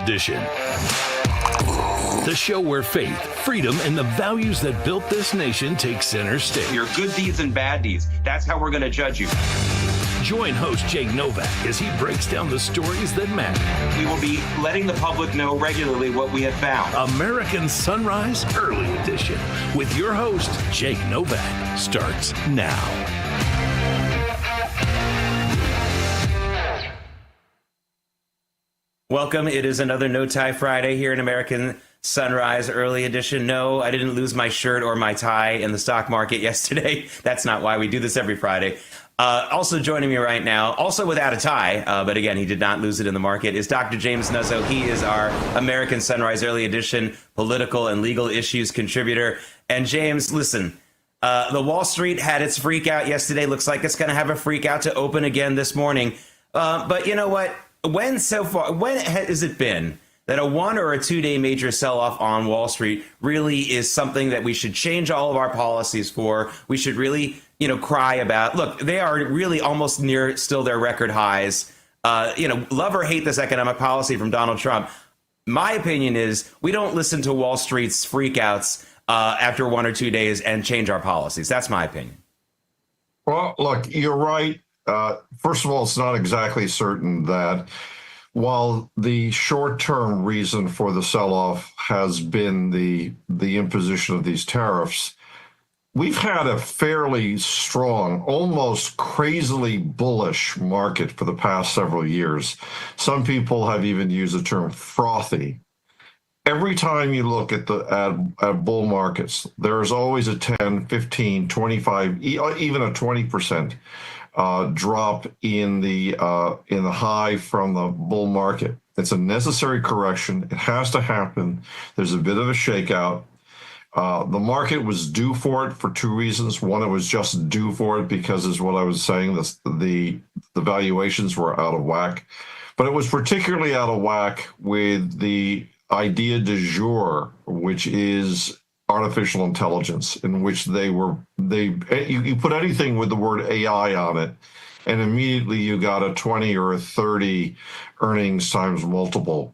Edition. The show where faith, freedom, and the values that built this nation take center stage. Your good deeds and bad deeds. That's how we're going to judge you. Join host Jake Novak as he breaks down the stories that matter. We will be letting the public know regularly what we have found. American Sunrise Early Edition with your host, Jake Novak, starts now. Welcome. It is another No Tie Friday here in American Sunrise Early Edition. No, I didn't lose my shirt or my tie in the stock market yesterday. That's not why we do this every Friday. Also joining me right now, also without a tie, but again, he did not lose it in the market, is Dr. James Nuzzo. He is our American Sunrise Early Edition political and legal issues contributor. And James, listen, the Wall Street had its freak out yesterday. Looks like it's going to have a freak out to open again this morning. But you know what? When has it been that a 1 or a 2 day major sell-off on Wall Street really is something that we should change all of our policies for? We should really, cry about. Look, they are really almost near still their record highs. Love or hate this economic policy from Donald Trump. My opinion is we don't listen to Wall Street's freakouts after 1 or 2 days and change our policies. That's my opinion. Well, look, you're right. First of all, it's not exactly certain that while the short-term reason for the sell-off has been the imposition of these tariffs, we've had a fairly strong, almost crazily bullish market for the past several years. Some people have even used the term frothy. Every time you look at bull markets, there's always a 10, 15, 25, even a 20% drop in the high from the bull market. It's a necessary correction. It has to happen. There's a bit of a shakeout. The market was due for it for two reasons. One, it was just due for it because, is what I was saying, the valuations were out of whack. But it was particularly out of whack with the idea du jour, which is artificial intelligence, in which you put anything with the word AI on it, and immediately you got a 20 or a 30 earnings times multiple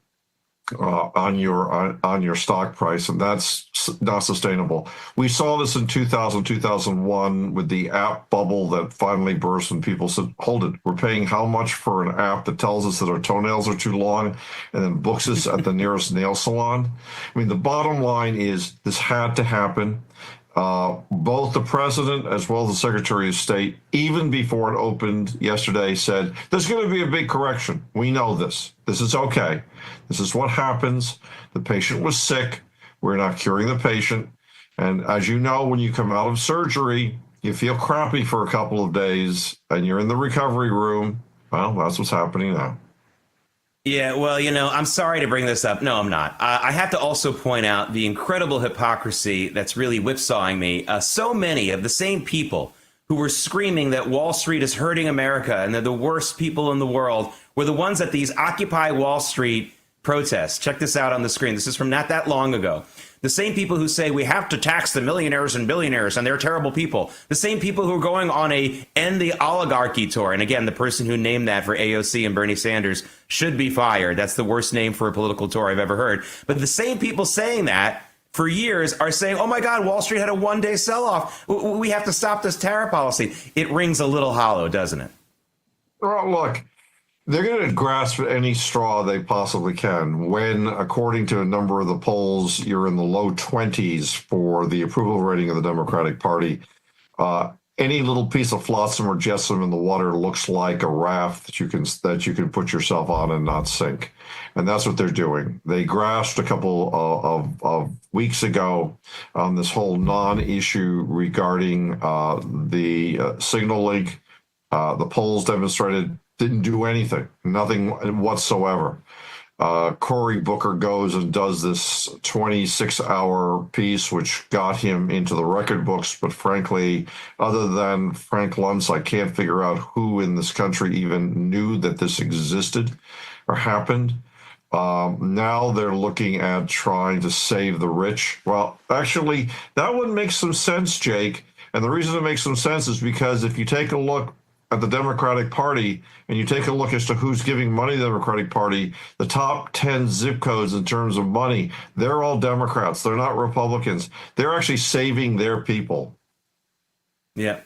on your stock price, and that's not sustainable. We saw this in 2001 with the app bubble that finally burst, and people said, hold it, we're paying how much for an app that tells us that our toenails are too long and then books us at the nearest nail salon? I mean, the bottom line is this had to happen. Both the president as well as the Secretary of State, even before it opened yesterday, said there's going to be a big correction. We know this. This is okay. This is what happens. The patient was sick. We're not curing the patient. And as you know, when you come out of surgery, you feel crappy for a couple of days and you're in the recovery room. Well, that's what's happening now. Yeah, well, I'm sorry to bring this up. No, I'm not. I have to also point out the incredible hypocrisy that's really whipsawing me. So many of the same people who were screaming that Wall Street is hurting America and they're the worst people in the world were the ones at these Occupy Wall Street protests. Check this out on the screen. This is from not that long ago. The same people who say we have to tax the millionaires and billionaires and they're terrible people. The same people who are going on a End the Oligarchy tour. And again, the person who named that for AOC and Bernie Sanders should be fired. That's the worst name for a political tour I've ever heard. But the same people saying that for years are saying, oh my God, Wall Street had a one-day sell-off. We have to stop this tariff policy. It rings a little hollow, doesn't it? Well, look, they're going to grasp at any straw they possibly can when, according to a number of the polls, you're in the low 20s for the approval rating of the Democratic Party. Any little piece of flotsam or jetsam in the water looks like a raft that you can put yourself on and not sink. And that's what they're doing. They grasped a couple of weeks ago on this whole non-issue regarding the signal link. The polls demonstrated didn't do anything, nothing whatsoever. Cory Booker goes and does this 26-hour piece, which got him into the record books. But frankly, other than Frank Luntz, I can't figure out who in this country even knew that this existed or happened. Now they're looking at trying to save the rich. Well, actually, that one makes some sense, Jake. And the reason it makes some sense is because if you take a look at the Democratic Party and you take a look as to who's giving money to the Democratic Party, the top 10 zip codes in terms of money, they're all Democrats. They're not Republicans. They're actually saving their people. Yeah.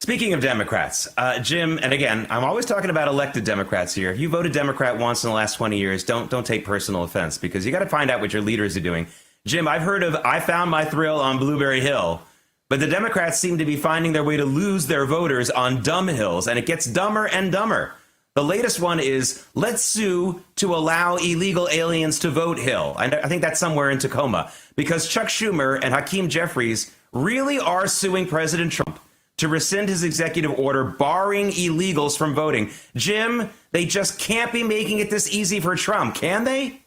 Speaking of Democrats, Jim, and again, I'm always talking about elected Democrats here. If you voted Democrat once in the last 20 years, don't take personal offense, because you got to find out what your leaders are doing. Jim, I've heard of I found my thrill on Blueberry Hill, but the Democrats seem to be finding their way to lose their voters on dumb hills, and it gets dumber and dumber. The latest one is let's sue to allow illegal aliens to vote hill. I think that's somewhere in Tacoma, because Chuck Schumer and Hakeem Jeffries really are suing President Trump to rescind his executive order barring illegals from voting. Jim, they just can't be making it this easy for Trump, can they?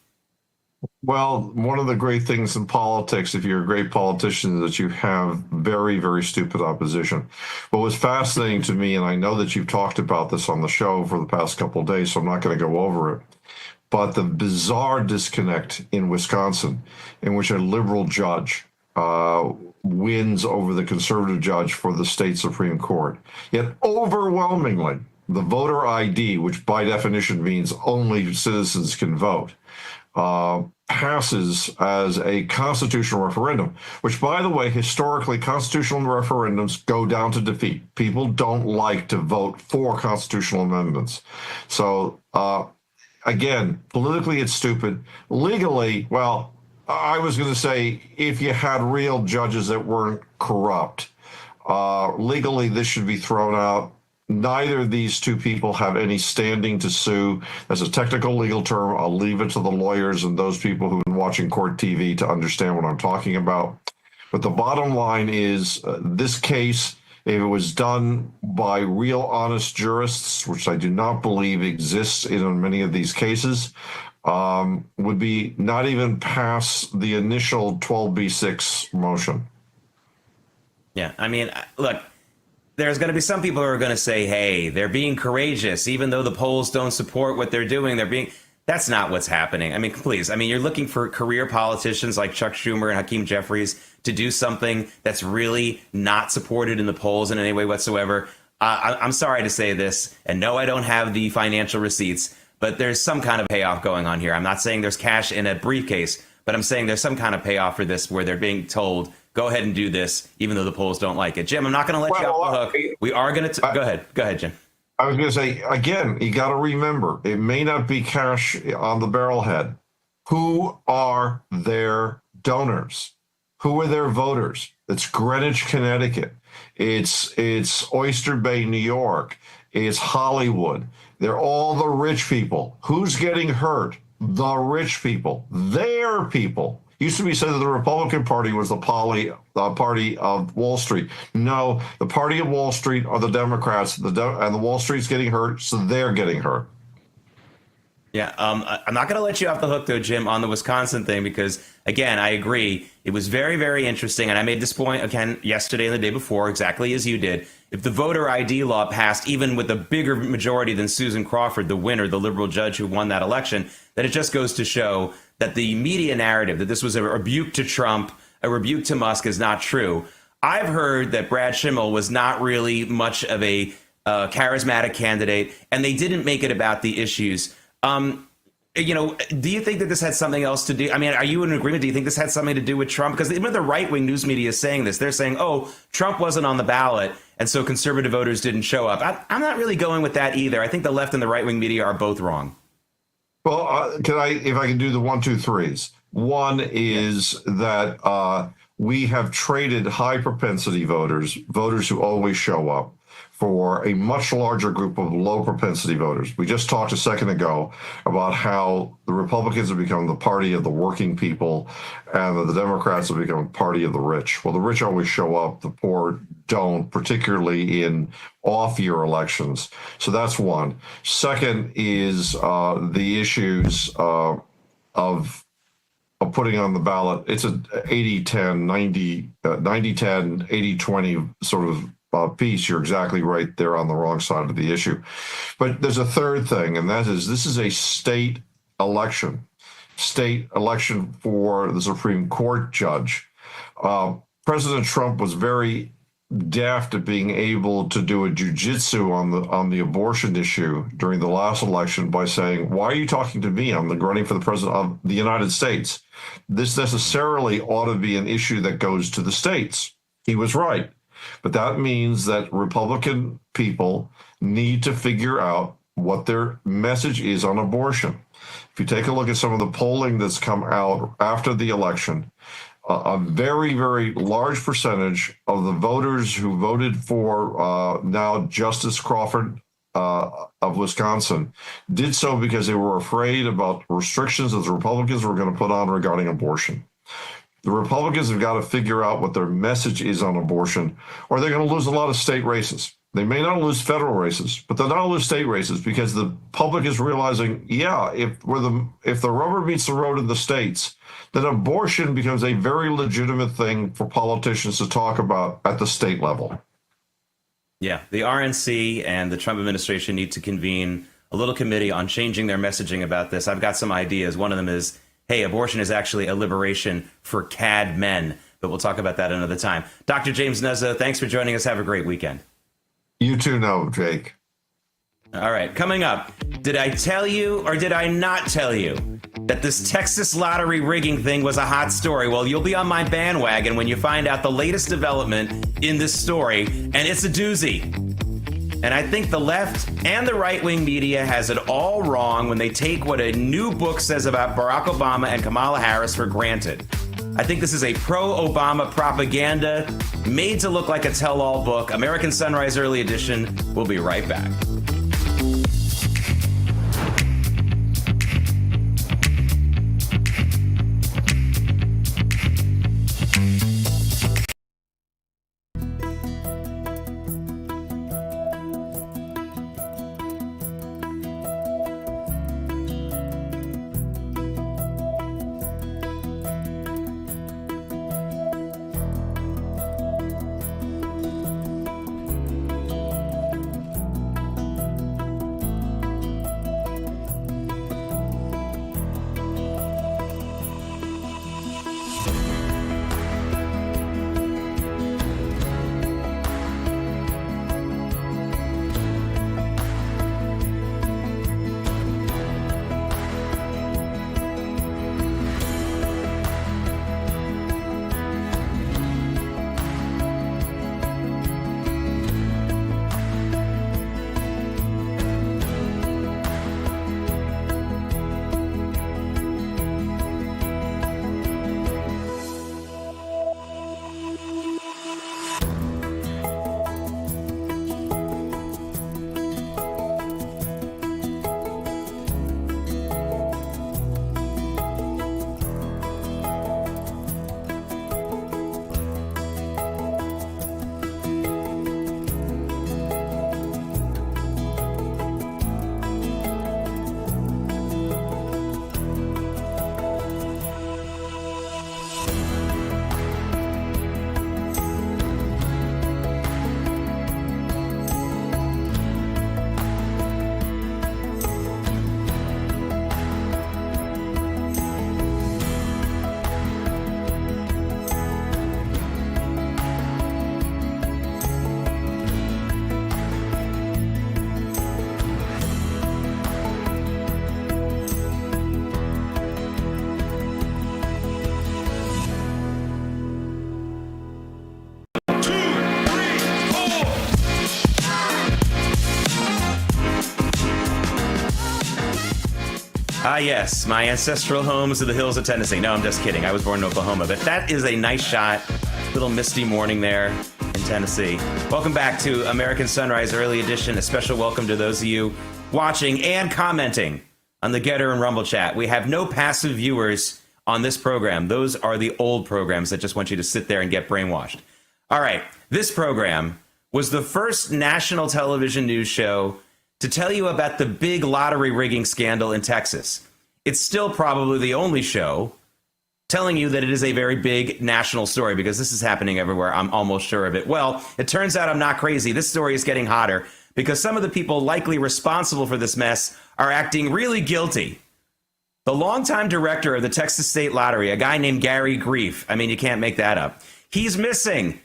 Well, one of the great things in politics, if you're a great politician, is that you have very, very stupid opposition. What was fascinating to me, and I know that you've talked about this on the show for the past couple of days, so I'm not going to go over it, but the bizarre disconnect in Wisconsin in which a liberal judge wins over the conservative judge for the state Supreme Court. Yet overwhelmingly, the voter ID, which by definition means only citizens can vote, passes as a constitutional referendum, which, by the way, historically, constitutional referendums go down to defeat. People don't like to vote for constitutional amendments. So, again, politically, it's stupid. Legally, well, I was going to say, if you had real judges that weren't corrupt, legally this should be thrown out. Neither of these two people have any standing to sue. That's a technical legal term. I'll leave it to the lawyers and those people who've been watching court TV to understand what I'm talking about. But the bottom line is this case, if it was done by real honest jurists, which I do not believe exists in many of these cases, would be not even past the initial 12B6 motion. Yeah, I mean, look, there's going to be some people who are going to say, hey, they're being courageous, even though the polls don't support what they're doing. That's not what's happening. I mean, please. I mean, you're looking for career politicians like Chuck Schumer and Hakeem Jeffries to do something that's really not supported in the polls in any way whatsoever. I'm sorry to say this, and no, I don't have the financial receipts, but there's some kind of payoff going on here. I'm not saying there's cash in a briefcase, but I'm saying there's some kind of payoff for this where they're being told, go ahead and do this, even though the polls don't like it. Jim, I'm not going to let you off the hook. We are going to... Go ahead. Go ahead, Jim. I was going to say, again, you got to remember, it may not be cash on the barrelhead. Who are their donors? Who are their voters? It's Greenwich, Connecticut. It's Oyster Bay, New York. It's Hollywood. They're all the rich people. Who's getting hurt? The rich people. Their people. Used to be said that the Republican Party was the party of Wall Street. No, the party of Wall Street are the Democrats, and the Wall Street's getting hurt, so they're getting hurt. Yeah, I'm not going to let you off the hook, though, Jim, on the Wisconsin thing, because, again, I agree. It was very, very interesting, and I made this point, again, yesterday and the day before, exactly as you did. If the voter ID law passed, even with a bigger majority than Susan Crawford, the winner, the liberal judge who won that election, then it just goes to show that the media narrative that this was a rebuke to Trump, a rebuke to Musk, is not true. I've heard that Brad Schimmel was not really much of a charismatic candidate, and they didn't make it about the issues. Do you think that this had something else to do? I mean, are you in agreement? Do you think this had something to do with Trump? Because even the right-wing news media is saying this. They're saying, oh, Trump wasn't on the ballot, and so conservative voters didn't show up. I'm not really going with that either. I think the left and the right-wing media are both wrong. Well, if I can do the 1, 2, 3s. One is that we have traded high propensity voters who always show up, for a much larger group of low propensity voters. We just talked a second ago about how the Republicans have become the party of the working people and that the Democrats have become the party of the rich. Well, the rich always show up, the poor don't, particularly in off-year elections. So that's one. Second is the issues of putting on the ballot. It's an 80-10, 90-10, 80-20 sort of piece. You're exactly right. They're on the wrong side of the issue. But there's a third thing, and that is this is a state election for the Supreme Court judge. President Trump was very daft at being able to do a jujitsu on the abortion issue during the last election by saying, "Why are you talking to me? I'm running for the president of the United States. This necessarily ought to be an issue that goes to the states." He was right. But that means that Republican people need to figure out what their message is on abortion. If you take a look at some of the polling that's come out after the election, a very, very large percentage of the voters who voted for now Justice Crawford of Wisconsin did so because they were afraid about restrictions that the Republicans were going to put on regarding abortion. The Republicans have got to figure out what their message is on abortion, or they're going to lose a lot of state races. They may not lose federal races, but they're not going to lose state races because the public is realizing, yeah, if the rubber meets the road in the states, then abortion becomes a very legitimate thing for politicians to talk about at the state level. Yeah, the RNC and the Trump administration need to convene a little committee on changing their messaging about this. I've got some ideas. One of them is, hey, abortion is actually a liberation for CAD men, but we'll talk about that another time. Dr. James Nuzzo, thanks for joining us. Have a great weekend. You too know, Jake. All right, coming up, did I tell you or did I not tell you that this Texas lottery rigging thing was a hot story? Well, you'll be on my bandwagon when you find out the latest development in this story, and it's a doozy. And I think the left and the right-wing media has it all wrong when they take what a new book says about Barack Obama and Kamala Harris for granted. I think this is a pro-Obama propaganda made to look like a tell-all book. American Sunrise Early Edition. We'll be right back. Ah, yes, my ancestral homes are the hills of Tennessee. No, I'm just kidding. I was born in Oklahoma, but that is a nice shot. Little misty morning there in Tennessee. Welcome back to American Sunrise Early Edition. A special welcome to those of you watching and commenting on the Getter and Rumble chat. We have no passive viewers on this program. Those are the old programs that just want you to sit there and get brainwashed. All right, this program was the first national television news show to tell you about the big lottery rigging scandal in Texas. It's still probably the only show telling you that it is a very big national story because this is happening everywhere. I'm almost sure of it. Well, it turns out I'm not crazy. This story is getting hotter because some of the people likely responsible for this mess are acting really guilty. The longtime director of the Texas State Lottery, a guy named Gary Grief, I mean, you can't make that up. He's missing.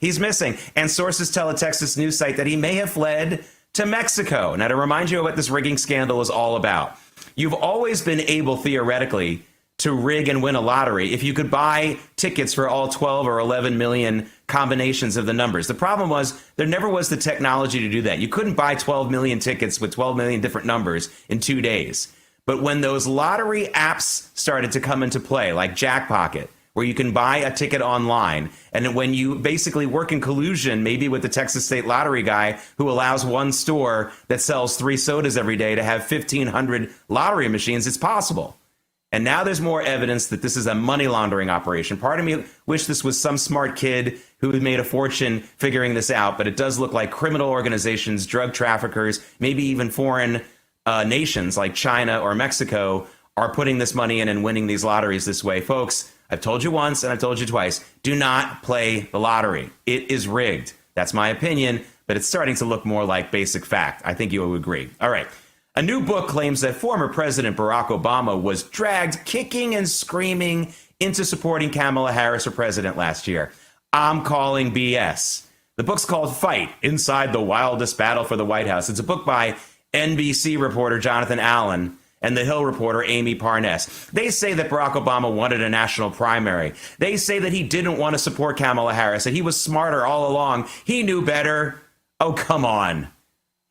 And sources tell a Texas news site that he may have fled to Mexico. Now, to remind you of what this rigging scandal is all about, you've always been able, theoretically, to rig and win a lottery if you could buy tickets for all 12 or 11 million combinations of the numbers. The problem was there never was the technology to do that. You couldn't buy 12 million tickets with 12 million different numbers in 2 days. But when those lottery apps started to come into play, like Jackpocket, where you can buy a ticket online, and when you basically work in collusion, maybe with the Texas State Lottery guy who allows one store that sells 3 sodas every day to have 1,500 lottery machines, it's possible. And now there's more evidence that this is a money laundering operation. Part of me wish this was some smart kid who had made a fortune figuring this out, but it does look like criminal organizations, drug traffickers, maybe even foreign nations like China or Mexico are putting this money in and winning these lotteries this way. Folks, I've told you once and I've told you twice, do not play the lottery. It is rigged. That's my opinion, but it's starting to look more like basic fact. I think you would agree. All right. A new book claims that former President Barack Obama was dragged kicking and screaming into supporting Kamala Harris for president last year. I'm calling BS. The book's called Fight: Inside the Wildest Battle for the White House. It's a book by NBC reporter Jonathan Allen and The Hill reporter Amy Parness. They say that Barack Obama wanted a national primary. They say that he didn't want to support Kamala Harris, that he was smarter all along. He knew better. Oh, come on.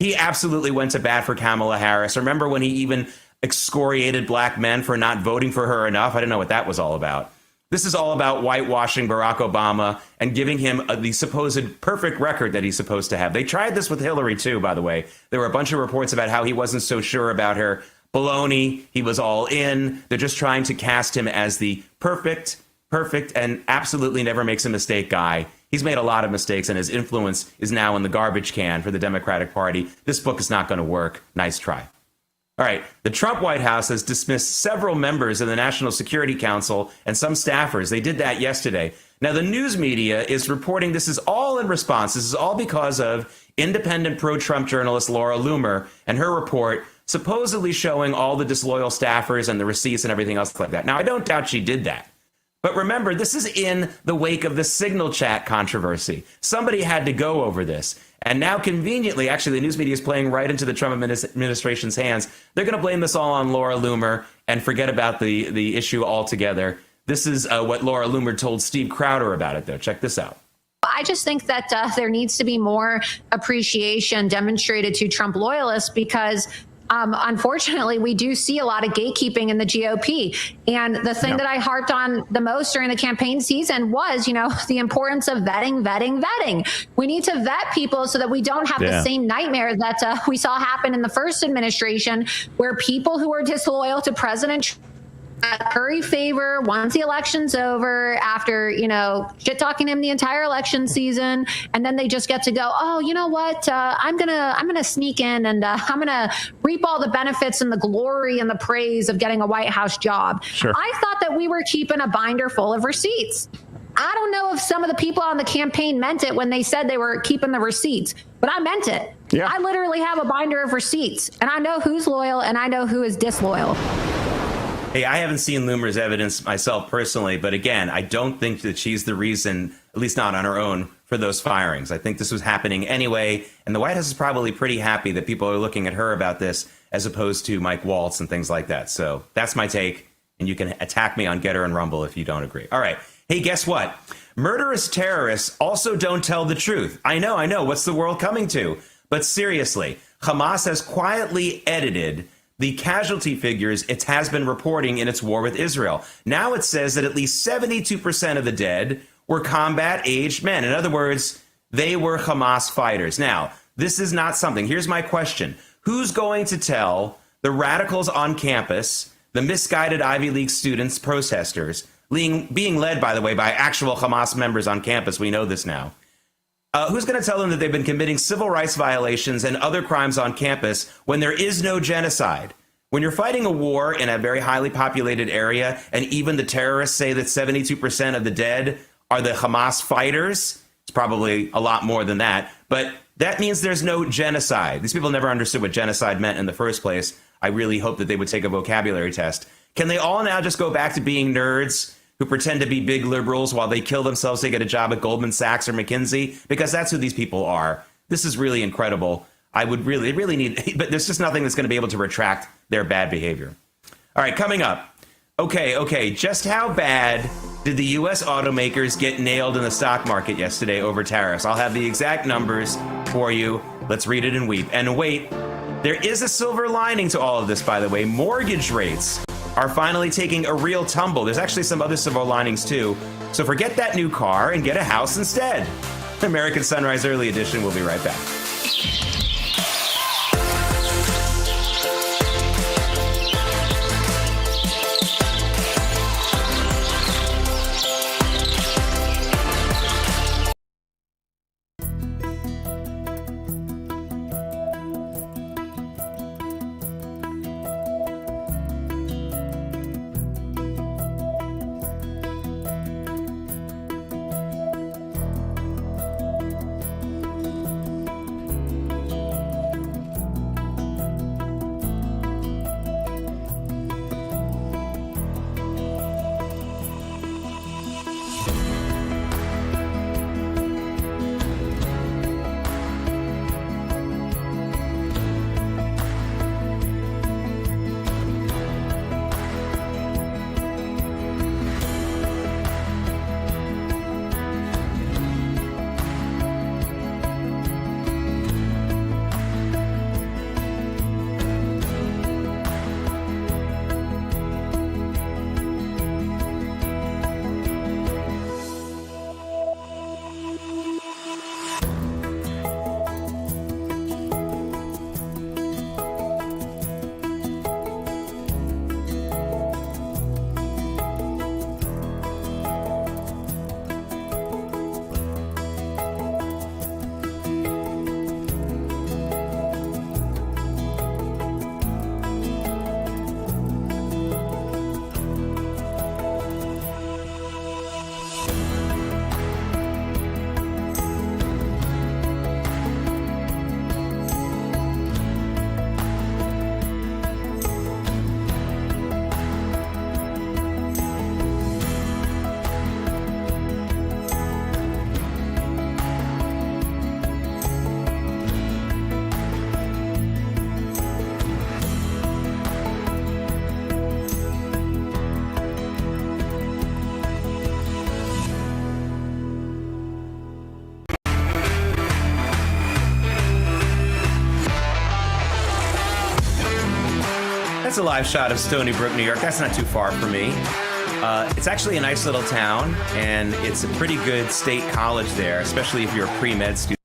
He absolutely went to bat for Kamala Harris. Remember when he even excoriated black men for not voting for her enough? I didn't know what that was all about. This is all about whitewashing Barack Obama and giving him the supposed perfect record that he's supposed to have. They tried this with Hillary, too, by the way. There were a bunch of reports about how he wasn't so sure about her. Baloney. He was all in. They're just trying to cast him as the perfect, and absolutely never makes a mistake guy. He's made a lot of mistakes, and his influence is now in the garbage can for the Democratic Party. This book is not going to work. Nice try. All right. The Trump White House has dismissed several members of the National Security Council and some staffers. They did that yesterday. Now, the news media is reporting this is all in response. This is all because of independent pro-Trump journalist Laura Loomer and her report supposedly showing all the disloyal staffers and the receipts and everything else like that. Now, I don't doubt she did that. But remember, this is in the wake of the Signal Chat controversy. Somebody had to go over this. And now conveniently, actually, the news media is playing right into the Trump administration's hands. They're going to blame this all on Laura Loomer and forget about the issue altogether. This is what Laura Loomer told Steve Crowder about it, though. Check this out. I just think that there needs to be more appreciation demonstrated to Trump loyalists because unfortunately, we do see a lot of gatekeeping in the GOP. And the thing that I harped on the most during the campaign season was, the importance of vetting. We need to vet people so that we don't have the same nightmare that we saw happen in the first administration, where people who were disloyal to President Trump curry favor once the election's over after, shit talking him the entire election season. And then they just get to go, oh, you know what? I'm going to sneak in and I'm going to reap all the benefits and the glory and the praise of getting a White House job. Sure. I thought that we were keeping a binder full of receipts. I don't know if some of the people on the campaign meant it when they said they were keeping the receipts, but I meant it. Yeah. I literally have a binder of receipts, and I know who's loyal and I know who is disloyal. Hey, I haven't seen Loomer's evidence myself personally, but again, I don't think that she's the reason, at least not on her own, for those firings. I think this was happening anyway, and the White House is probably pretty happy that people are looking at her about this as opposed to Mike Waltz and things like that. So that's my take, and you can attack me on Getter and Rumble if you don't agree. All right. Hey, guess what? Murderous terrorists also don't tell the truth. I know. What's the world coming to? But seriously, Hamas has quietly edited the casualty figures it has been reporting in its war with Israel. Now it says that at least 72% of the dead were combat-aged men. In other words, they were Hamas fighters. Now, this is not something. Here's my question. Who's going to tell the radicals on campus, the misguided Ivy League students, protesters, being led, by the way, by actual Hamas members on campus? We know this now. Who's going to tell them that they've been committing civil rights violations and other crimes on campus when there is no genocide? When you're fighting a war in a very highly populated area, and even the terrorists say that 72% of the dead are the Hamas fighters, it's probably a lot more than that, but that means there's no genocide. These people never understood what genocide meant in the first place. I really hope that they would take a vocabulary test. Can they all now just go back to being nerds, who pretend to be big liberals while they kill themselves to get a job at Goldman Sachs or McKinsey, because that's who these people are. This is really incredible. I would really need, but there's just nothing that's going to be able to retract their bad behavior. All right, coming up. Okay. Just how bad did the U.S. automakers get nailed in the stock market yesterday over tariffs? I'll have the exact numbers for you. Let's read it and weep. And wait, there is a silver lining to all of this, by the way. Mortgage rates are finally taking a real tumble. There's actually some other silver linings, too. So forget that new car and get a house instead. American Sunrise Early Edition. We'll be right back. That's a live shot of Stony Brook, New York. That's not too far from me. It's actually a nice little town, and it's a pretty good state college there, especially if you're a pre-med student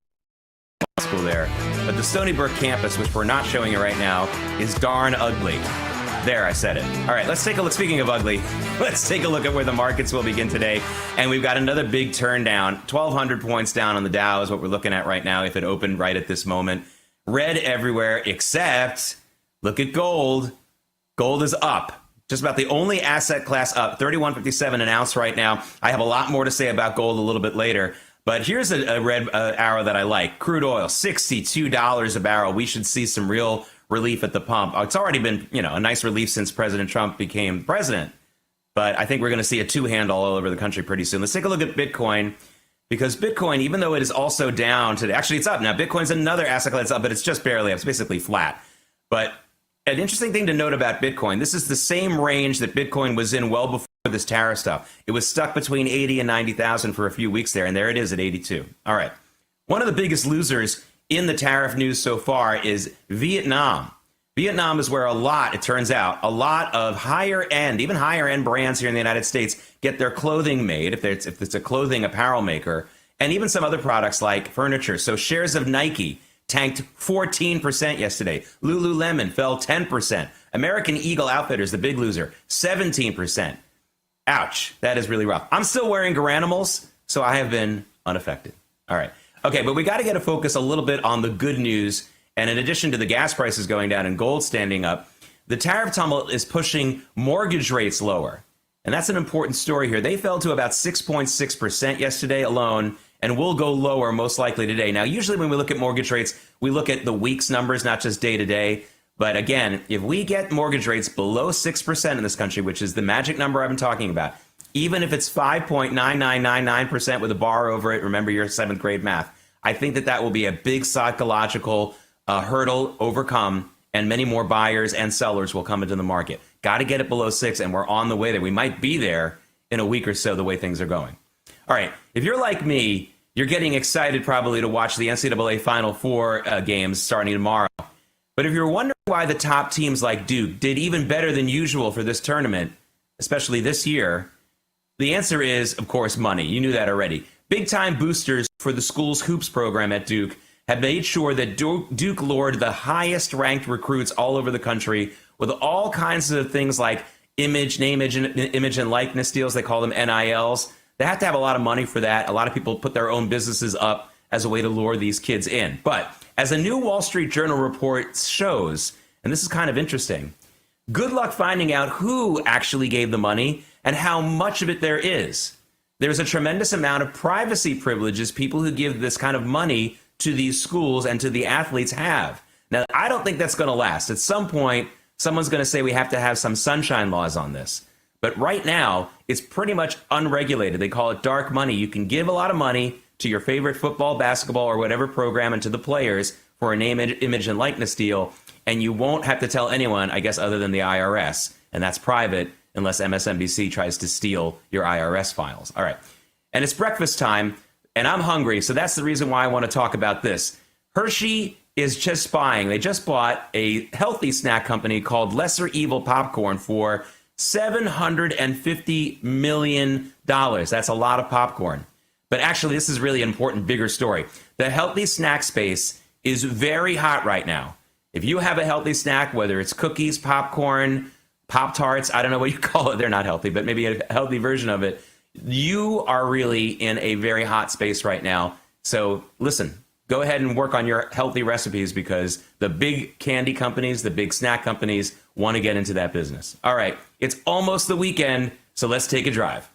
school there. But the Stony Brook campus, which we're not showing you right now, is darn ugly. There, I said it. All right, let's take a look. Speaking of ugly, let's take a look at where the markets will begin today. And we've got another big turn down. 1,200 points down on the Dow is what we're looking at right now if it opened right at this moment. Red everywhere, except look at gold. Gold is up. Just about the only asset class up, 31.57 an ounce right now. I have a lot more to say about gold a little bit later. But here's a red arrow that I like. Crude oil, $62 a barrel. We should see some real relief at the pump. It's already been, a nice relief since President Trump became president. But I think we're going to see a two-handle all over the country pretty soon. Let's take a look at Bitcoin. Because Bitcoin, even though it is also down today, actually it's up now. Bitcoin's another asset class that's up, but it's just barely up. It's basically flat. But an interesting thing to note about Bitcoin, this is the same range that Bitcoin was in well before this tariff stuff. It was stuck between 80 and 90,000 for a few weeks there, and there it is at 82. All right. One of the biggest losers in the tariff news so far is Vietnam. Vietnam is where it turns out, a lot of higher end, even higher end brands here in the United States get their clothing made, if it's a clothing apparel maker, and even some other products like furniture. So shares of Nike tanked 14% yesterday. Lululemon fell 10%. American Eagle Outfitters, the big loser, 17%. Ouch, that is really rough. I'm still wearing Garanimals, so I have been unaffected. All right. Okay, but we got to get a focus a little bit on the good news. And in addition to the gas prices going down and gold standing up, the tariff tumult is pushing mortgage rates lower. And that's an important story here. They fell to about 6.6% yesterday alone, and will go lower most likely today. Now, usually when we look at mortgage rates, we look at the week's numbers, not just day to day. But again, if we get mortgage rates below 6% in this country, which is the magic number I've been talking about, even if it's 5.9999% with a bar over it. Remember your 7th grade math. I think that will be a big psychological hurdle overcome, and many more buyers and sellers will come into the market. Got to get it below 6, and we're on the way there. We might be there in a week or so, the way things are going. All right, if you're like me, you're getting excited probably to watch the NCAA Final Four games starting tomorrow. But if you're wondering why the top teams like Duke did even better than usual for this tournament, especially this year, the answer is, of course, money. You knew that already. Big-time boosters for the school's hoops program at Duke have made sure that Duke lured the highest-ranked recruits all over the country with all kinds of things like image and likeness deals. They call them NILs. They have to have a lot of money for that. A lot of people put their own businesses up as a way to lure these kids in. But as a new Wall Street Journal report shows, and this is kind of interesting, good luck finding out who actually gave the money and how much of it there is. There's a tremendous amount of privacy privileges people who give this kind of money to these schools and to the athletes have. Now, I don't think that's going to last. At some point, someone's going to say we have to have some sunshine laws on this. But right now, it's pretty much unregulated. They call it dark money. You can give a lot of money to your favorite football, basketball, or whatever program and to the players for a name, image, and likeness deal, and you won't have to tell anyone, I guess, other than the IRS. And that's private unless MSNBC tries to steal your IRS files. All right. And it's breakfast time, and I'm hungry, so that's the reason why I want to talk about this. Hershey is just buying. They just bought a healthy snack company called Lesser Evil Popcorn for $750 million. That's a lot of popcorn. But actually, this is really an important, bigger story. The healthy snack space is very hot right now. If you have a healthy snack, whether it's cookies, popcorn, Pop-Tarts, I don't know what you call it. They're not healthy, but maybe a healthy version of it. You are really in a very hot space right now. So listen, go ahead and work on your healthy recipes because the big candy companies, the big snack companies want to get into that business. All right, it's almost the weekend, so let's take a drive.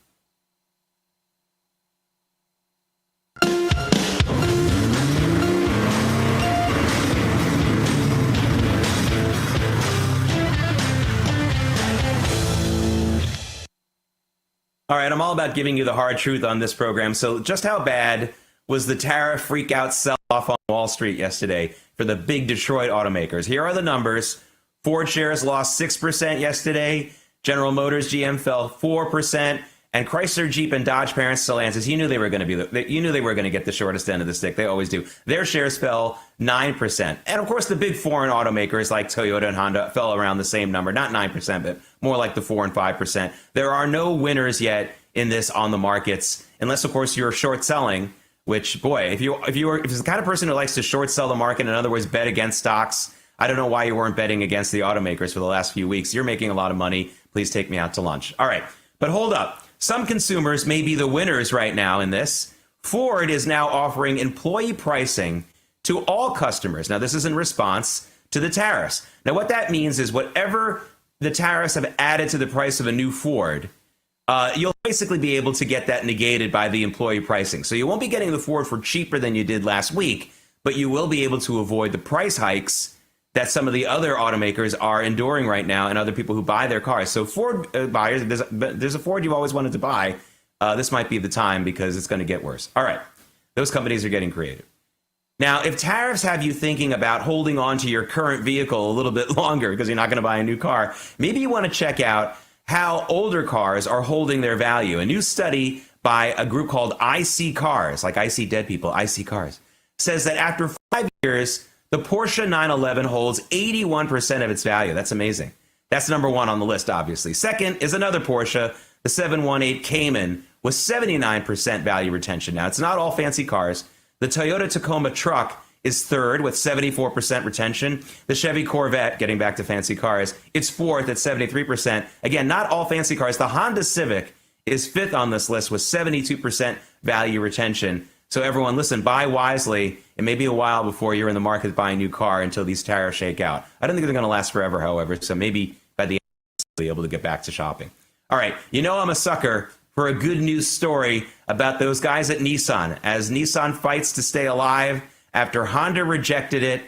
All right, I'm all about giving you the hard truth on this program. So just how bad was the tariff freak-out sell-off on Wall Street yesterday for the big Detroit automakers? Here are the numbers. Ford shares lost 6% yesterday. General Motors, GM, fell 4%. And Chrysler, Jeep, and Dodge parents, Stellantis, you knew they were going to get the shortest end of the stick. They always do. Their shares fell 9%. And of course, the big foreign automakers like Toyota and Honda fell around the same number, not 9%, but more like the 4 and 5%. There are no winners yet in this on the markets, unless of course you're short selling. Which, boy, if you're the kind of person who likes to short sell the market, in other words, bet against stocks, I don't know why you weren't betting against the automakers for the last few weeks. You're making a lot of money. Please take me out to lunch. All right, but hold up. Some consumers may be the winners right now in this. Ford is now offering employee pricing to all customers. Now, this is in response to the tariffs. Now, what that means is whatever the tariffs have added to the price of a new Ford, you'll basically be able to get that negated by the employee pricing. So you won't be getting the Ford for cheaper than you did last week, but you will be able to avoid the price hikes that some of the other automakers are enduring right now and other people who buy their cars. So Ford buyers, there's a Ford you've always wanted to buy. This might be the time because it's going to get worse. All right. Those companies are getting creative. Now, if tariffs have you thinking about holding on to your current vehicle a little bit longer because you're not going to buy a new car, maybe you want to check out how older cars are holding their value. A new study by a group called IC Cars, like I See Dead People, IC Cars, says that after 5 years, the Porsche 911 holds 81% of its value. That's amazing. That's number one on the list, obviously. Second is another Porsche, the 718 Cayman, with 79% value retention. Now, it's not all fancy cars. The Toyota Tacoma truck is third with 74% retention. The Chevy Corvette, getting back to fancy cars, it's fourth at 73%. Again, not all fancy cars. The Honda Civic is fifth on this list with 72% value retention. So everyone, listen, buy wisely. It may be a while before you're in the market buying a new car until these tariffs shake out. I don't think they're going to last forever, however, so maybe by the end, you'll be able to get back to shopping. All right, you know I'm a sucker for a good news story about those guys at Nissan. As Nissan fights to stay alive after Honda rejected it,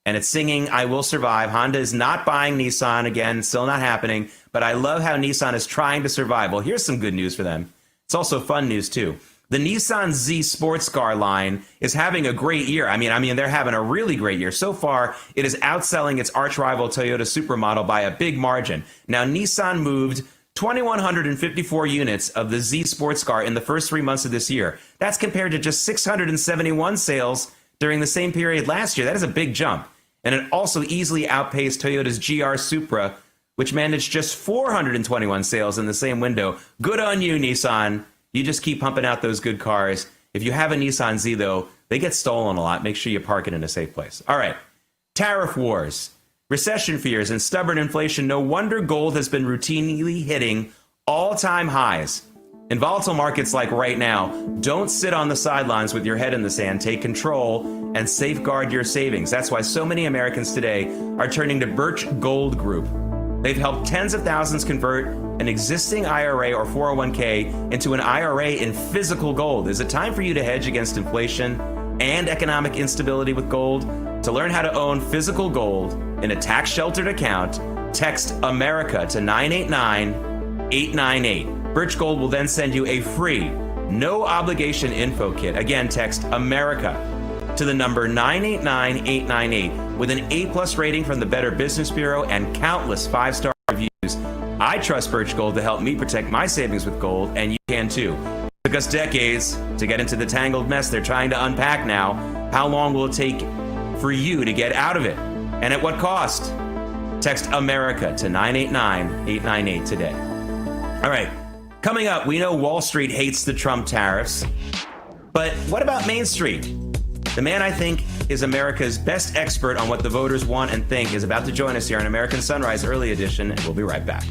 and it's singing I Will Survive. Honda is not buying Nissan again, still not happening. but I love how Nissan is trying to survive. Well, here's some good news for them. It's also fun news, too. The Nissan Z sports car line is having a great year. I mean, they're having a really great year. So far, it is outselling its arch rival Toyota Supermodel by a big margin. Now, Nissan moved 2,154 units of the Z sports car in the first 3 months of this year. That's compared to just 671 sales during the same period last year. That is a big jump. And it also easily outpaced Toyota's GR Supra, which managed just 421 sales in the same window. Good on you, Nissan. You just keep pumping out those good cars. If you have a Nissan Z, though, they get stolen a lot. Make sure you park it in a safe place. All right. Tariff wars, recession fears, and stubborn inflation. No wonder gold has been routinely hitting all-time highs. In volatile markets like right now, don't sit on the sidelines with your head in the sand. Take control and safeguard your savings. That's why so many Americans today are turning to Birch Gold Group. They've helped tens of thousands convert an existing IRA or 401k into an IRA in physical gold. Is it time for you to hedge against inflation and economic instability with gold? To learn how to own physical gold in a tax-sheltered account, text America to 989-898. Birch Gold will then send you a free, no-obligation info kit. Again, text America to the number 989-898 with an A+ rating from the Better Business Bureau and countless 5-star reviews. I trust Birch Gold to help me protect my savings with gold, and you can too. It took us decades to get into the tangled mess they're trying to unpack now. How long will it take for you to get out of it? And at what cost? Text America to 989-898 today. All right. Coming up, we know Wall Street hates the Trump tariffs, but what about Main Street? The man I think is America's best expert on what the voters want and think is about to join us here on American Sunrise Early Edition, and we'll be right back.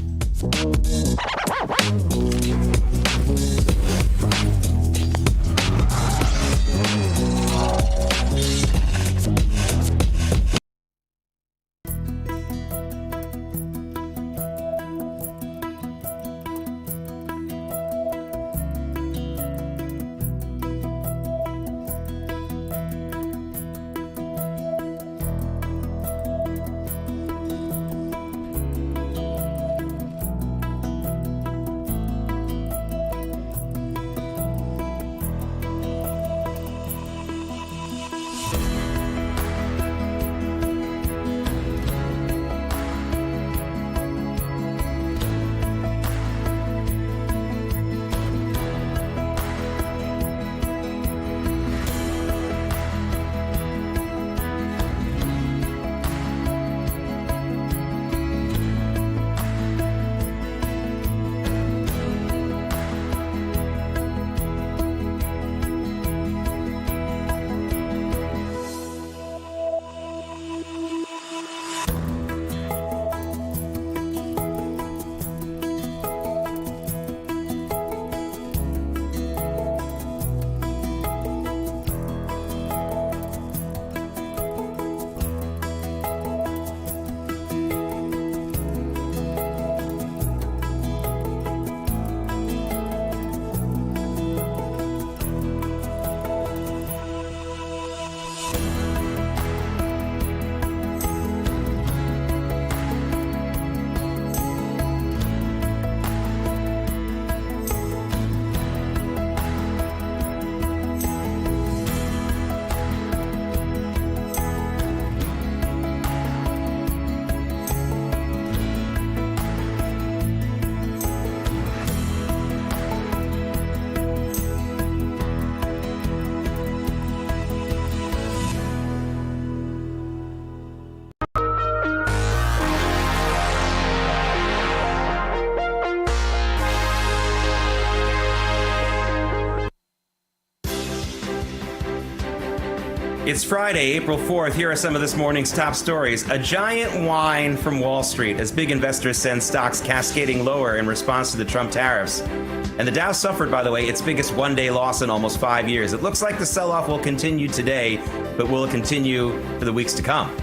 It's Friday, April 4th. Here are some of this morning's top stories. A giant whine from Wall Street as big investors send stocks cascading lower in response to the Trump tariffs. And the Dow suffered, by the way, its biggest one-day loss in almost 5 years. It looks like the sell-off will continue today, but will it continue for the weeks to come?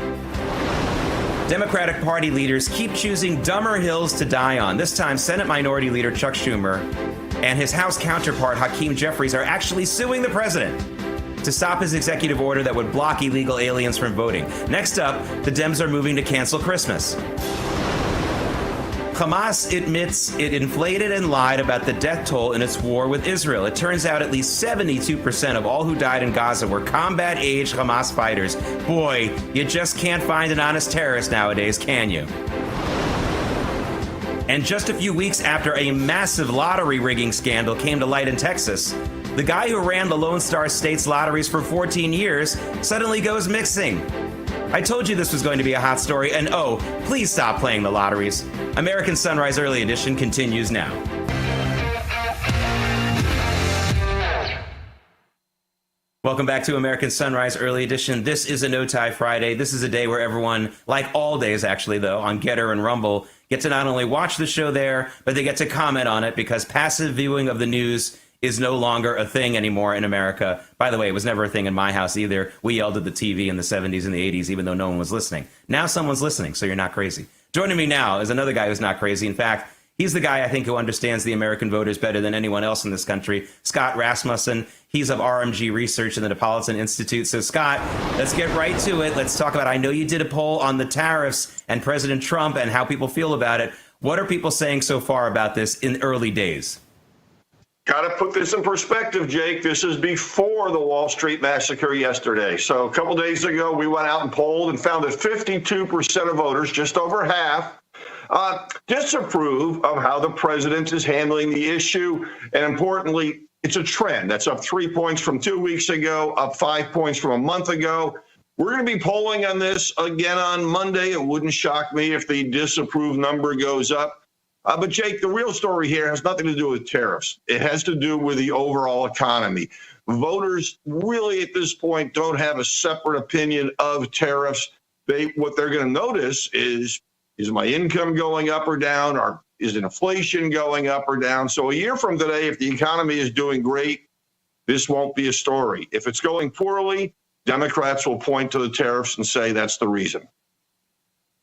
Democratic Party leaders keep choosing dumber hills to die on. This time, Senate Minority Leader Chuck Schumer and his House counterpart Hakeem Jeffries are actually suing the president to stop his executive order that would block illegal aliens from voting. Next up, the Dems are moving to cancel Christmas. Hamas admits it inflated and lied about the death toll in its war with Israel. It turns out at least 72% of all who died in Gaza were combat-age Hamas fighters. Boy, you just can't find an honest terrorist nowadays, can you? And just a few weeks after a massive lottery rigging scandal came to light in Texas, the guy who ran the Lone Star State's lotteries for 14 years suddenly goes missing. I told you this was going to be a hot story, and oh, please stop playing the lotteries. American Sunrise Early Edition continues now. Welcome back to American Sunrise Early Edition. This is a No Tie Friday. This is a day where everyone, like all days actually though, on Getter and Rumble, get to not only watch the show there, but they get to comment on it because passive viewing of the news is no longer a thing anymore in America. By the way, it was never a thing in my house either. We yelled at the TV in the 70s and the 80s, even though no one was listening. Now someone's listening, so you're not crazy. Joining me now is another guy who's not crazy. In fact, he's the guy I think who understands the American voters better than anyone else in this country, Scott Rasmussen. He's of RMG Research in the Neapolitan Institute. So Scott, let's get right to it. Let's talk about, I know you did a poll on the tariffs and President Trump and how people feel about it. What are people saying so far about this in early days? Got to put this in perspective, Jake. This is before the Wall Street massacre yesterday. So a couple days ago, we went out and polled and found that 52% of voters, just over half, disapprove of how the president is handling the issue. And importantly, it's a trend. That's up 3 points from 2 weeks ago, up 5 points from a month ago. We're going to be polling on this again on Monday. It wouldn't shock me if the disapprove number goes up. But Jake, the real story here has nothing to do with tariffs. It has to do with the overall economy. Voters really at this point don't have a separate opinion of tariffs. What they're going to notice is my income going up or down, or is inflation going up or down? So a year from today, if the economy is doing great, this won't be a story. If it's going poorly, Democrats will point to the tariffs and say that's the reason.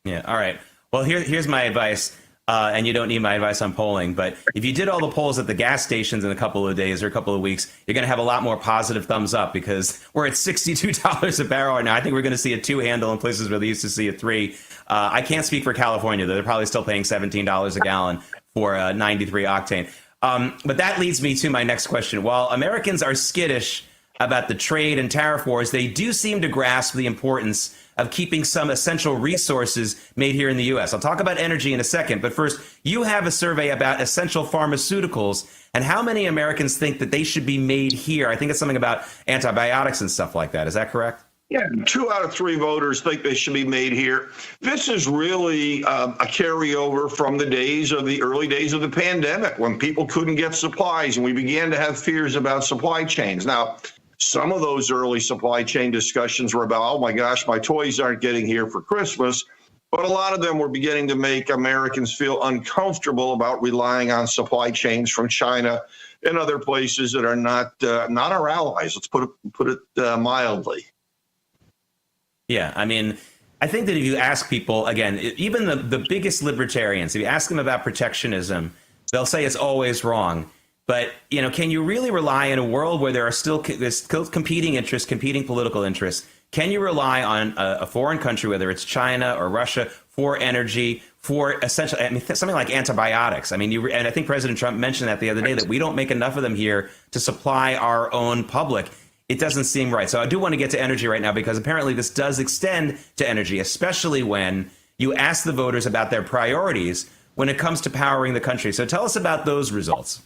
Yeah, all right. Well, here's my advice. And you don't need my advice on polling, but if you did all the polls at the gas stations in a couple of days or a couple of weeks, you're going to have a lot more positive thumbs up because we're at $62 a barrel right now. I think we're going to see a 2 handle in places where they used to see a 3. I can't speak for California, though. They're probably still paying $17 a gallon for 93 octane. But that leads me to my next question. While Americans are skittish about the trade and tariff wars, they do seem to grasp the importance of keeping some essential resources made here in the U.S. I'll talk about energy in a second, but first, you have a survey about essential pharmaceuticals and how many Americans think that they should be made here. I think it's something about antibiotics and stuff like that. Is that correct? Yeah, 2 out of 3 voters think they should be made here. This is really a carryover from the early days of the pandemic when people couldn't get supplies and we began to have fears about supply chains. Now, some of those early supply chain discussions were about, oh my gosh, my toys aren't getting here for Christmas. But a lot of them were beginning to make Americans feel uncomfortable about relying on supply chains from China and other places that are not our allies. Let's put it mildly. Yeah, I mean, I think that if you ask people, again, even the biggest libertarians, if you ask them about protectionism, they'll say it's always wrong. But, can you really rely in a world where there's still competing interests, competing political interests? Can you rely on a foreign country, whether it's China or Russia, for energy, for essentially, something like antibiotics? And I think President Trump mentioned that the other day, that we don't make enough of them here to supply our own public. It doesn't seem right. So I do want to get to energy right now, because apparently this does extend to energy, especially when you ask the voters about their priorities when it comes to powering the country. So tell us about those results.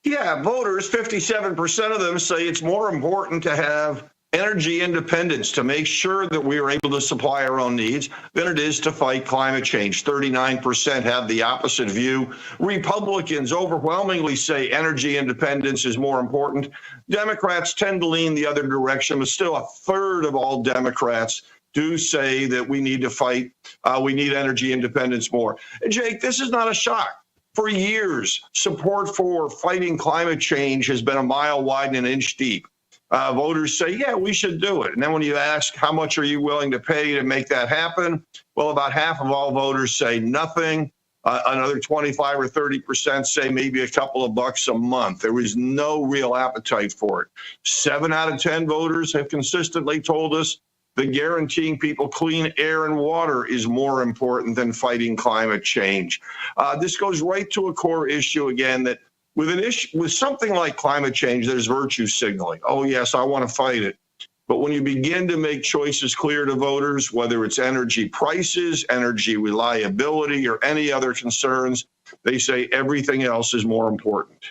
Yeah, voters, 57% of them say it's more important to have energy independence, to make sure that we are able to supply our own needs, than it is to fight climate change. 39% have the opposite view. Republicans overwhelmingly say energy independence is more important. Democrats tend to lean the other direction, but still a third of all Democrats do say that we need to fight, we need energy independence more. And Jake, this is not a shock. For years, support for fighting climate change has been a mile wide and an inch deep. Voters say, yeah, we should do it. And then when you ask, how much are you willing to pay to make that happen? Well, about half of all voters say nothing. Another 25 or 30% say maybe a couple of bucks a month. There is no real appetite for it. 7 out of 10 voters have consistently told us that guaranteeing people clean air and water is more important than fighting climate change. This goes right to a core issue again, that with something like climate change, there's virtue signaling. Oh, yes, I want to fight it. But when you begin to make choices clear to voters, whether it's energy prices, energy reliability, or any other concerns, they say everything else is more important.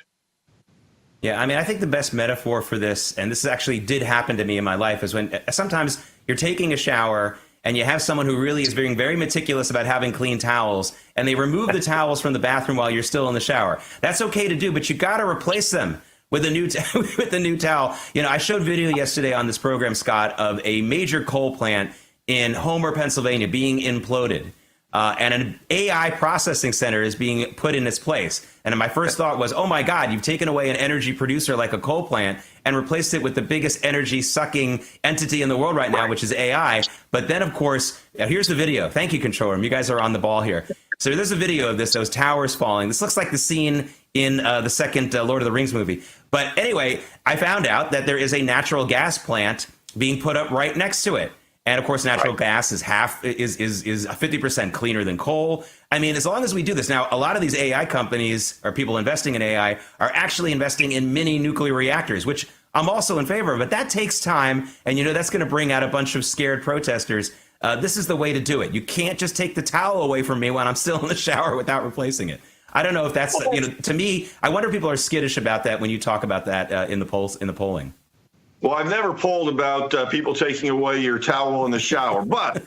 Yeah, I mean, I think the best metaphor for this, and this actually did happen to me in my life, is when sometimes you're taking a shower and you have someone who really is being very meticulous about having clean towels, and they remove the towels from the bathroom while you're still in the shower. That's okay to do, but you got to replace them with a new with a new towel. You know, I showed video yesterday on this program, Scott, of a major coal plant in Homer, Pennsylvania, being imploded. And an AI processing center is being put in its place. And my first thought was, oh my God, you've taken away an energy producer like a coal plant and replaced it with the biggest energy sucking entity in the world right now, which is AI. But then, of course, here's the video. Thank you, control room. You guys are on the ball here. So there's a video of this, those towers falling. This looks like the scene in the second Lord of the Rings movie. But anyway, I found out that there is a natural gas plant being put up right next to it. And of course, natural gas is 50% cleaner than coal. I mean, as long as we do this now, a lot of these AI companies or people investing in AI are actually investing in mini nuclear reactors, which I'm also in favor of. But that takes time, and you know that's going to bring out a bunch of scared protesters. This is the way to do it. You can't just take the towel away from me when I'm still in the shower without replacing it. I don't know if that's, you know, to me, I wonder if people are skittish about that when you talk about that in the polling. Well, I've never polled about people taking away your towel in the shower. But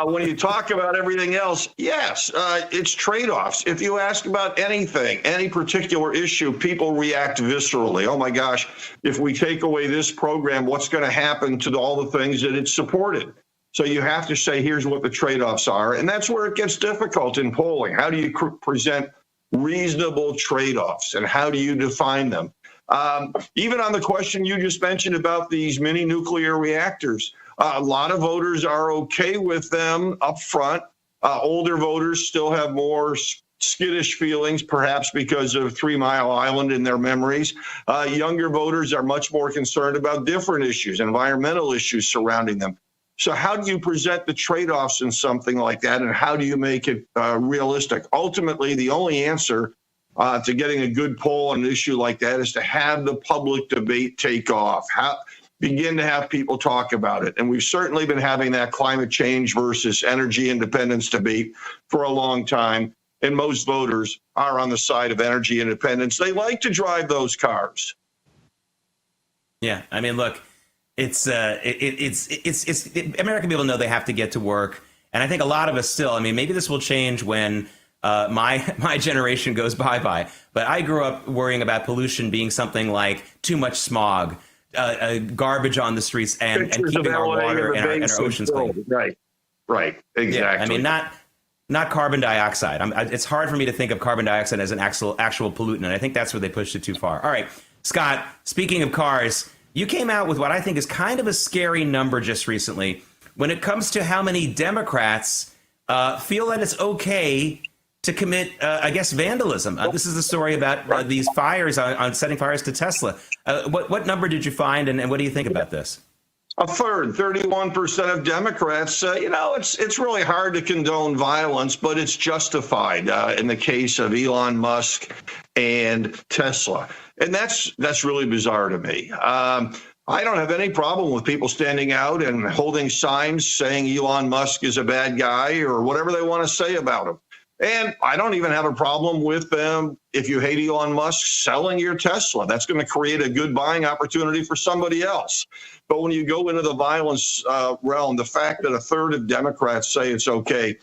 when you talk about everything else, yes, it's trade-offs. If you ask about anything, any particular issue, people react viscerally. Oh, my gosh, if we take away this program, what's going to happen to all the things that it supported? So you have to say, here's what the trade-offs are. And that's where it gets difficult in polling. How do you present reasonable trade-offs, and how do you define them? Even on the question you just mentioned about these mini nuclear reactors, a lot of voters are okay with them up front. Older voters still have more skittish feelings, perhaps because of 3 Mile Island in their memories. Younger voters are much more concerned about different issues, environmental issues surrounding them. So how do you present the trade-offs in something like that, and how do you make it realistic? Ultimately, the only answer to getting a good poll on an issue like that is to have the public debate take off, begin to have people talk about it. And we've certainly been having that climate change versus energy independence debate for a long time. And most voters are on the side of energy independence. They like to drive those cars. Yeah, I mean, look, it's American people know they have to get to work. And I think a lot of us still, I mean, maybe this will change when my generation goes bye-bye. But I grew up worrying about pollution being something like too much smog, garbage on the streets, and keeping our water and our oceans clean. Right, exactly. Yeah, I mean, not carbon dioxide. It's hard for me to think of carbon dioxide as an actual pollutant, and I think that's where they pushed it too far. All right, Scott, speaking of cars, you came out with what I think is kind of a scary number just recently when it comes to how many Democrats feel that it's okay to commit, I guess, vandalism. This is the story about these fires on setting fires to Tesla. What number did you find, and what do you think about this? A third, 31% of Democrats, it's really hard to condone violence, but it's justified in the case of Elon Musk and Tesla. And that's really bizarre to me. I don't have any problem with people standing out and holding signs saying Elon Musk is a bad guy or whatever they want to say about him. And I don't even have a problem with them, if you hate Elon Musk, selling your Tesla. That's going to create a good buying opportunity for somebody else. But when you go into the violence realm, the fact that a third of Democrats say it's okay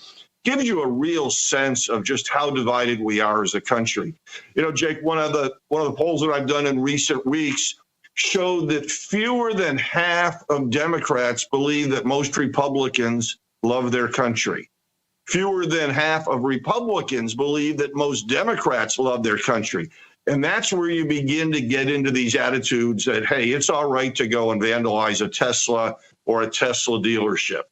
gives you a real sense of just how divided we are as a country. You know, Jake, one of the polls that I've done in recent weeks showed that fewer than half of Democrats believe that most Republicans love their country. Fewer than half of Republicans believe that most Democrats love their country. And that's where you begin to get into these attitudes that, hey, it's all right to go and vandalize a Tesla or a Tesla dealership.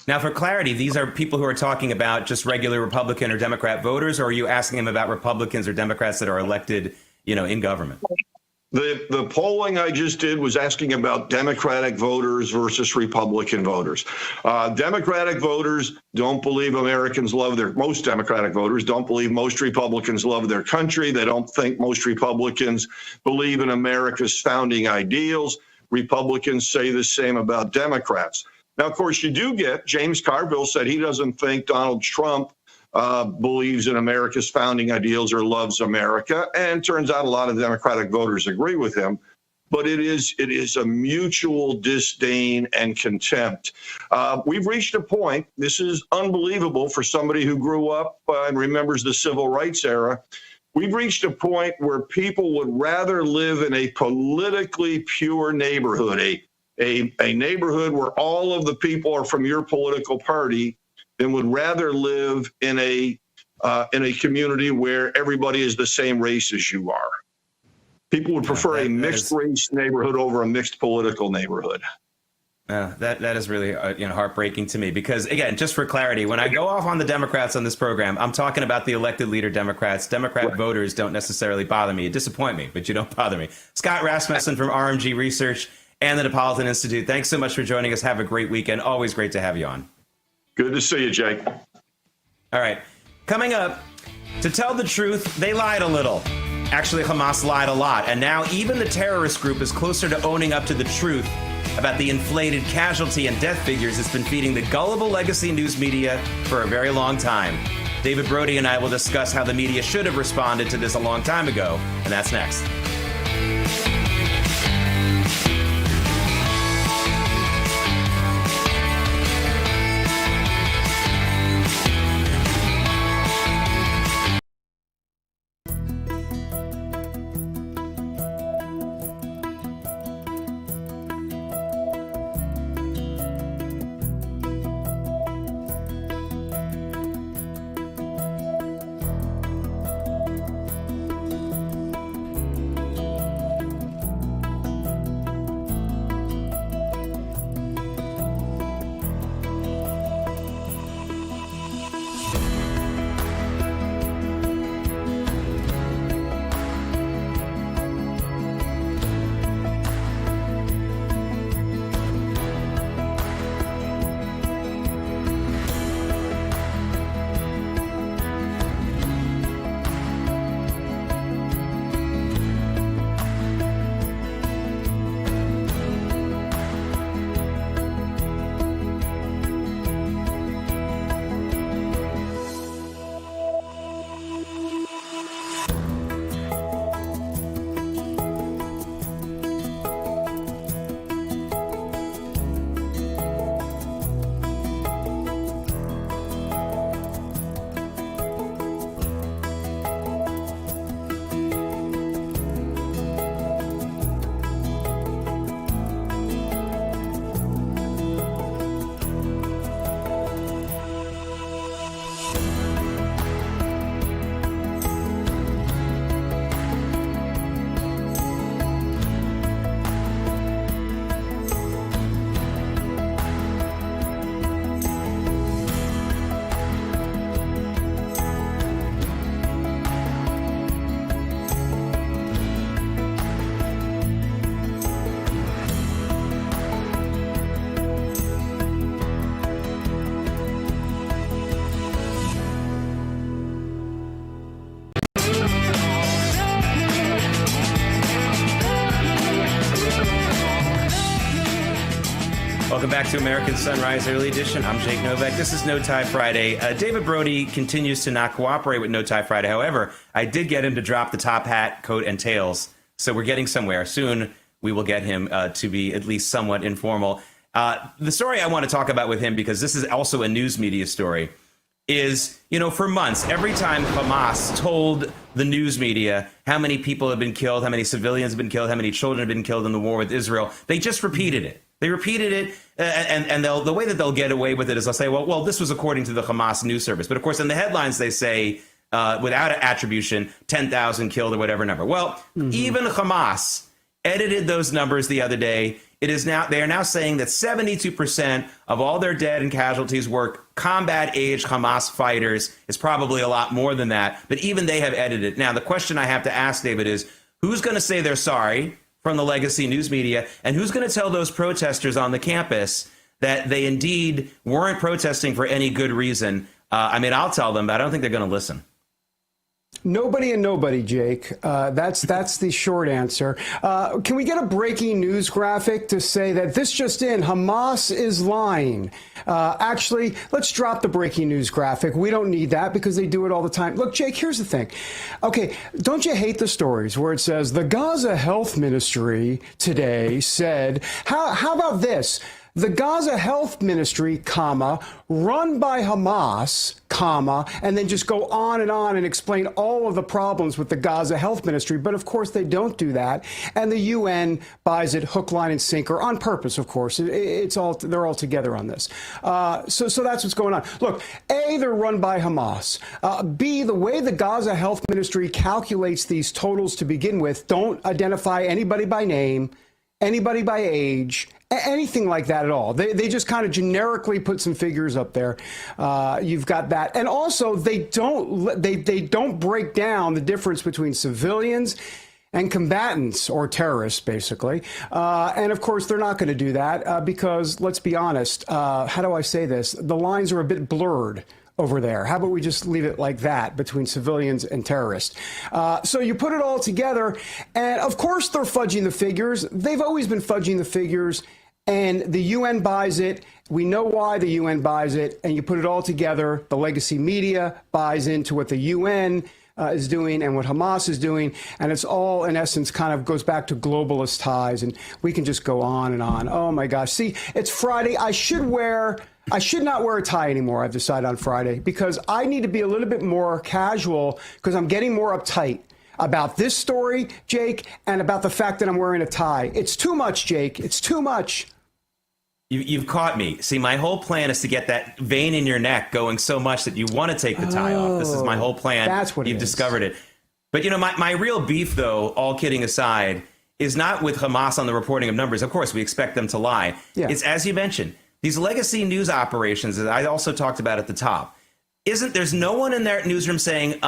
Now, for clarity, these are people who are talking about just regular Republican or Democrat voters, or are you asking them about Republicans or Democrats that are elected, in government? The polling I just did was asking about Democratic voters versus Republican voters. Democratic voters don't believe Americans love most Democratic voters don't believe most Republicans love their country. They don't think most Republicans believe in America's founding ideals. Republicans say the same about Democrats. Now, of course, you do get James Carville said he doesn't think Donald Trump believes in America's founding ideals or loves America. And turns out a lot of Democratic voters agree with him. But it is a mutual disdain and contempt. We've reached a point, this is unbelievable for somebody who grew up and remembers the civil rights era. We've reached a point where people would rather live in a politically pure neighborhood, a neighborhood where all of the people are from your political party, than would rather live in a community where everybody is the same race as you are. People would prefer a mixed race neighborhood over a mixed political neighborhood. That is really heartbreaking to me because, again, just for clarity, when I go off on the Democrats on this program, I'm talking about the elected leader Democrats. Democrat voters don't necessarily bother me. You disappoint me, but you don't bother me. Scott Rasmussen from RMG Research and the Neapolitan Institute, thanks so much for joining us. Have a great weekend. Always great to have you on. Good to see you, Jake. All right. Coming up, to tell the truth, they lied a little. Actually, Hamas lied a lot. And now even the terrorist group is closer to owning up to the truth about the inflated casualty and death figures it's been feeding the gullible legacy news media for a very long time. David Brody and I will discuss how the media should have responded to this a long time ago. And that's next. Welcome back to American Sunrise Early Edition. I'm Jake Novak. This is No Tie Friday. David Brody continues to not cooperate with No Tie Friday. However, I did get him to drop the top hat, coat, and tails. So we're getting somewhere. Soon we will get him to be at least somewhat informal. The story I want to talk about with him, because this is also a news media story, is, for months, every time Hamas told the news media how many people have been killed, how many civilians have been killed, how many children have been killed in the war with Israel, they just repeated it. They repeated it, and the way that they'll get away with it is they'll say, well, this was according to the Hamas news service. But, of course, in the headlines they say, without attribution, 10,000 killed or whatever number. Well, even Hamas edited those numbers the other day. They are now saying that 72% of all their dead and casualties were combat-age Hamas fighters. It's probably a lot more than that, but even they have edited it. Now, the question I have to ask, David, is Who's going to say they're sorry from the legacy news media? And who's going to tell those protesters on the campus that they indeed weren't protesting for any good reason? I mean, I'll tell them, but I don't think they're going to listen. Nobody and nobody, Jake. That's the short answer. Can we get a breaking news graphic to say that this just in, Hamas is lying? Actually, let's drop the breaking news graphic. We don't need that because they do it all the time. Look, Jake, here's the thing. Okay, don't you hate the stories where it says the Gaza Health Ministry today said, how about this? The Gaza Health Ministry, comma, run by Hamas, comma, and then just go on and explain all of the problems with the Gaza Health Ministry. But of course, they don't do that. And the UN buys it hook, line, and sinker on purpose, of course. They're all together on this. So that's what's going on. Look, A, they're run by Hamas. B, the way the Gaza Health Ministry calculates these totals to begin with don't identify anybody by name, anybody by age, anything like that at all. They just kind of generically put some figures up there. You've got that. And also, they don't break down the difference between civilians and combatants, or terrorists, basically. And of course, they're not going to do that because, let's be honest, how do I say this? The lines are a bit blurred over there. How about we just leave it like that between civilians and terrorists? So you put it all together, and of course they're fudging the figures. They've always been fudging the figures, and the UN buys it. We know why the UN buys it, and you put it all together. The legacy media buys into what the UN is doing and what Hamas is doing, and it's all, in essence, kind of goes back to globalist ties, and we can just go on and on. Oh my gosh. See, it's Friday. I should not wear a tie anymore, I've decided, on Friday, because I need to be a little bit more casual because I'm getting more uptight about this story, Jake, and about the fact that I'm wearing a tie. It's too much, Jake. It's too much. You've caught me. See, my whole plan is to get that vein in your neck going so much that you want to take the tie off. This is my whole plan. That's what you've discovered it. But, you know, my real beef, though, all kidding aside, is not with Hamas on the reporting of numbers. Of course, we expect them to lie. Yeah. It's, as you mentioned, these legacy news operations that I also talked about at the top. There's no one in their newsroom saying,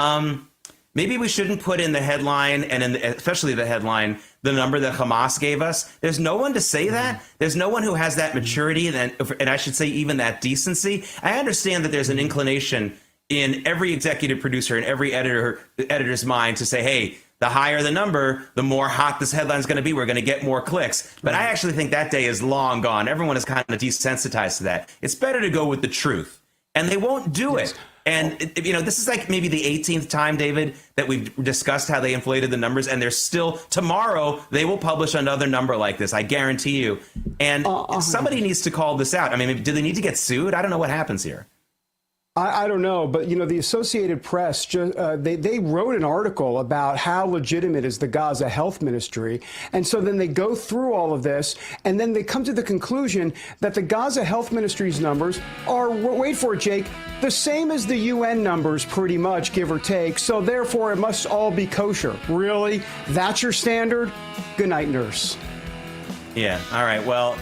maybe we shouldn't put in the headline, and especially the headline, the number that Hamas gave us. There's no one to say that. There's no one who has that maturity and I should say even that decency. I understand that there's an inclination in every executive producer and every editor's mind to say, hey, the higher the number, the more hot this headline's going to be. We're going to get more clicks. But I actually think that day is long gone. Everyone is kind of desensitized to that. It's better to go with the truth. And they won't do it. And, you know, this is like maybe the 18th time, David, that we've discussed how they inflated the numbers. And there's still, tomorrow, they will publish another number like this. I guarantee you. And somebody needs to call this out. I mean, do they need to get sued? I don't know what happens here. I don't know, but, you know, the Associated Press, they wrote an article about how legitimate is the Gaza Health Ministry. And so then they go through all of this, and then they come to the conclusion that the Gaza Health Ministry's numbers are, wait for it, Jake, the same as the UN numbers, pretty much, give or take. So therefore, it must all be kosher. Really? That's your standard? Good night, nurse. Yeah. All right. Well,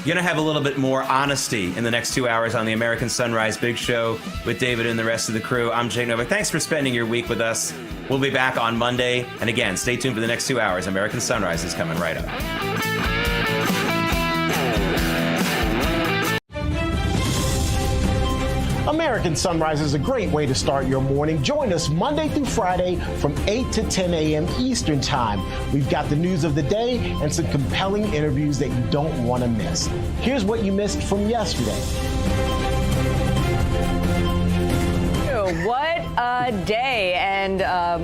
you're going to have a little bit more honesty in the next 2 hours on the American Sunrise Big Show with David and the rest of the crew. I'm Jake Novak. Thanks for spending your week with us. We'll be back on Monday. And again, stay tuned for the next 2 hours. American Sunrise is coming right up. American Sunrise is a great way to start your morning. Join us Monday through Friday from 8 to 10 a.m. Eastern Time. We've got the news of the day and some compelling interviews that you don't want to miss. Here's what you missed from yesterday. What a day and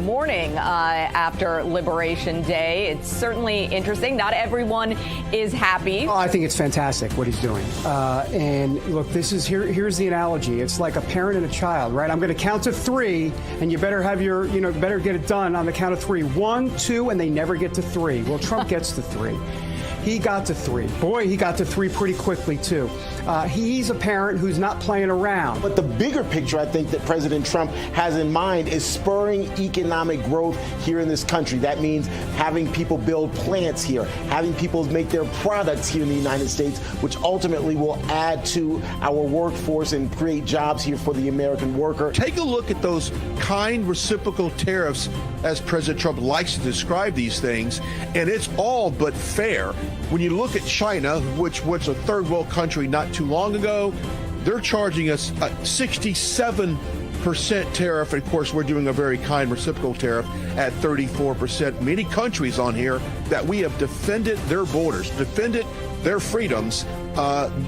morning after Liberation Day. It's certainly interesting. Not everyone is happy. Oh, I think it's fantastic what he's doing. And look, here's the analogy. It's like a parent and a child, right? I'm going to count to three, and you better have better get it done on the count of three. 1, 2, and they never get to 3. Well, Trump gets to 3. he got to 3. Boy, he got to 3 pretty quickly, too. He's a parent who's not playing around. But the bigger picture, I think, that President Trump has in mind is spurring economic growth here in this country. That means having people build plants here, having people make their products here in the United States, which ultimately will add to our workforce and create jobs here for the American worker. Take a look at those kind reciprocal tariffs, as President Trump likes to describe these things, and it's all but fair. When you look at China, which was a third world country not too long ago, they're charging us a 67% tariff. And of course, we're doing a very kind reciprocal tariff at 34%. Many countries on here that we have defended their borders, defended their freedoms,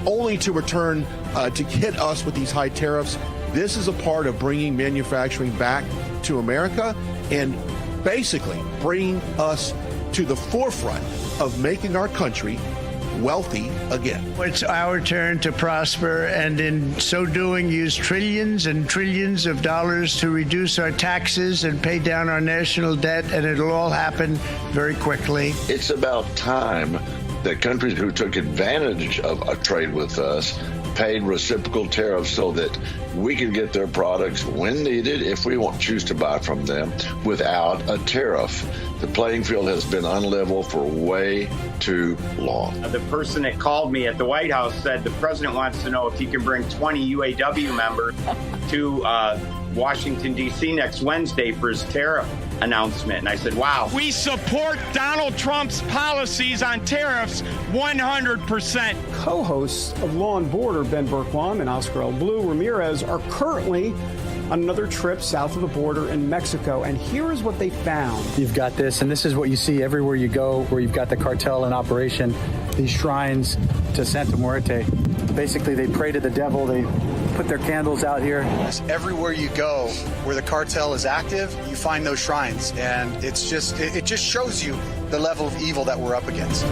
only to return to hit us with these high tariffs. This is a part of bringing manufacturing back to America and basically bringing us to the forefront of making our country wealthy again. It's our turn to prosper, and in so doing, use trillions and trillions of dollars to reduce our taxes and pay down our national debt, and it'll all happen very quickly. It's about time that countries who took advantage of a trade with us paid reciprocal tariffs so that we could get their products when needed if we won't choose to buy from them without a tariff. The playing field has been unlevel for way too long. The person that called me at the White House said the president wants to know if he can bring 20 UAW members to Washington, D.C. next Wednesday for his tariff announcement. And I said, wow. We support Donald Trump's policies on tariffs 100%. Co-hosts of Law and Border, Ben Berklom and Oscar L. Blue Ramirez, are currently on another trip south of the border in Mexico. And here is what they found. You've got this, and this is what you see everywhere you go where you've got the cartel in operation, these shrines to Santa Muerte. Basically, they pray to the devil. They put their candles out here. Everywhere you go where the cartel is active, you find those shrines. And it just shows you the level of evil that we're up against.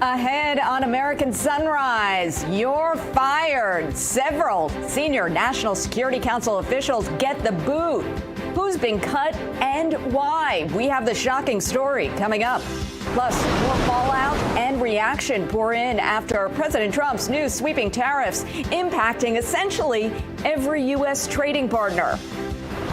Ahead on American Sunrise, you're fired. Several senior National Security Council officials get the boot. Who's been cut and why? We have the shocking story coming up. Plus, more fallout and reaction pour in after President Trump's new sweeping tariffs impacting essentially every U.S. trading partner.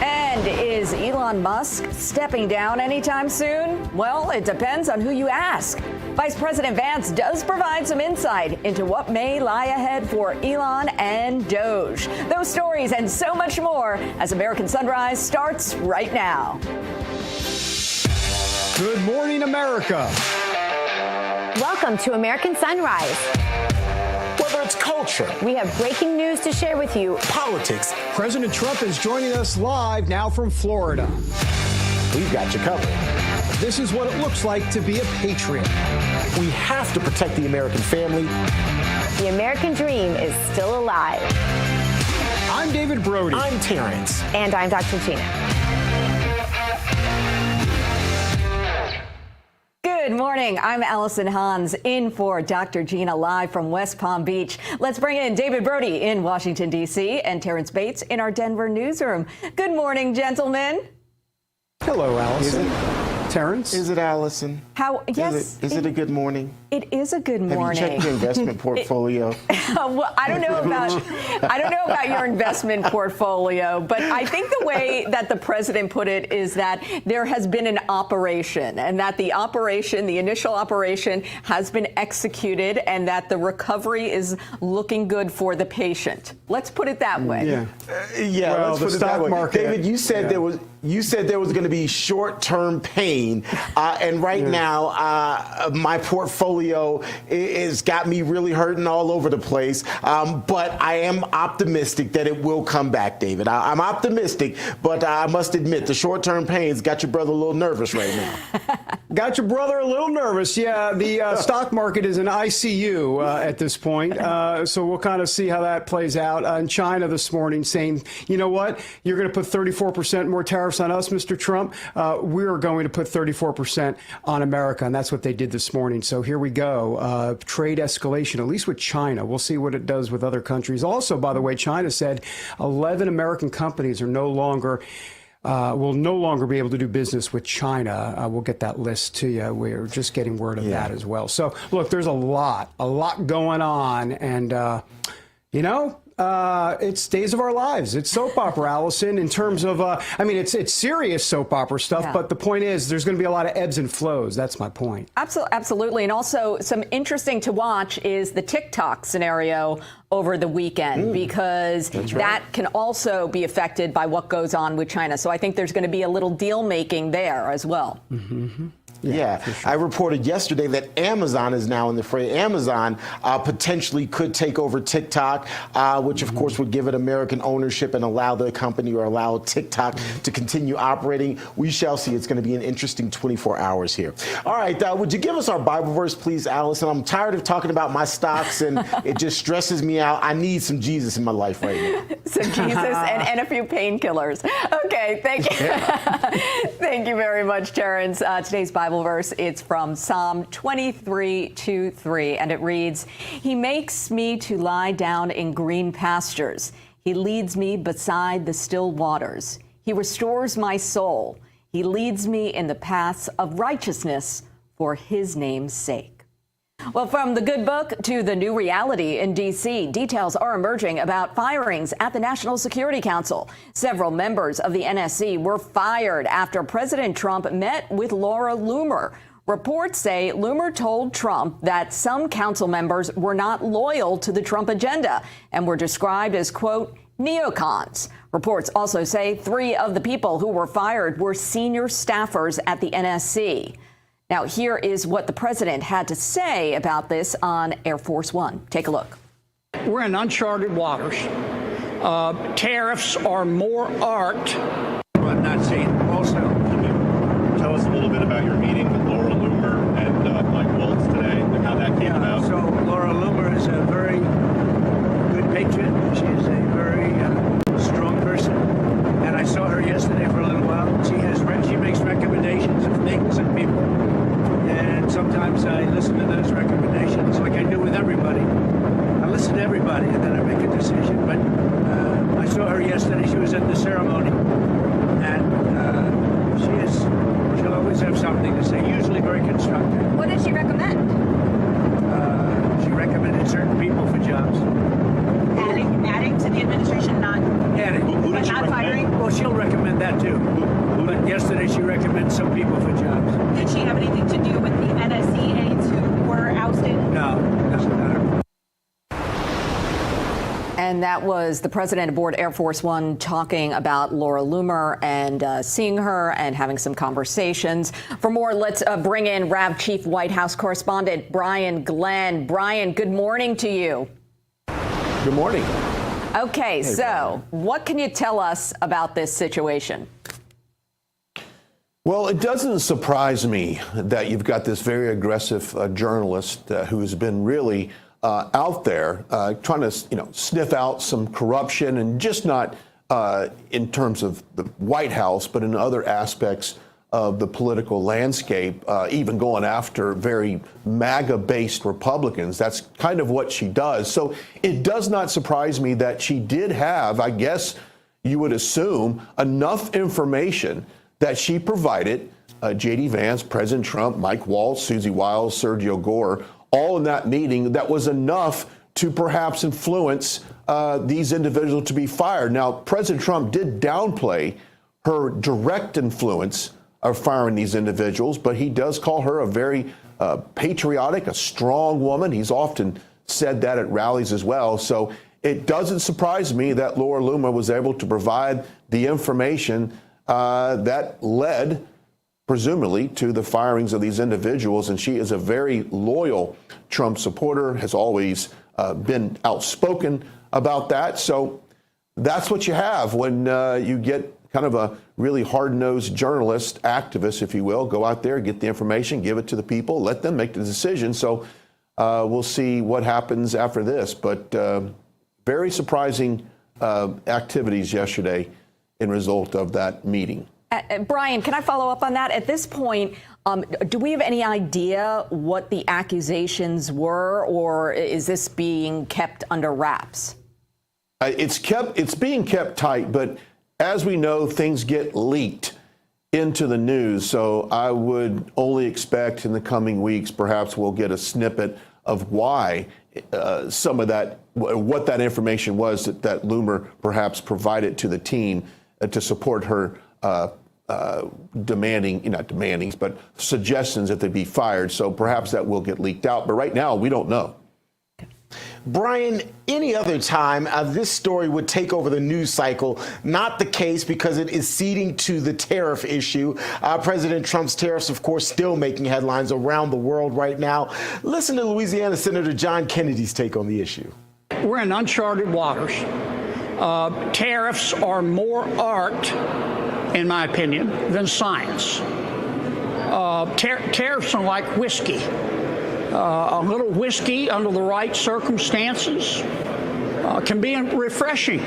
And is Elon Musk stepping down anytime soon? Well, it depends on who you ask. Vice President Vance does provide some insight into what may lie ahead for Elon and Doge. Those stories and so much more as American Sunrise starts right now. Good morning, America. Welcome to American Sunrise. Whether it's culture, we have breaking news to share with you. Politics. President Trump is joining us live now from Florida. We've got you covered. This is what it looks like to be a patriot. We have to protect the American family. The American dream is still alive. I'm David Brody. I'm Terrance. And I'm Dr. Gina. Good morning. I'm Allison Hans in for Dr. Gina live from West Palm Beach. Let's bring in David Brody in Washington, D.C. and Terrance Bates in our Denver newsroom. Good morning, gentlemen. Hello, Allison. Terrance? Is it Allison? Yes. Is it a good morning? It is a good morning. Have you checked your investment portfolio? Well, I don't know about your investment portfolio, but I think the way that the president put it is that there has been an operation, and that the initial operation has been executed, and that the recovery is looking good for the patient. Let's put it that way. Yeah. Well, let's put the it that stock way. market. David, you said there was going to be short-term pain, and right now my portfolio is got me really hurting all over the place. But I am optimistic that it will come back, David. I'm optimistic, but I must admit the short-term pains got your brother a little nervous right now. Got your brother a little nervous. Yeah, the stock market is in ICU at this point. So we'll kind of see how that plays out. In China this morning saying, you know what, you're going to put 34% more tariffs on us, Mr. Trump. We're going to put 34% on America. And that's what they did this morning. So here we go. Trade escalation, at least with China. We'll see what it does with other countries. Also, by the way, China said 11 American companies are will no longer be able to do business with China. We'll get that list to you. We're just getting word of that as well. So, look, there's a lot going on. And, it's days of our lives. It's soap opera, Allison, in terms of, it's serious soap opera stuff. Yeah. But the point is there's going to be a lot of ebbs and flows. That's my point. Absolutely. And also some interesting to watch is the TikTok scenario over the weekend, because that can also be affected by what goes on with China. So I think there's going to be a little deal making there as well. Mm-hmm. Yeah, sure. I reported yesterday that Amazon is now in the fray. Amazon potentially could take over TikTok, which of course would give it American ownership and allow the company or allow TikTok to continue operating. We shall see. It's going to be an interesting 24 hours here. All right, would you give us our Bible verse, please, Allison? I'm tired of talking about my stocks, and it just stresses me out. I need some Jesus in my life right now. Some Jesus and a few painkillers. Okay, thank you. Thank you very much, Terrance. Today's Bible verse, it's from Psalm 23:2-3, and it reads, "He makes me to lie down in green pastures. He leads me beside the still waters. He restores my soul. He leads me in the paths of righteousness for his name's sake." Well, from the good book to the new reality in D.C., details are emerging about firings at the National Security Council. Several members of the NSC were fired after President Trump met with Laura Loomer. Reports say Loomer told Trump that some council members were not loyal to the Trump agenda and were described as, quote, neocons. Reports also say 3 of the people who were fired were senior staffers at the NSC. Now, here is what the president had to say about this on Air Force One. Take a look. We're in uncharted waters. Tariffs are more art. I'm not saying also. Can you tell us a little bit about your meeting with Laura Loomer and Mike Waltz today and how that came about? So Laura Loomer is a very good patriot. She is a very strong person. And I saw her yesterday for a little while. She makes recommendations of things and people. And sometimes I listen to those recommendations like I do with everybody. I listen to everybody and then I make a decision. But I saw her yesterday. She was at the ceremony. And she'll always have something to say, usually very constructive. What did she recommend? She recommended certain people for jobs. Adding to the administration, not adding. But not firing? Well, she'll recommend that too. But yesterday she recommended some people for jobs. Did she have anything to do with the NSC aides who were ousted? No, not her. And And that was the president aboard Air Force One talking about Laura Loomer and seeing her and having some conversations. For more, let's bring in RAV Chief White House correspondent Brian Glenn. Brian, good morning to you. Good morning. Okay, hey, so Brian, what can you tell us about this situation? Well, it doesn't surprise me that you've got this very aggressive journalist who's been really out there trying to, sniff out some corruption, and just not in terms of the White House, but in other aspects of the political landscape, even going after very MAGA-based Republicans. That's kind of what she does. So it does not surprise me that she did have, I guess you would assume, enough information that she provided J.D. Vance, President Trump, Mike Waltz, Susie Wiles, Sergio Gore, all in that meeting, that was enough to perhaps influence these individuals to be fired. Now, President Trump did downplay her direct influence of firing these individuals, but he does call her a very patriotic, a strong woman. He's often said that at rallies as well. So it doesn't surprise me that Laura Loomer was able to provide the information that led, presumably, to the firings of these individuals. And she is a very loyal Trump supporter, has always been outspoken about that. So that's what you have when you get kind of a really hard-nosed journalist, activist, if you will, go out there, get the information, give it to the people, let them make the decision. So we'll see what happens after this. But very surprising activities yesterday in result of that meeting. Brian, can I follow up on that? At this point, do we have any idea what the accusations were, or is this being kept under wraps? It's being kept tight, but as we know, things get leaked into the news. So I would only expect in the coming weeks, perhaps we'll get a snippet of why some of that, what that information was that Loomer perhaps provided to the team to support her not demanding, but suggestions that they be fired. So perhaps that will get leaked out. But right now, we don't know. Brian, any other time, this story would take over the news cycle. Not the case, because it is ceding to the tariff issue. President Trump's tariffs, of course, still making headlines around the world right now. Listen to Louisiana Senator John Kennedy's take on the issue. We're in uncharted waters. Tariffs are more art, in my opinion, than science. Tariffs are like whiskey. A little whiskey under the right circumstances can be refreshing.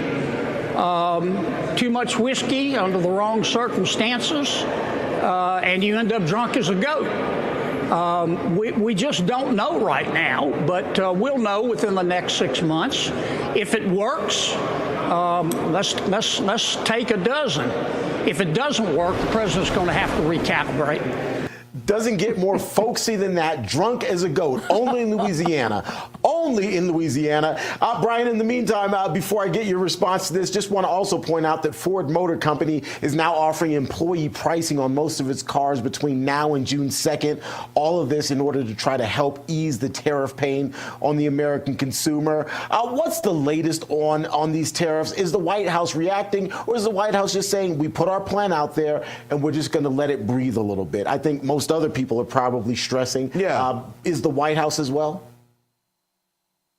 Too much whiskey under the wrong circumstances, and you end up drunk as a goat. We just don't know right now, but we'll know within the next 6 months. If it works, let's take a dozen. If it doesn't work, the president's going to have to recalibrate. Doesn't get more folksy than that. Drunk as a goat. Only in Louisiana. Only in Louisiana. Brian, in the meantime, before I get your response to this, just want to also point out that Ford Motor Company is now offering employee pricing on most of its cars between now and June 2nd. All of this in order to try to help ease the tariff pain on the American consumer. What's the latest on these tariffs? Is the White House reacting, or is the White House just saying, we put our plan out there and we're just going to let it breathe a little bit? I think most other people are probably stressing. Yeah. Is the White House as well?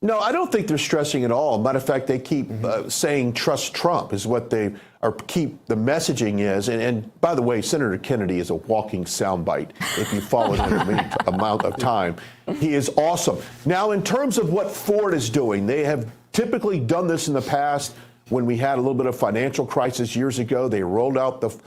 No, I don't think they're stressing at all. Matter of fact, they keep saying trust Trump is what they are, keep the messaging is. And by the way, Senator Kennedy is a walking soundbite if you follow him any amount of time. He is awesome. Now, in terms of what Ford is doing, they have typically done this in the past. When we had a little bit of financial crisis years ago, they rolled out the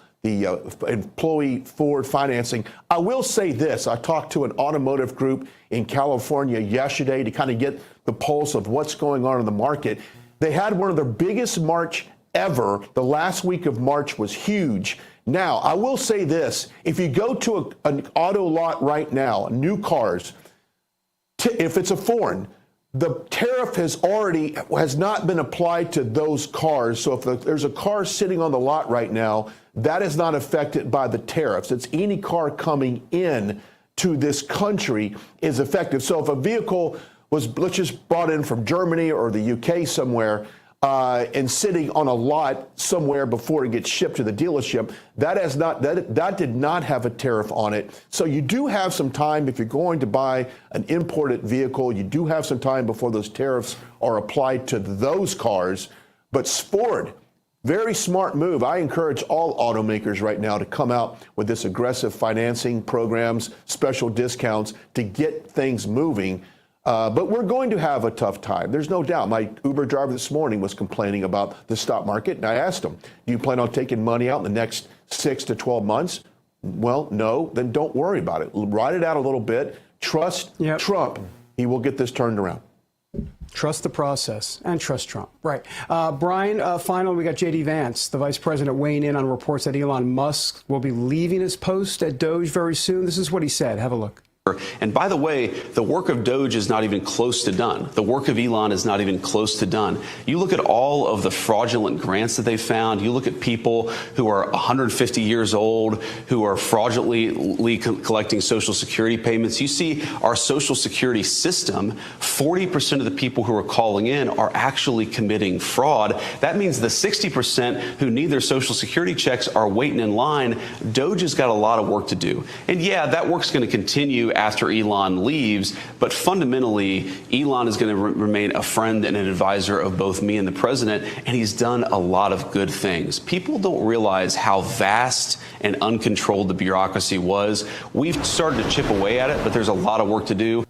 employee Ford financing. I will say this. I talked to an automotive group in California yesterday to kind of get the pulse of what's going on in the market. They had one of their biggest March ever. The last week of March was huge. Now, I will say this. If you go to an auto lot right now, new cars, if it's a foreign, the tariff has not been applied to those cars. So if there's a car sitting on the lot right now, that is not affected by the tariffs. It's any car coming in to this country is effective. So if a vehicle was, let's just brought in from Germany or the UK somewhere, and sitting on a lot somewhere before it gets shipped to the dealership. That did not have a tariff on it. So you do have some time if you're going to buy an imported vehicle. You do have some time before those tariffs are applied to those cars. But Ford, very smart move. I encourage all automakers right now to come out with this aggressive financing programs, special discounts to get things moving. But we're going to have a tough time. There's no doubt. My Uber driver this morning was complaining about the stock market, and I asked him, do you plan on taking money out in the next 6 to 12 months? Well, no, then don't worry about it. Ride it out a little bit. Trust Trump. He will get this turned around. Trust the process and trust Trump. Right. Brian, finally, we got J.D. Vance, the vice president, weighing in on reports that Elon Musk will be leaving his post at Doge very soon. This is what he said. Have a look. And by the way, the work of Doge is not even close to done. The work of Elon is not even close to done. You look at all of the fraudulent grants that they found. You look at people who are 150 years old, who are fraudulently collecting Social Security payments. You see our Social Security system, 40% of the people who are calling in are actually committing fraud. That means the 60% who need their Social Security checks are waiting in line. Doge has got a lot of work to do. And yeah, that work's going to continue after Elon leaves, but fundamentally, Elon is going to remain a friend and an advisor of both me and the president, and he's done a lot of good things. People don't realize how vast and uncontrolled the bureaucracy was. We've started to chip away at it, but there's a lot of work to do.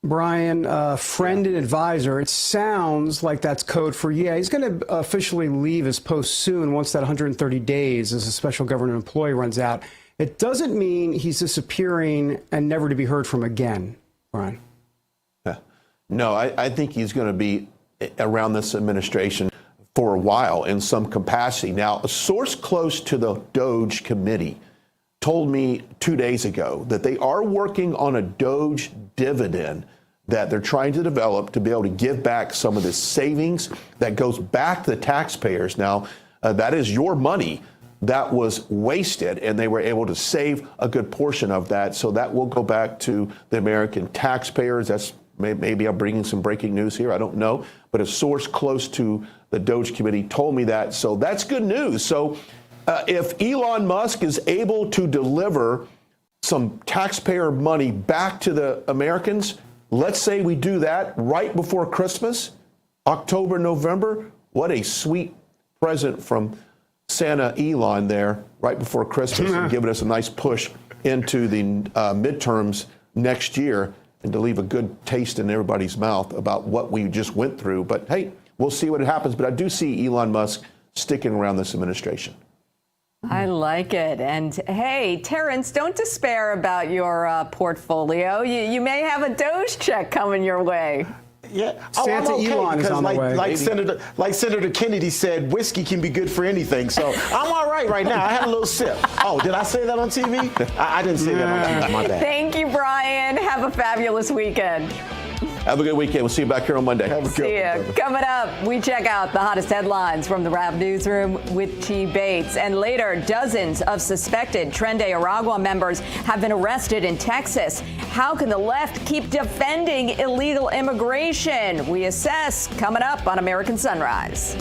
Brian, friend and advisor, it sounds like that's code for, he's going to officially leave his post soon once that 130 days as a special government employee runs out. It doesn't mean he's disappearing and never to be heard from again, Brian. No, I think he's going to be around this administration for a while in some capacity. Now, a source close to the Doge committee told me 2 days ago that they are working on a Doge dividend that they're trying to develop to be able to give back some of the savings that goes back to the taxpayers. Now, that is your money that was wasted, and they were able to save a good portion of that. So that will go back to the American taxpayers. That's maybe I'm bringing some breaking news here. I don't know. But a source close to the Doge committee told me that. So that's good news. So if Elon Musk is able to deliver some taxpayer money back to the Americans, let's say we do that right before Christmas, October, November, what a sweet present from Santa Elon there right before Christmas and giving us a nice push into the midterms next year and to leave a good taste in everybody's mouth about what we just went through. But hey, we'll see what happens. But I do see Elon Musk sticking around this administration. I like it. And hey, Terrance, don't despair about your portfolio. You may have a Doge check coming your way. Yeah, Santa Elon is on the way. Like Senator Kennedy said, whiskey can be good for anything. So I'm all right now. I had a little sip. Oh, did I say that on TV? I didn't say that on TV. My bad. Thank you, Brian. Have a fabulous weekend. Have a good weekend. We'll see you back here on Monday. See ya. Coming up, we check out the hottest headlines from the Wrap Newsroom with T. Bates. And later, dozens of suspected Tren de Aragua members have been arrested in Texas. How can the left keep defending illegal immigration? We assess coming up on American Sunrise.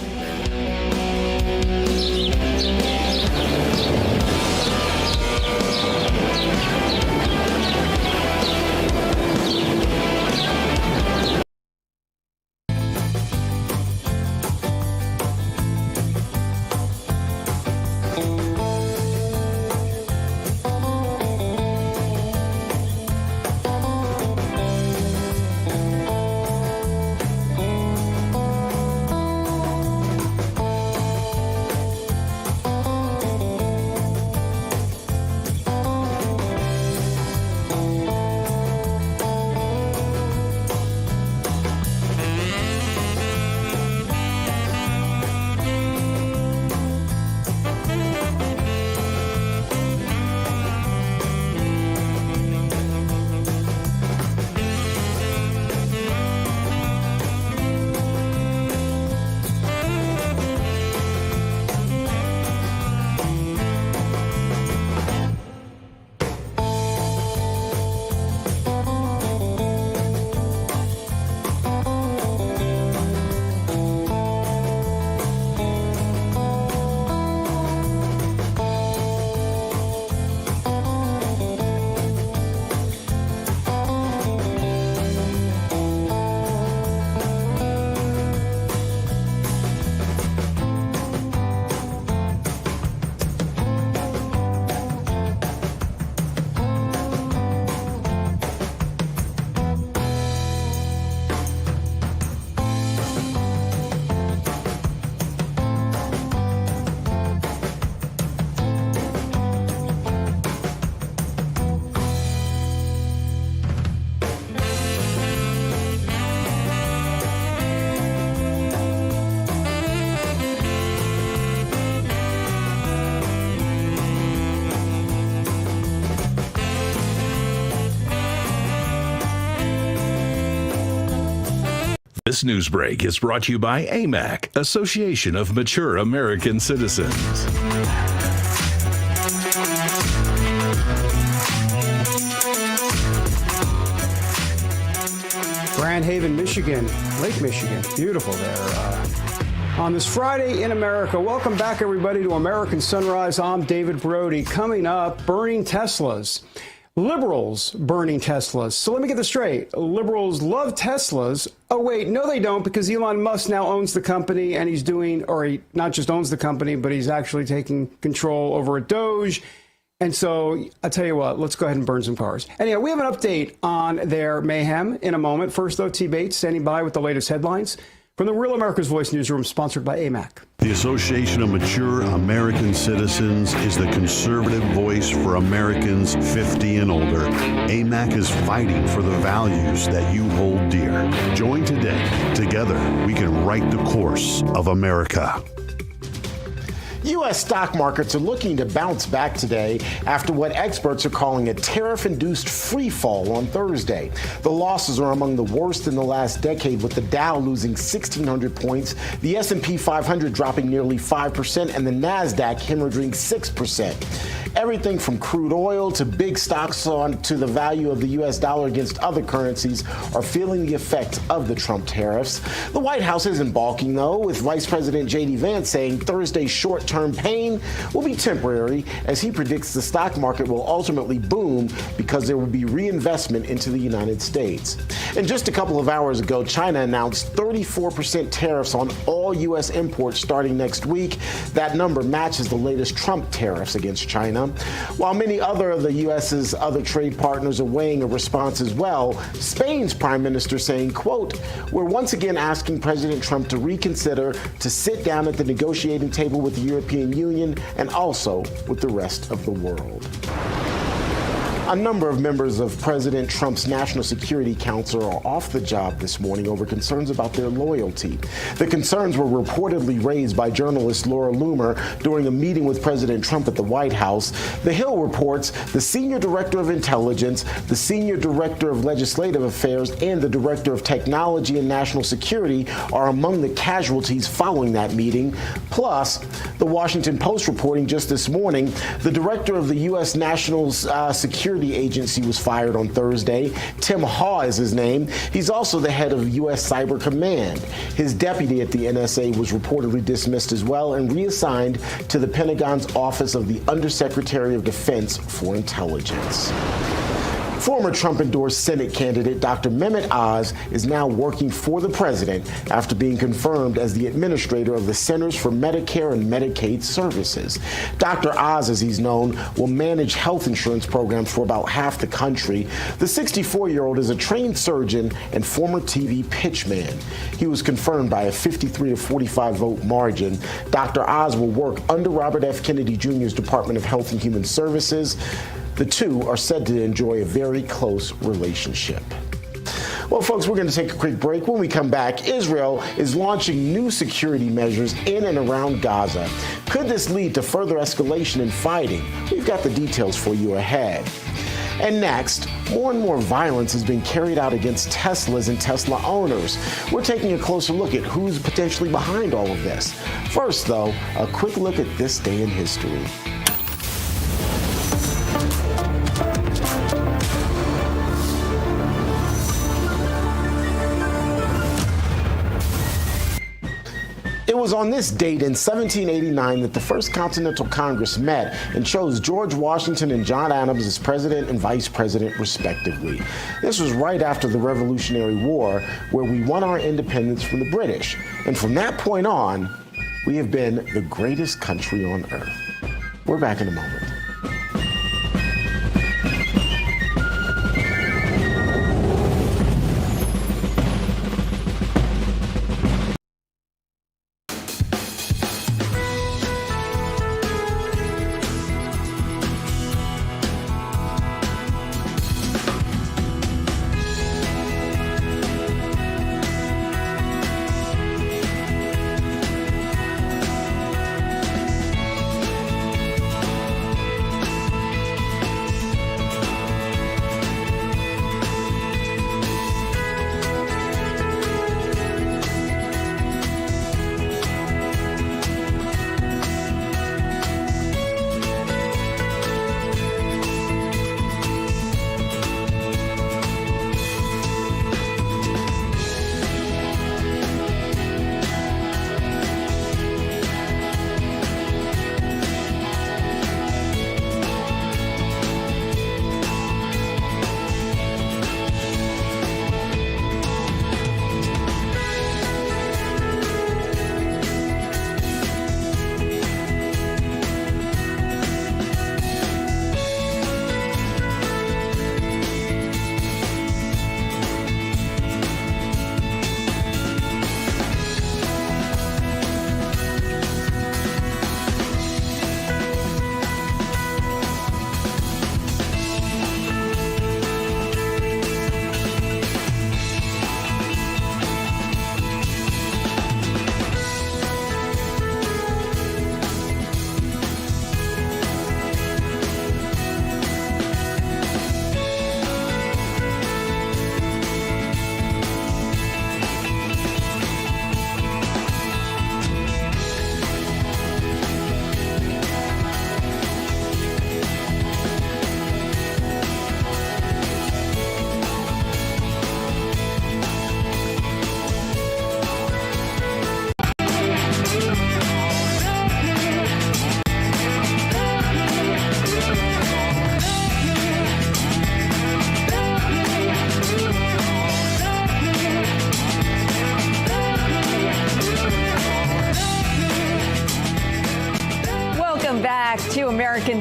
This news break is brought to you by AMAC, Association of Mature American Citizens. Grand Haven, Michigan, Lake Michigan, beautiful there. On this Friday in America, welcome back everybody to American Sunrise. I'm David Brody. Coming up, burning Teslas. Liberals burning Teslas. So let me get this straight. Liberals love Teslas. Oh, wait, no, they don't, because Elon Musk now owns the company, and he's doing, or he not just owns the company, but he's actually taking control over at Doge. And so I'll tell you what, let's go ahead and burn some cars. Anyhow, we have an update on their mayhem in a moment. First, though, T. Bates standing by with the latest headlines from the Real America's Voice newsroom, sponsored by AMAC. The Association of Mature American Citizens is the conservative voice for Americans 50 and older. AMAC is fighting for the values that you hold dear. Join today. Together, we can right the course of America. U.S. stock markets are looking to bounce back today after what experts are calling a tariff-induced free fall on Thursday. The losses are among the worst in the last decade, with the Dow losing 1,600 points, the S&P 500 dropping nearly 5%, and the NASDAQ hemorrhaging 6%. Everything from crude oil to big stocks on to the value of the U.S. dollar against other currencies are feeling the effects of the Trump tariffs. The White House isn't balking, though, with Vice President J.D. Vance saying Thursday's short-term pain will be temporary, as he predicts the stock market will ultimately boom because there will be reinvestment into the United States. And just a couple of hours ago, China announced 34% tariffs on all U.S. imports starting next week. That number matches the latest Trump tariffs against China. While many other of the U.S.'s other trade partners are weighing a response as well, Spain's prime minister saying, quote, "We're once again asking President Trump to reconsider, to sit down at the negotiating table with the European Union and also with the rest of the world." A number of members of President Trump's National Security Council are off the job this morning over concerns about their loyalty. The concerns were reportedly raised by journalist Laura Loomer during a meeting with President Trump at the White House. The Hill reports the Senior Director of Intelligence, the Senior Director of Legislative Affairs, and the Director of Technology and National Security are among the casualties following that meeting. Plus, the Washington Post reporting just this morning, the Director of the U.S. National Security Agency was fired on Thursday. Tim Haw is his name. He's also the head of U.S. Cyber Command. His deputy at the NSA was reportedly dismissed as well and reassigned to the Pentagon's Office of the Undersecretary of Defense for Intelligence. Former Trump-endorsed Senate candidate Dr. Mehmet Oz is now working for the president after being confirmed as the administrator of the Centers for Medicare and Medicaid Services. Dr. Oz, as he's known, will manage health insurance programs for about half the country. The 64-year-old is a trained surgeon and former TV pitchman. He was confirmed by a 53 to 45 vote margin. Dr. Oz will work under Robert F. Kennedy Jr.'s Department of Health and Human Services. The two are said to enjoy a very close relationship. Well, folks, we're going to take a quick break. When we come back, Israel is launching new security measures in and around Gaza. Could this lead to further escalation in fighting? We've got the details for you ahead. And next, more and more violence has been carried out against Teslas and Tesla owners. We're taking a closer look at who's potentially behind all of this. First, though, a quick look at this day in history. It was on this date in 1789 that the First Continental Congress met and chose George Washington and John Adams as president and vice president, respectively. This was right after the Revolutionary War, where we won our independence from the British. And from that point on, we have been the greatest country on earth. We're back in a moment.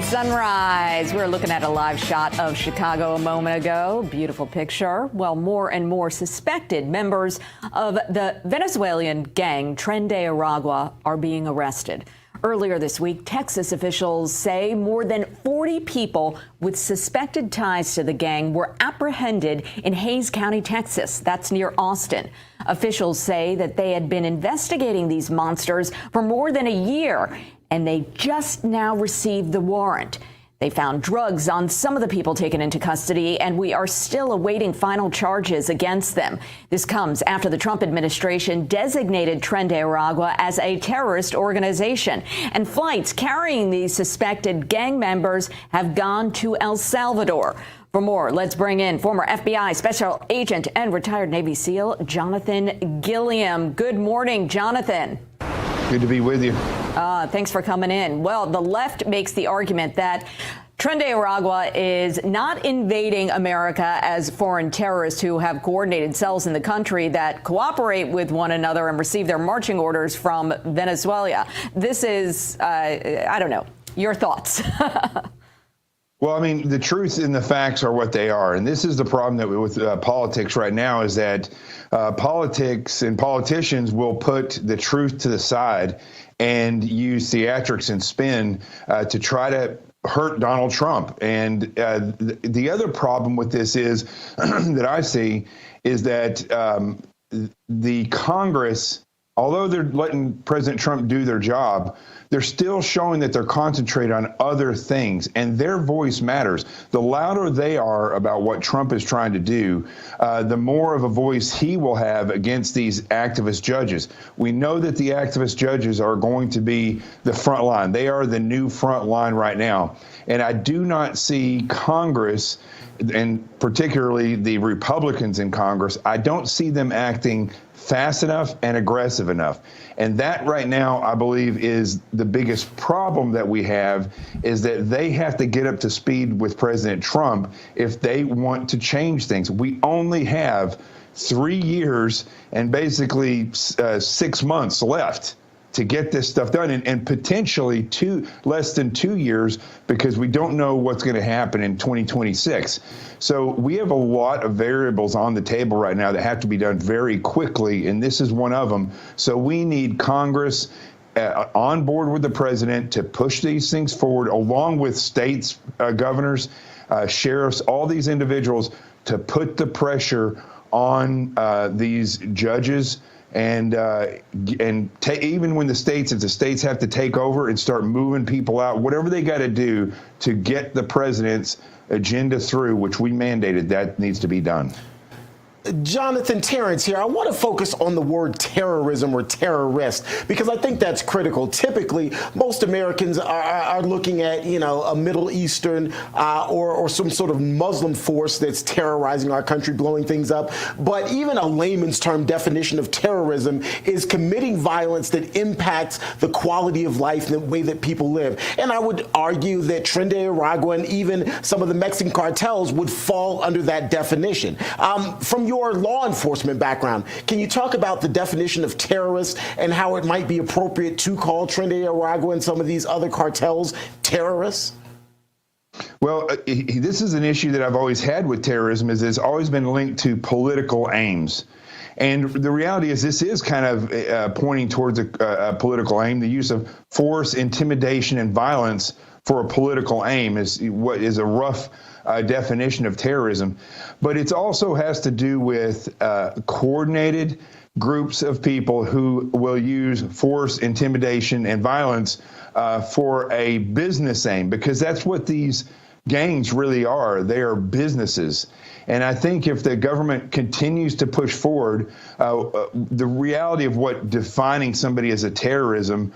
Sunrise. We're looking at a live shot of Chicago a moment ago. Beautiful picture. Well, more and more suspected members of the Venezuelan gang Tren de Aragua are being arrested. Earlier this week, Texas officials say more than 40 people with suspected ties to the gang were apprehended in Hays County, Texas. That's near Austin. Officials say that they had been investigating these monsters for more than a year, and they just now received the warrant. They found drugs on some of the people taken into custody, and we are still awaiting final charges against them. This comes after the Trump administration designated Tren de Aragua as a terrorist organization, and flights carrying these suspected gang members have gone to El Salvador. For more, let's bring in former FBI special agent and retired Navy SEAL Jonathan Gilliam. Good morning, Jonathan. Good to be with you. Thanks for coming in. Well, the left makes the argument that Tren de Aragua is not invading America as foreign terrorists who have coordinated cells in the country that cooperate with one another and receive their marching orders from Venezuela. This is, I don't know, your thoughts. Well, I mean, the truth and the facts are what they are. And this is the problem that with politics right now is that politics and politicians will put the truth to the side and use theatrics and spin to try to hurt Donald Trump. And the other problem with this is that I see is that the Congress, although they're letting President Trump do their job, they're still showing that they're concentrated on other things, and their voice matters. The louder they are about what Trump is trying to do, the more of a voice he will have against these activist judges. We know that the activist judges are going to be the front line. They are the new front line right now. And I do not see Congress, and particularly the Republicans in Congress, I don't see them acting fast enough and aggressive enough. And that right now, I believe, is the biggest problem that we have, is that they have to get up to speed with President Trump if they want to change things. We only have 3 years and basically 6 months left to get this stuff done, and potentially less than 2 years, because we don't know what's going to happen in 2026. So we have a lot of variables on the table right now that have to be done very quickly, and this is one of them. So we need Congress on board with the president to push these things forward, along with states, governors, sheriffs, all these individuals, to put the pressure on these judges. And even when if the states have to take over and start moving people out, whatever they got to do to get the president's agenda through, which we mandated, that needs to be done. Jonathan, Terrance here. I want to focus on the word terrorism or terrorist, because I think that's critical. Typically, most Americans are looking at, a Middle Eastern or some sort of Muslim force that's terrorizing our country, blowing things up. But even a layman's term definition of terrorism is committing violence that impacts the quality of life and the way that people live. And I would argue that Tren de Aragua and even some of the Mexican cartels would fall under that definition. From your law enforcement background, can you talk about the definition of terrorist and how it might be appropriate to call Tren de Aragua and some of these other cartels terrorists? Well, this is an issue that I've always had with terrorism, is it's always been linked to political aims. And the reality is this is kind of pointing towards a political aim. The use of force, intimidation, and violence for a political aim is what is a rough definition of terrorism. But it also has to do with coordinated groups of people who will use force, intimidation, and violence for a business aim, because that's what these gangs really are. They are businesses. And I think if the government continues to push forward, the reality of what defining somebody as a terrorism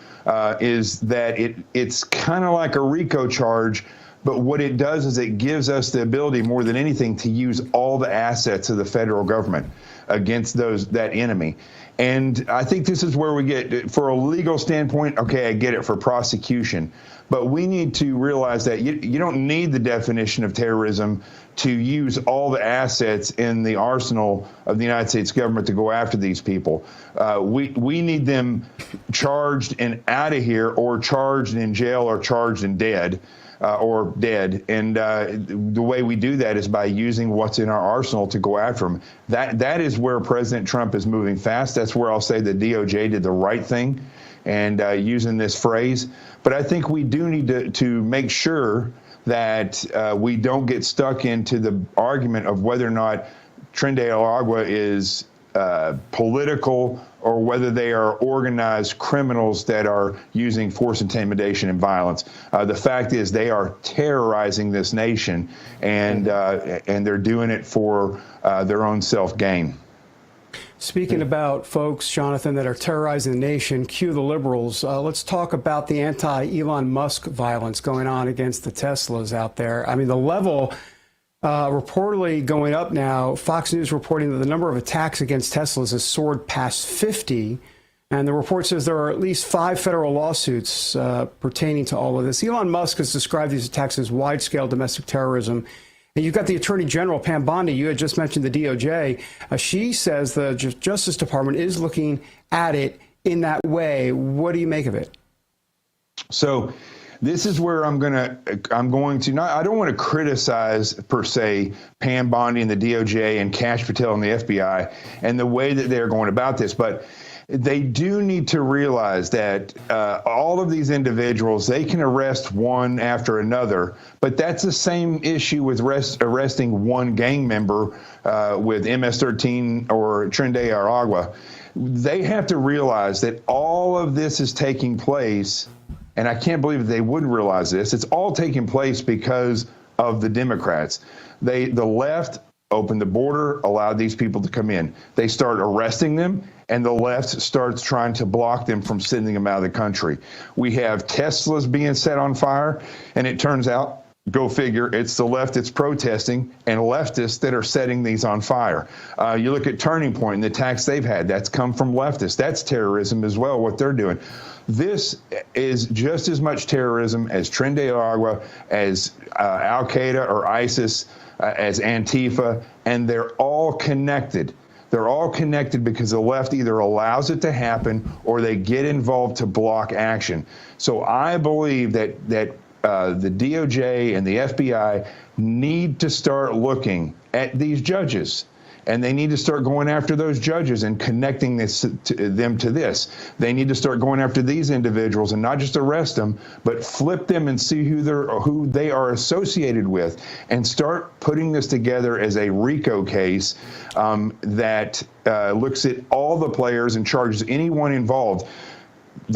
is that it's kind of like a RICO charge. But what it does is it gives us the ability, more than anything, to use all the assets of the federal government against that enemy. And I think this is where we get, for a legal standpoint, okay, I get it for prosecution. But we need to realize that you don't need the definition of terrorism to use all the assets in the arsenal of the United States government to go after these people. We need them charged and out of here, or charged in jail, or charged and dead. or dead. And the way we do that is by using what's in our arsenal to go after them. That is where President Trump is moving fast. That's where I'll say the DOJ did the right thing and using this phrase. But I think we do need to make sure that we don't get stuck into the argument of whether or not Tren de Aragua is political or whether they are organized criminals that are using force, intimidation, and violence. The fact is they are terrorizing this nation, and they're doing it for their own self-gain. Speaking about folks, Jonathan, that are terrorizing the nation, cue the liberals. Let's talk about the anti-Elon Musk violence going on against the Teslas out there. I mean, the level reportedly going up now. Fox News reporting that the number of attacks against Teslas has soared past 50. And the report says there are at least 5 federal lawsuits pertaining to all of this. Elon Musk has described these attacks as wide-scale domestic terrorism. And you've got the Attorney General, Pam Bondi. You had just mentioned the DOJ. She says the Justice Department is looking at it in that way. What do you make of it? So this is where I'm going to not, I don't want to criticize per se Pam Bondi and the DOJ and Kash Patel and the FBI and the way that they're going about this, but they do need to realize that all of these individuals, they can arrest one after another, but that's the same issue with arresting one gang member with MS-13 or Tren de Aragua. They have to realize that all of this is taking place, and I can't believe that they wouldn't realize this. It's all taking place because of the Democrats. The left opened the border, allowed these people to come in. They start arresting them, and the left starts trying to block them from sending them out of the country. We have Teslas being set on fire, and it turns out, go figure, it's the left that's protesting and leftists that are setting these on fire. You look at Turning Point and the attacks they've had, that's come from leftists. That's terrorism as well, what they're doing. This is just as much terrorism as Tren de Aragua, as Al-Qaeda or ISIS, as Antifa, and they're all connected. They're all connected because the left either allows it to happen or they get involved to block action. So I believe that the DOJ and the FBI need to start looking at these judges, and they need to start going after those judges and connecting them to this. They need to start going after these individuals and not just arrest them, but flip them and see who they are associated with, and start putting this together as a RICO case that looks at all the players and charges anyone involved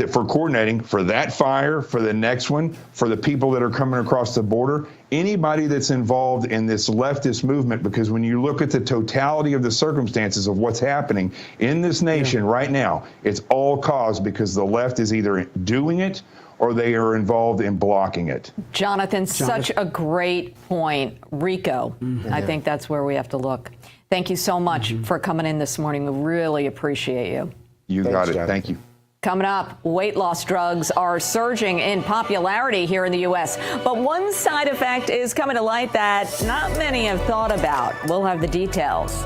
for coordinating for that fire, for the next one, for the people that are coming across the border, anybody that's involved in this leftist movement, because when you look at the totality of the circumstances of what's happening in this nation right now, it's all caused because the left is either doing it or they are involved in blocking it. Jonathan, such a great point. RICO, I think that's where we have to look. Thank you so much for coming in this morning. We really appreciate you. Thanks, got it. Jonathan. Thank you. Coming up, weight loss drugs are surging in popularity here in the U.S., but one side effect is coming to light that not many have thought about. We'll have the details.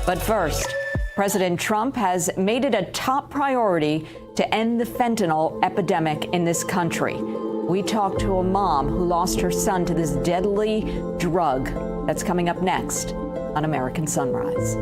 But first, President Trump has made it a top priority to end the fentanyl epidemic in this country. We talked to a mom who lost her son to this deadly drug. That's coming up next on American Sunrise.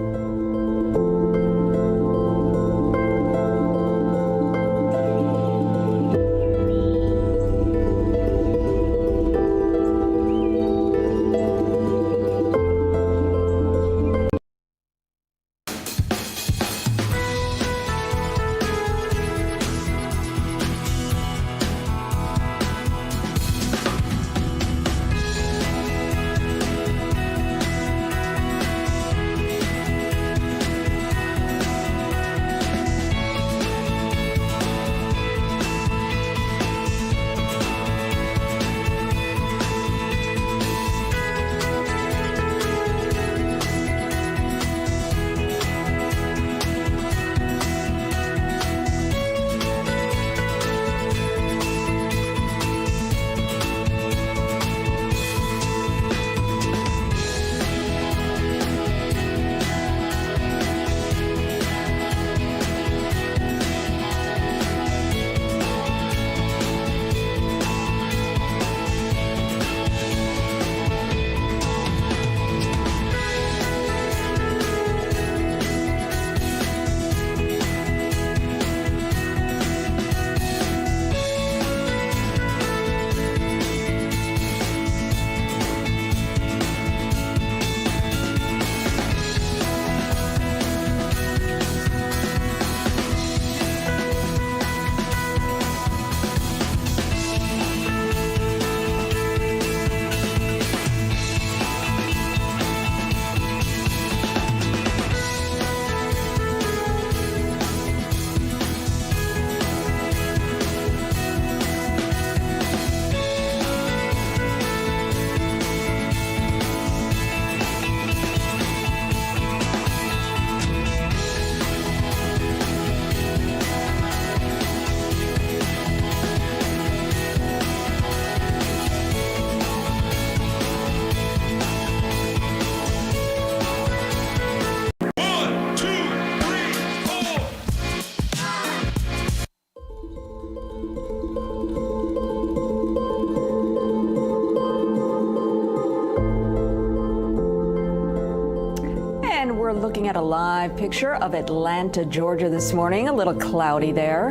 we're looking at a live picture of Atlanta, Georgia this morning. A little cloudy there.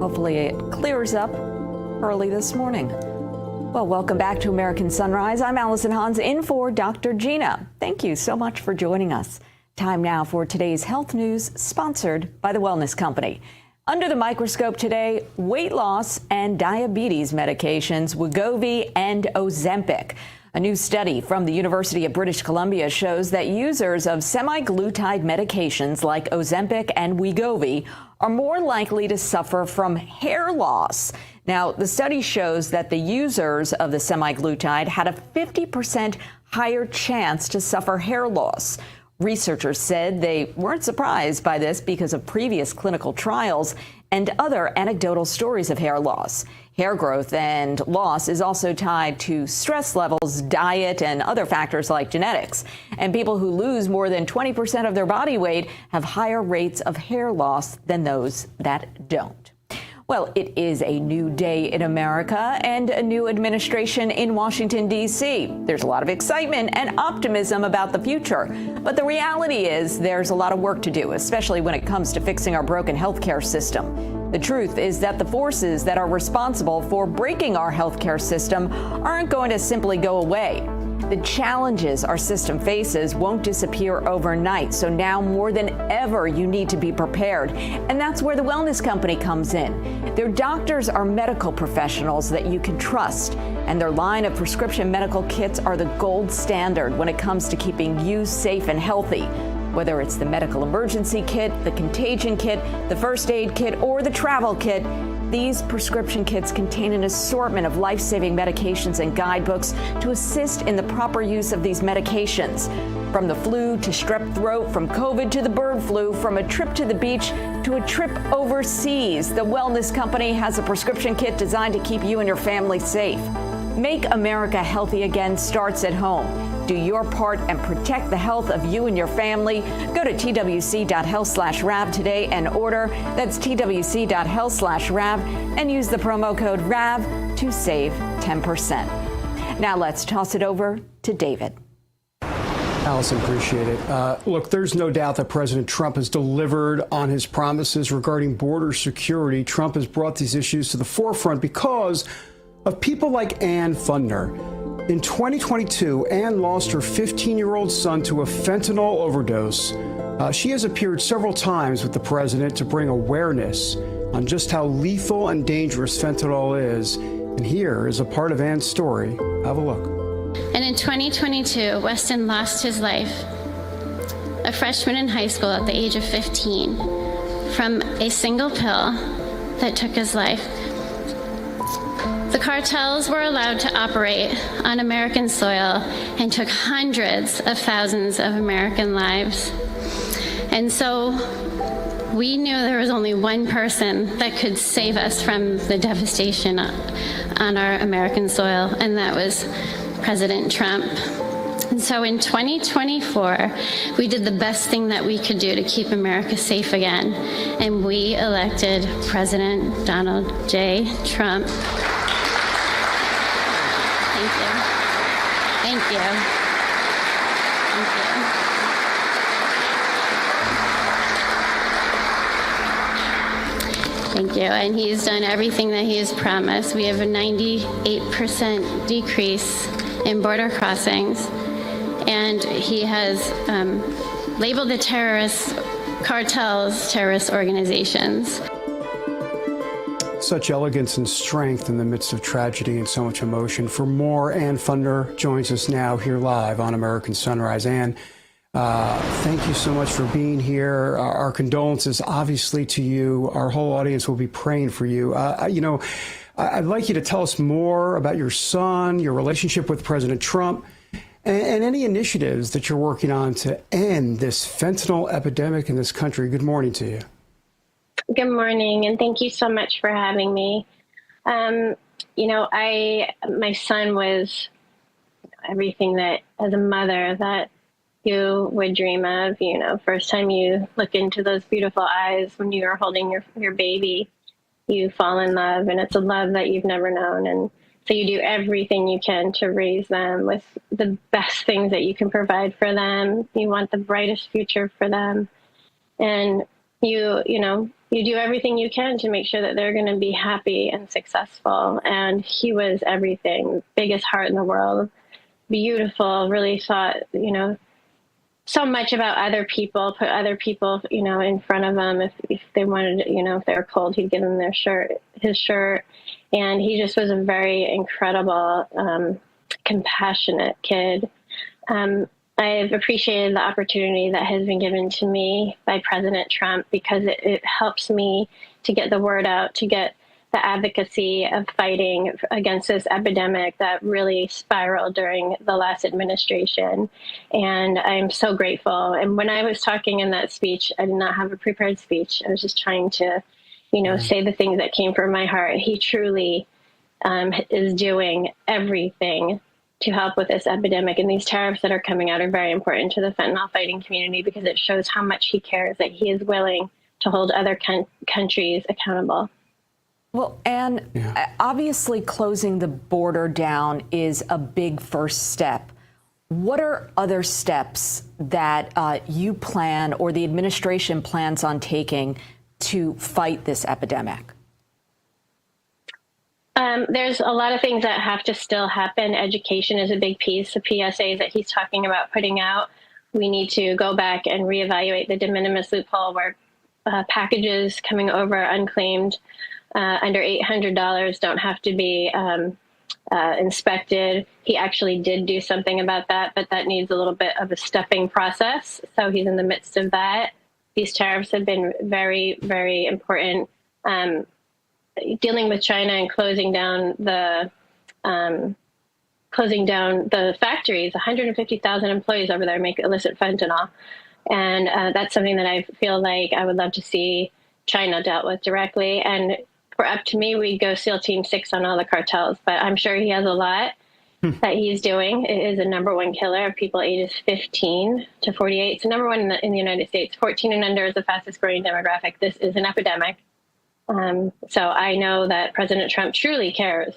Hopefully it clears up early this morning. Well, welcome back to American Sunrise. I'm Allison Hans in for Dr. Gina. Thank you so much for joining us. Time now for today's health news, sponsored by the Wellness Company. Under the microscope today, weight loss and diabetes medications, Wegovy and Ozempic. A new study from the University of British Columbia shows that users of semaglutide medications like Ozempic and Wegovy are more likely to suffer from hair loss. Now, the study shows that the users of the semaglutide had a 50% higher chance to suffer hair loss. Researchers said they weren't surprised by this because of previous clinical trials and other anecdotal stories of hair loss. Hair growth and loss is also tied to stress levels, diet, and other factors like genetics. And people who lose more than 20% of their body weight have higher rates of hair loss than those that don't. Well, it is a new day in America and a new administration in Washington, D.C. There's a lot of excitement and optimism about the future. But the reality is there's a lot of work to do, especially when it comes to fixing our broken healthcare system. The truth is that the forces that are responsible for breaking our healthcare system aren't going to simply go away. The challenges our system faces won't disappear overnight, so now more than ever you need to be prepared. And that's where the Wellness Company comes in. Their doctors are medical professionals that you can trust, and their line of prescription medical kits are the gold standard when it comes to keeping you safe and healthy. Whether it's the medical emergency kit, the contagion kit, the first aid kit, or the travel kit, these prescription kits contain an assortment of life-saving medications and guidebooks to assist in the proper use of these medications. From the flu to strep throat, from COVID to the bird flu, from a trip to the beach to a trip overseas, the Wellness Company has a prescription kit designed to keep you and your family safe. Make America healthy again starts at home. Do your part and protect the health of you and your family. Go to twc.health/RAV today and order. That's twc.health/RAV and use the promo code RAV to save 10%. Now let's toss it over to David. Allison, appreciate it. Look, there's no doubt that President Trump has delivered on his promises regarding border security. Trump has brought these issues to the forefront because of people like Ann Fundner. In 2022, Ann lost her 15-year-old son to a fentanyl overdose. She has appeared several times with the president to bring awareness on just how lethal and dangerous fentanyl is. And here is a part of Ann's story. Have a look. And in 2022, Weston lost his life, a freshman in high school at the age of 15, from a single pill that took his life. The cartels were allowed to operate on American soil and took hundreds of thousands of American lives. And so we knew there was only one person that could save us from the devastation on our American soil, and that was President Trump. And so in 2024, we did the best thing that we could do to keep America safe again, and we elected President Donald J. Trump. Thank you. Thank you. Thank you. And he's done everything that he has promised. We have a 98% decrease in border crossings. And he has labeled the terrorist cartels terrorist organizations. Such elegance and strength in the midst of tragedy and so much emotion. For more, Ann Fundner joins us now here live on American Sunrise. Ann, thank you so much for being here. Our condolences, obviously, to you. Our whole audience will be praying for you. I'd like you to tell us more about your son, your relationship with President Trump, and any initiatives that you're working on to end this fentanyl epidemic in this country. Good morning to you. Good morning, and thank you so much for having me. My son was everything that, as a mother, that you would dream of. First time you look into those beautiful eyes when you are holding your baby, you fall in love, and it's a love that you've never known. And So you do everything you can to raise them with the best things that you can provide for them. You want the brightest future for them. And you do everything you can to make sure that they're going to be happy and successful. And he was everything, biggest heart in the world, beautiful, really thought, so much about other people, put other people, in front of them. If they wanted, if they were cold, he'd give them his shirt. And he just was a very incredible, compassionate kid. I've appreciated the opportunity that has been given to me by President Trump, because it helps me to get the word out, to get the advocacy of fighting against this epidemic that really spiraled during the last administration. And I'm so grateful. And when I was talking in that speech, I did not have a prepared speech. I was just trying to, say the things that came from my heart. He truly is doing everything to help with this epidemic. And these tariffs that are coming out are very important to the fentanyl fighting community, because it shows how much he cares, that he is willing to hold other countries accountable. Well, and obviously closing the border down is a big first step. What are other steps that you plan or the administration plans on taking to fight this epidemic? There's a lot of things that have to still happen. Education is a big piece. The PSAs that he's talking about putting out, we need to go back and reevaluate the de minimis loophole where packages coming over unclaimed under $800 don't have to be inspected. He actually did do something about that, but that needs a little bit of a stepping process. So he's in the midst of that. These tariffs have been very, very important. Dealing with China and closing down the factories. 150,000 employees over there make illicit fentanyl, and that's something that I feel like I would love to see China dealt with directly. And for up to me, we'd go SEAL Team 6 on all the cartels, but I'm sure he has a lot that he's doing. It is a #1 killer of people ages 15 to 48. It's the #1 in the United States. 14 and under is the fastest growing demographic. This is an epidemic. So I know that President Trump truly cares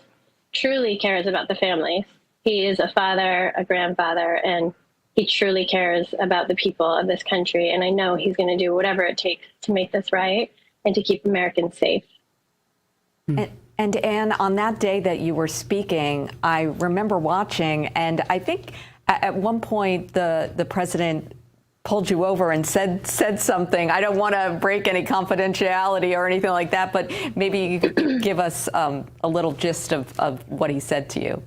about the families. He is a father, a grandfather, and he truly cares about the people of this country. And I know he's going to do whatever it takes to make this right and to keep Americans safe. And Anne, on that day that you were speaking, I remember watching, and I think at one point the president pulled you over and said something. I don't want to break any confidentiality or anything like that, but maybe you could give us a little gist of what he said to you.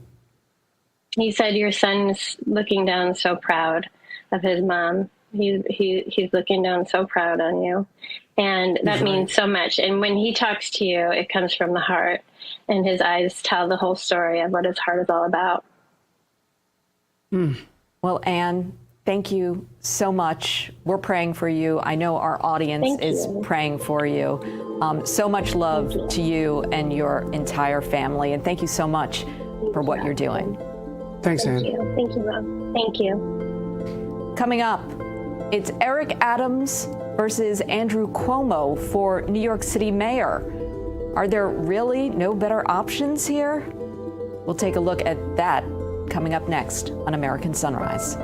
He said, "Your son's looking down so proud of his mom. He's looking down so proud on you." And that means so much. And when he talks to you, it comes from the heart, and his eyes tell the whole story of what his heart is all about. Well, Anne, thank you so much. We're praying for you. I know our audience is praying for you. So much love to you and your entire family. And thank you so much for what you're doing. Thanks, Anne. Thank you, Rob. Thank you. Coming up, it's Eric Adams versus Andrew Cuomo for New York City mayor. Are there really no better options here? We'll take a look at that coming up next on American Sunrise.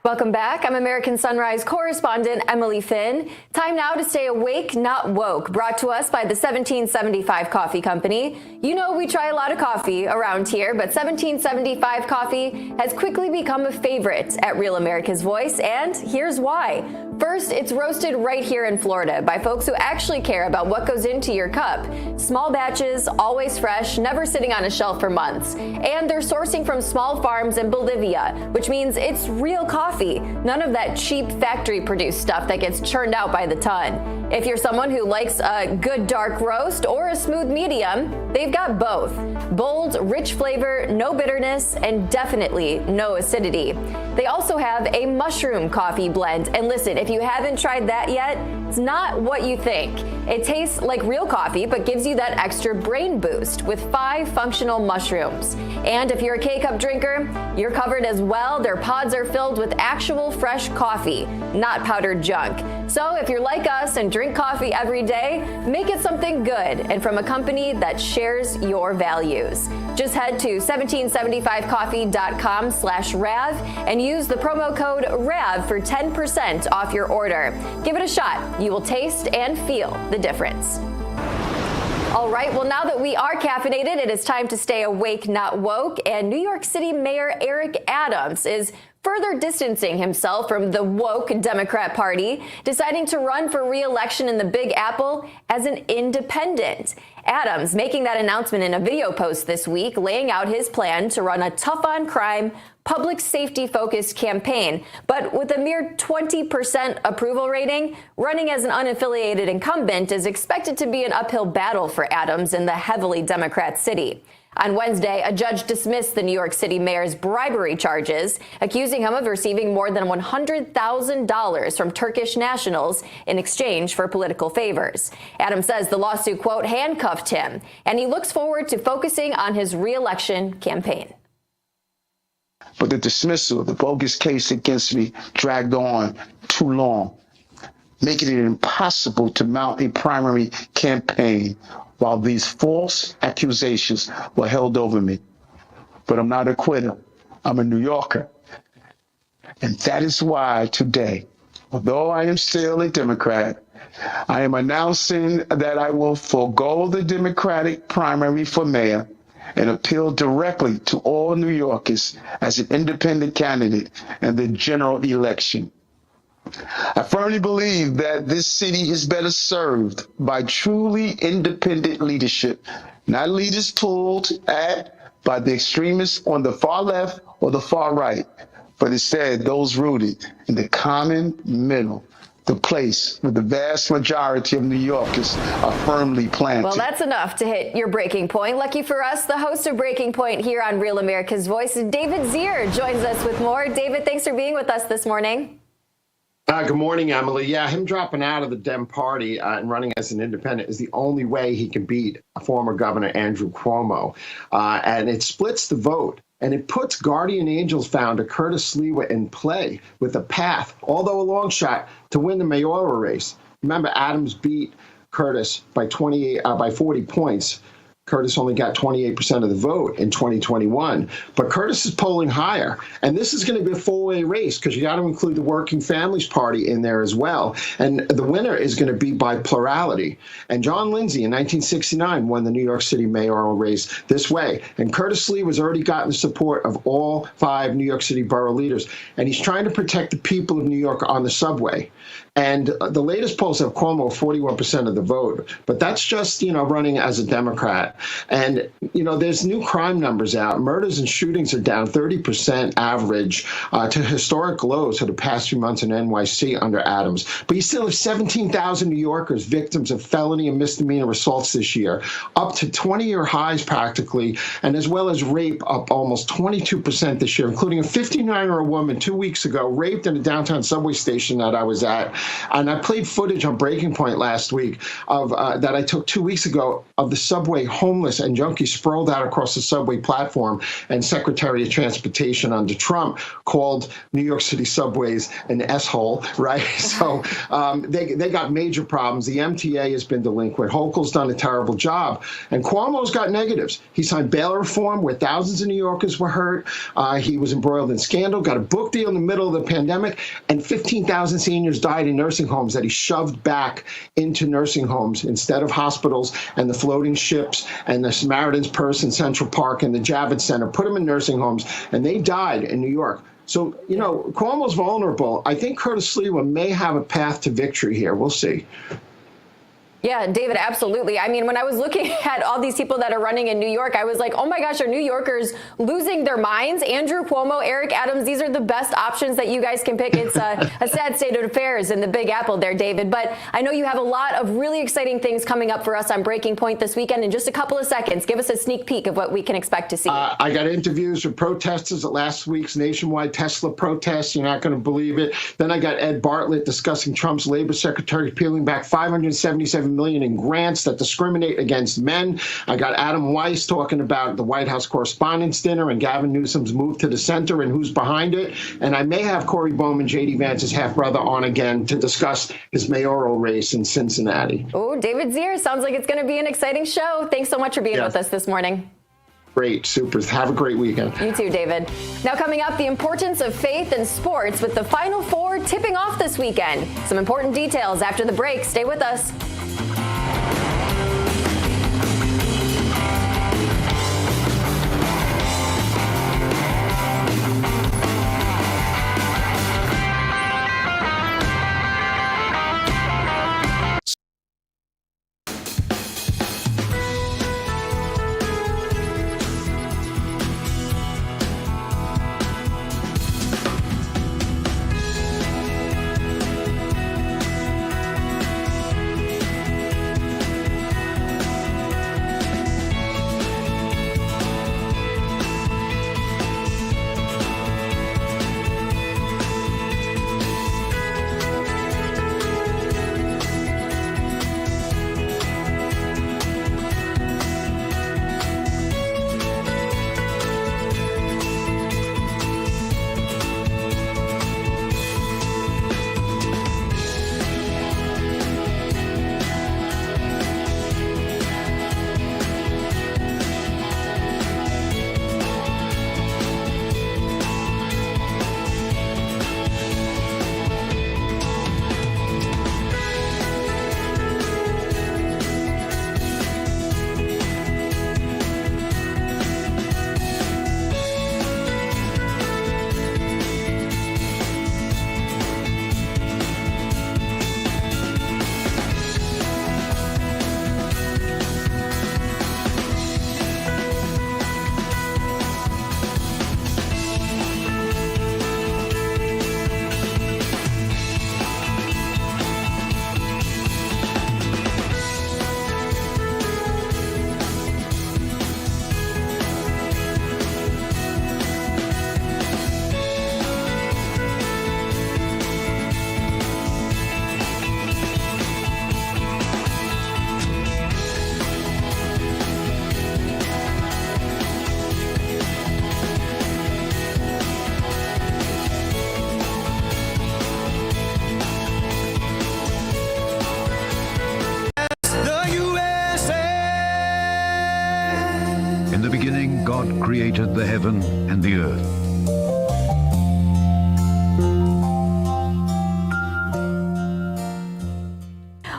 Welcome back. I'm American Sunrise correspondent Emily Finn. Time now to stay awake, not woke. Brought to us by the 1775 Coffee Company. You know we try a lot of coffee around here, but 1775 Coffee has quickly become a favorite at Real America's Voice, and here's why. First, it's roasted right here in Florida by folks who actually care about what goes into your cup. Small batches, always fresh, never sitting on a shelf for months. And they're sourcing from small farms in Bolivia, which means it's real coffee. None of that cheap factory-produced stuff that gets churned out by the ton. If you're someone who likes a good dark roast or a smooth medium, they've got both. Bold, rich flavor, no bitterness, and definitely no acidity. They also have a mushroom coffee blend. And listen, if you haven't tried that yet, it's not what you think. It tastes like real coffee, but gives you that extra brain boost with 5 functional mushrooms. And if you're a K-cup drinker, you're covered as well. Their pods are filled with actual fresh coffee, not powdered junk. So if you're like us and drink coffee every day, make it something good and from a company that shares your values. Just head to 1775coffee.com/RAV and use the promo code RAV for 10% off your order. Give it a shot. You will taste and feel the difference. All right, well, now that we are caffeinated, it is time to stay awake, not woke. And New York City Mayor Eric Adams is further distancing himself from the woke Democrat Party, deciding to run for re-election in the Big Apple as an independent. Adams making that announcement in a video post this week, laying out his plan to run a tough-on-crime, public safety-focused campaign. But with a mere 20% approval rating, running as an unaffiliated incumbent is expected to be an uphill battle for Adams in the heavily Democrat city. On Wednesday, a judge dismissed the New York City mayor's bribery charges, accusing him of receiving more than $100,000 from Turkish nationals in exchange for political favors. Adams says the lawsuit, quote, handcuffed him, and he looks forward to focusing on his re-election campaign. But the dismissal of the bogus case against me dragged on too long, making it impossible to mount a primary campaign while these false accusations were held over me. But I'm not a quitter. I'm a New Yorker. And that is why today, although I am still a Democrat, I am announcing that I will forego the Democratic primary for mayor and appeal directly to all New Yorkers as an independent candidate in the general election. I firmly believe that this city is better served by truly independent leadership, not leaders pulled at by the extremists on the far left or the far right, but instead those rooted in the common middle, the place where the vast majority of New Yorkers are firmly planted. Well, that's enough to hit your breaking point. Lucky for us, the host of Breaking Point here on Real America's Voice, David Zier, joins us with more. David, thanks for being with us this morning. Good morning, Emily. Yeah, him dropping out of the Dem Party and running as an independent is the only way he can beat former Governor Andrew Cuomo. And it splits the vote. And it puts Guardian Angels founder Curtis Lewa in play with a path, although a long shot, to win the mayoral race. Remember, Adams beat Curtis by 40 points. Curtis only got 28% of the vote in 2021, but Curtis is polling higher. And this is going to be a four-way race because you got to include the Working Families Party in there as well. And the winner is going to be by plurality. And John Lindsay in 1969 won the New York City mayoral race this way. And Curtis Lee has already gotten the support of all 5 New York City borough leaders. And he's trying to protect the people of New York on the subway. And the latest polls have Cuomo 41% of the vote, but that's just, running as a Democrat. And, there's new crime numbers out. Murders and shootings are down 30% average to historic lows for the past few months in NYC under Adams. But you still have 17,000 New Yorkers victims of felony and misdemeanor assaults this year, up to 20-year highs practically, and as well as rape up almost 22% this year, including a 59-year-old woman 2 weeks ago raped in a downtown subway station that I was at. And I played footage on Breaking Point last week of that I took 2 weeks ago of the subway homeless and junkies sprawled out across the subway platform, and Secretary of Transportation under Trump called New York City subways an S-hole, right? So they got major problems. The MTA has been delinquent. Hochul's done a terrible job. And Cuomo's got negatives. He signed bail reform where thousands of New Yorkers were hurt. He was embroiled in scandal, got a book deal in the middle of the pandemic, and 15,000 seniors died in nursing homes that he shoved back into nursing homes instead of hospitals, and the floating ships and the Samaritan's Purse in Central Park and the Javits Center, put them in nursing homes, and they died in New York. So, you know, Cuomo's vulnerable. I think Curtis Sliwa may have a path to victory here. We'll see. Yeah, David, absolutely. I mean, when I was looking at all these people that are running in New York, I was like, oh my gosh, are New Yorkers losing their minds? Andrew Cuomo, Eric Adams, these are the best options that you guys can pick. It's a sad state of affairs in the Big Apple there, David. But I know you have a lot of really exciting things coming up for us on Breaking Point this weekend. In just a couple of seconds, give us a sneak peek of what we can expect to see. I got interviews with protesters at last week's nationwide Tesla protests. You're not going to believe it. Then I got Ed Bartlett discussing Trump's labor secretary peeling back $577 million in grants that discriminate against men. I got Adam Weiss talking about the White House Correspondents' Dinner and Gavin Newsom's move to the center and who's behind it. And I may have Corey Bowman, J.D. Vance's half-brother, on again to discuss his mayoral race in Cincinnati. Oh, David Zier, sounds like it's going to be an exciting show. Thanks so much for being with us this morning. Great, super. Have a great weekend. You too, David. Now coming up, the importance of faith in sports with the Final Four tipping off this weekend. Some important details after the break. Stay with us. Created the heaven and the earth.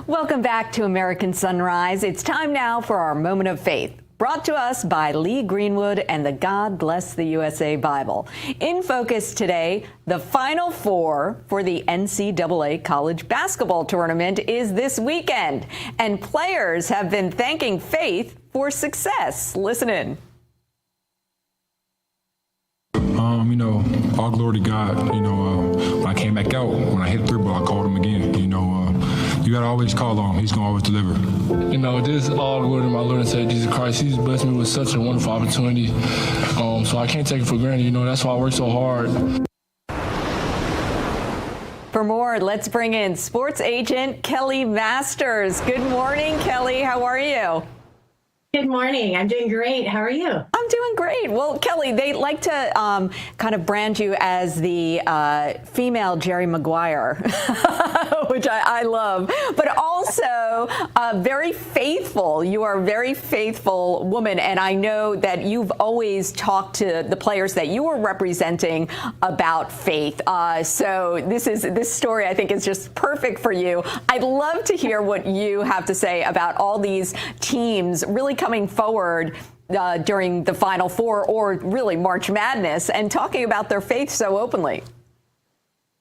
Welcome back to American Sunrise. It's time now for our moment of faith, brought to us by Lee Greenwood and the God Bless the USA Bible. In focus today, the Final Four for the NCAA college basketball tournament is this weekend, and players have been thanking faith for success. Listen in. All glory to God. When I came back out, when I hit the 3-ball, I called him again. You got to always call on him. He's going to always deliver. This is all glory to my Lord and Savior Jesus Christ. He's blessed me with such a wonderful opportunity. So I can't take it for granted. That's why I work so hard. For more, let's bring in sports agent Kelly Masters. Good morning, Kelly. How are you? Good morning. I'm doing great. How are you? I'm doing great. Well, Kelly, they like to kind of brand you as the female Jerry Maguire, which I love, but also very faithful. You are a very faithful woman, and I know that you've always talked to the players that you were representing about faith. So this story, I think, is just perfect for you. I'd love to hear what you have to say about all these teams really coming forward during the Final Four, or really March Madness, and talking about their faith so openly.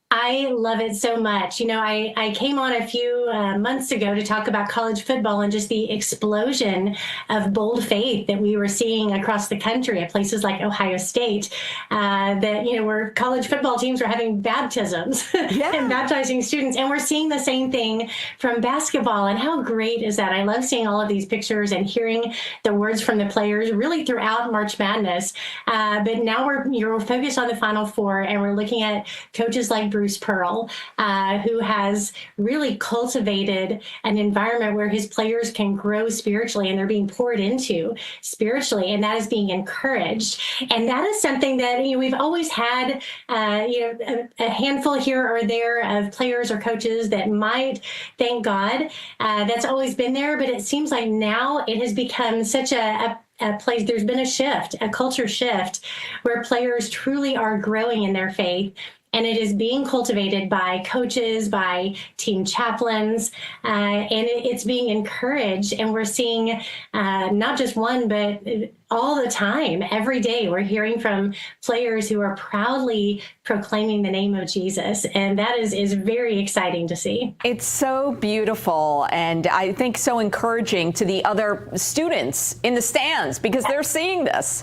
I love it so much. You know, I came on a few months ago to talk about college football and just the explosion of bold faith that we were seeing across the country at places like Ohio State, that, you know, where college football teams were having baptisms and baptizing students. And we're seeing the same thing from basketball. And how great is that? I love seeing all of these pictures and hearing the words from the players really throughout March Madness. But now we're focused on the Final Four, and we're looking at coaches like Bruce Pearl, who has really cultivated an environment where his players can grow spiritually, and they're being poured into spiritually, and that is being encouraged. And that is something that, you know, we've always had, a handful here or there of players or coaches that might, thank God, that's always been there. But it seems like now it has become such a place. There's been a shift, a culture shift, where players truly are growing in their faith. And it is being cultivated by coaches, by team chaplains, and it's being encouraged. And we're seeing not just one, but all the time, every day, we're hearing from players who are proudly proclaiming the name of Jesus. And that is very exciting to see. It's so beautiful, and I think so encouraging to the other students in the stands, because they're seeing this.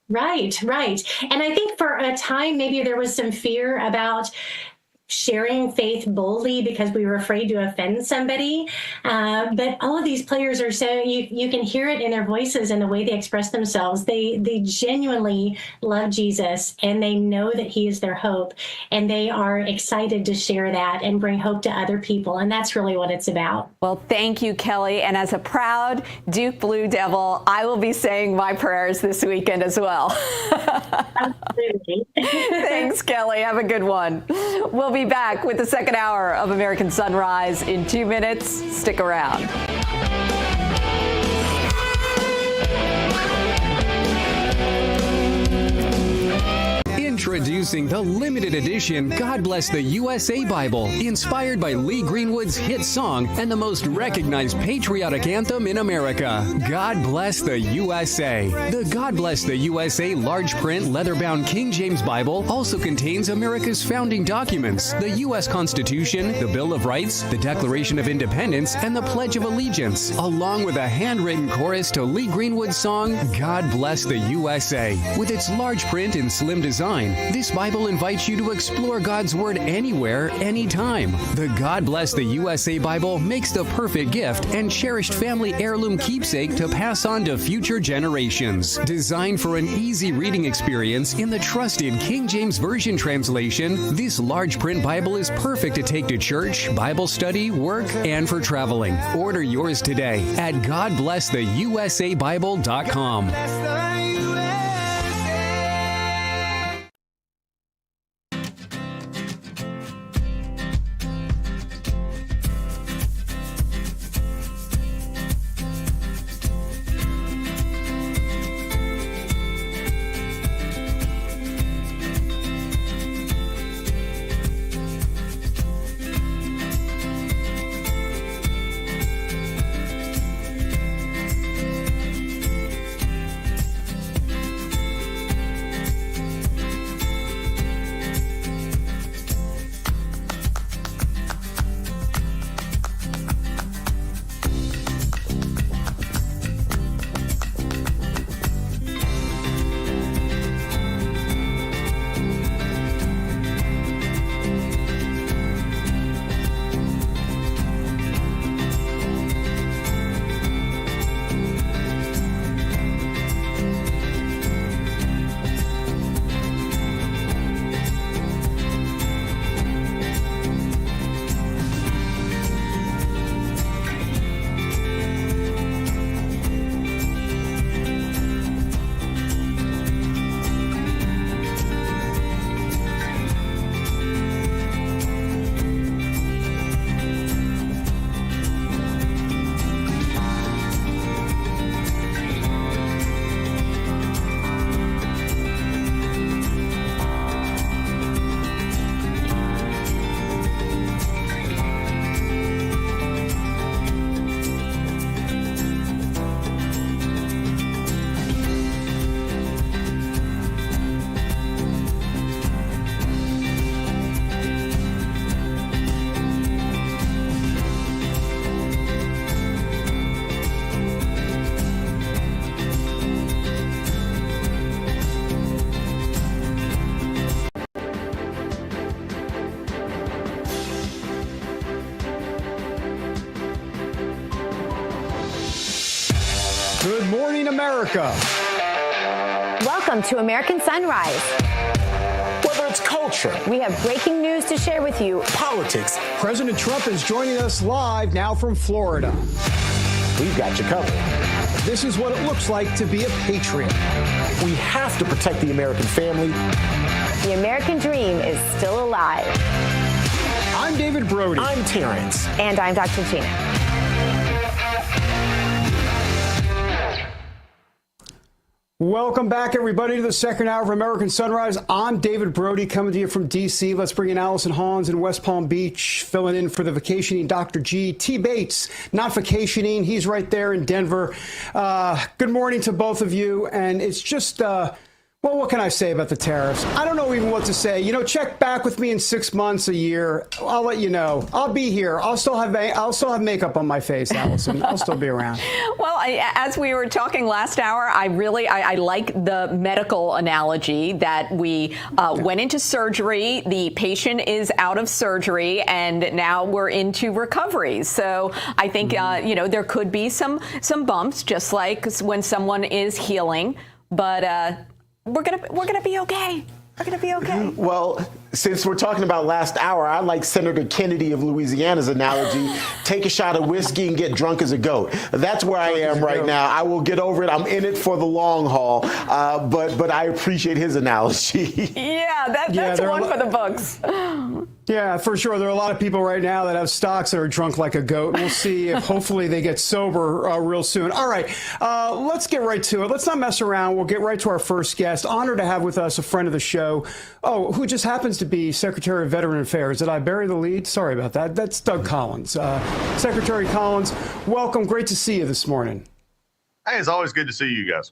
Right. And I think for a time, maybe there was some fear about sharing faith boldly because we were afraid to offend somebody. But all of these players are so, you can hear it in their voices and the way they express themselves. They genuinely love Jesus, and they know that he is their hope, and they are excited to share that and bring hope to other people. And that's really what it's about. Well, thank you, Kelly. And as a proud Duke Blue Devil, I will be saying my prayers this weekend as well. Absolutely. Thanks, Kelly. Have a good one. We'll be back with the second hour of American Sunrise in 2 minutes. Stick around. Introducing the limited edition God Bless the USA Bible, inspired by Lee Greenwood's hit song and the most recognized patriotic anthem in America, God Bless the USA. The God Bless the USA large print leather-bound King James Bible also contains America's founding documents, the U.S. Constitution, the Bill of Rights, the Declaration of Independence, and the Pledge of Allegiance, along with a handwritten chorus to Lee Greenwood's song, God Bless the USA. With its large print and slim design, this Bible invites you to explore God's Word anywhere, anytime. The God Bless the USA Bible makes the perfect gift and cherished family heirloom keepsake to pass on to future generations. Designed for an easy reading experience in the trusted King James Version translation, this large print Bible is perfect to take to church, Bible study, work, and for traveling. Order yours today at GodBlessTheUSABible.com. America. Welcome to American Sunrise. Whether it's culture, We have breaking news to share with you. politics, President Trump is joining us live now from Florida. we've got you covered. This is what it looks like to be a patriot. We have to protect the American family. The American dream is still alive. I'm David Brody. I'm Terrance. And I'm Dr. Gina. Welcome back, everybody, to the second hour of American Sunrise. I'm David Brody, coming to you from D.C. Let's bring in Allison Hans in West Palm Beach, filling in for the vacationing Dr. G. T. Bates, not vacationing. He's right there in Denver. Good morning to both of you. And it's just, well, what can I say about the tariffs? I don't know even what to say. You know, check back with me in 6 months, a year. I'll let you know. I'll be here. I'll still have makeup on my face, Allison. I'll still be around. Well, as we were talking last hour, I like the medical analogy that we went into surgery, the patient is out of surgery, and now we're into recovery. So I think, you know, there could be some bumps, just like when someone is healing, but we're gonna be okay. We're gonna be okay. Well, since we're talking about last hour, I like Senator Kennedy of Louisiana's analogy: take a shot of whiskey and get drunk as a goat. That's where I am right now. I will get over it. I'm in it for the long haul. But I appreciate his analogy. Yeah, that's one for the books. Yeah, for sure. There are a lot of people right now that have stocks that are drunk like a goat. We'll see if hopefully they get sober real soon. All right, let's get right to it. Let's not mess around. We'll get right to our first guest. Honored to have with us a friend of the show, who just happens to be Secretary of Veteran Affairs. Did I bury the lead? Sorry about that. That's Doug Collins. Secretary Collins, welcome. Great to see you this morning. Hey, it's always good to see you guys.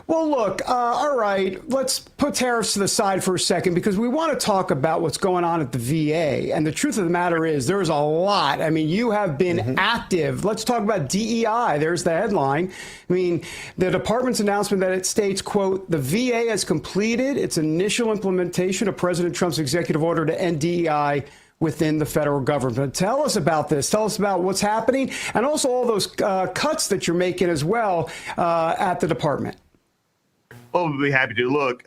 Well, look, all right, let's put tariffs to the side for a second, because we want to talk about what's going on at the VA. And the truth of the matter is there's a lot. I mean, you have been active. Let's talk about DEI. There's the headline. I mean, the department's announcement that it states, quote, the VA has completed its initial implementation of President Trump's executive order to end DEI within the federal government. Tell us about this. Tell us about what's happening, and also all those cuts that you're making as well at the department. Well, we'd be happy to. Look,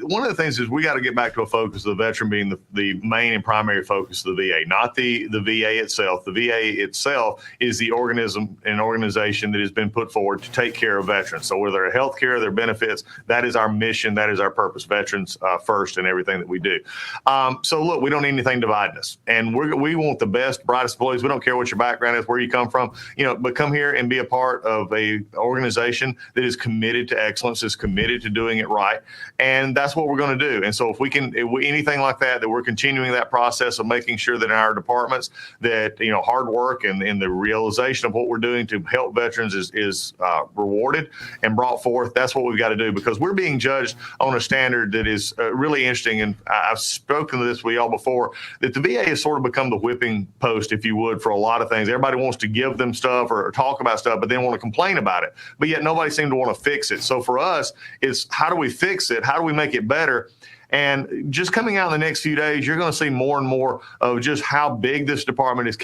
one of the things is we got to get back to a focus of the veteran being the main and primary focus of the VA, not the VA itself. The VA itself is the organization that has been put forward to take care of veterans. So whether their health care, their benefits, that is our mission, that is our purpose. Veterans first in everything that we do. So look, we don't need anything dividing us, and we want the best, brightest employees. We don't care what your background is, where you come from, but come here and be a part of a organization that is committed to excellence, is committed to doing it right, and that's what we're going to do. And so if we anything like that we're continuing that process of making sure that in our departments that hard work and the realization of what we're doing to help veterans is rewarded and brought forth. That's what we've got to do, because we're being judged on a standard that is really interesting. And I've spoken to this with y'all before, that the VA has sort of become the whipping post, if you would, for a lot of things. Everybody wants to give them stuff or talk about stuff, but they want to complain about it. But yet nobody seems to want to fix it. So for us, it's how do we fix it? How do we make it better? And just coming out in the next few days, you're going to see more and more of just how big this department has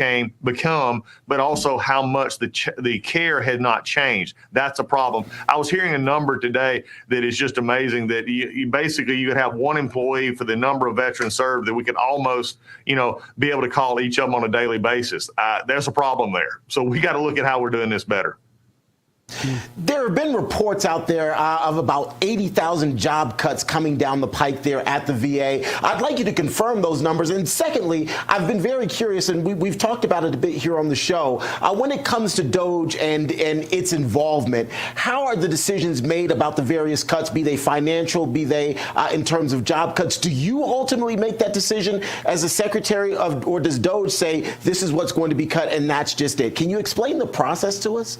become, but also how much the care had not changed. That's a problem. I was hearing a number today that is just amazing, that you could have one employee for the number of veterans served, that we could almost, be able to call each of them on a daily basis. There's a problem there. So we got to look at how we're doing this better. There have been reports out there of about 80,000 job cuts coming down the pike there at the VA. I'd like you to confirm those numbers. And secondly, I've been very curious, and we've talked about it a bit here on the show, when it comes to DOGE and its involvement, how are the decisions made about the various cuts, be they financial, be they in terms of job cuts? Do you ultimately make that decision as a secretary or does DOGE say this is what's going to be cut and that's just it? Can you explain the process to us?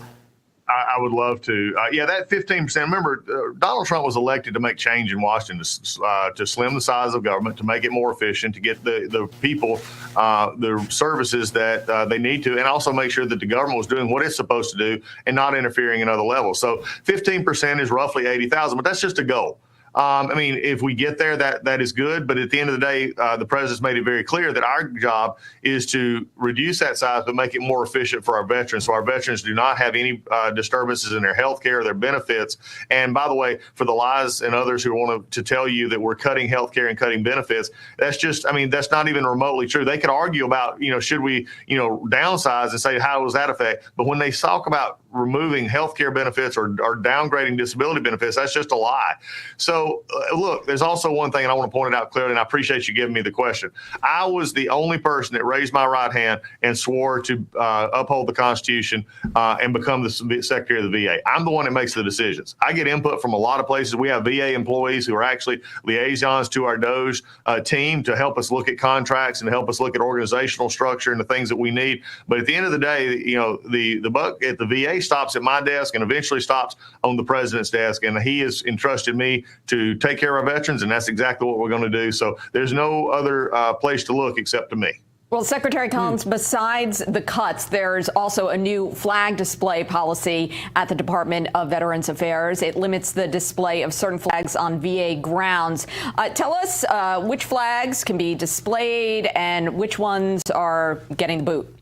I would love to. That 15%. Remember, Donald Trump was elected to make change in Washington, to slim the size of government, to make it more efficient, to get the people the services that they need to, and also make sure that the government was doing what it's supposed to do and not interfering in other levels. So 15% is roughly 80,000, but that's just a goal. I mean, if we get there, that is good. But at the end of the day, the president's made it very clear that our job is to reduce that size, but make it more efficient for our veterans, so our veterans do not have any disturbances in their health care, their benefits. And by the way, for the lies and others who want to tell you that we're cutting health care and cutting benefits, that's just, I mean, that's not even remotely true. They could argue about, should we, downsize and say, how does that affect? But when they talk about removing health care benefits or downgrading disability benefits, that's just a lie. So look, there's also one thing, and I want to point it out clearly, and I appreciate you giving me the question. I was the only person that raised my right hand and swore to uphold the Constitution and become the Secretary of the VA. I'm the one that makes the decisions. I get input from a lot of places. We have VA employees who are actually liaisons to our DOJ team to help us look at contracts and to help us look at organizational structure and the things that we need. But at the end of the day, the buck at the VA stops at my desk and eventually stops on the president's desk. And he has entrusted me to take care of our veterans, and that's exactly what we're going to do. So there's no other place to look except to me. Well, Secretary Collins, besides the cuts, there's also a new flag display policy at the Department of Veterans Affairs. It limits the display of certain flags on VA grounds. Tell us which flags can be displayed and which ones are getting the boot.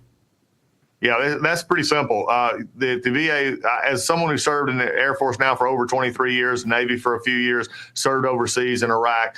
Yeah, that's pretty simple. The VA, as someone who served in the Air Force now for over 23 years, Navy for a few years, served overseas in Iraq,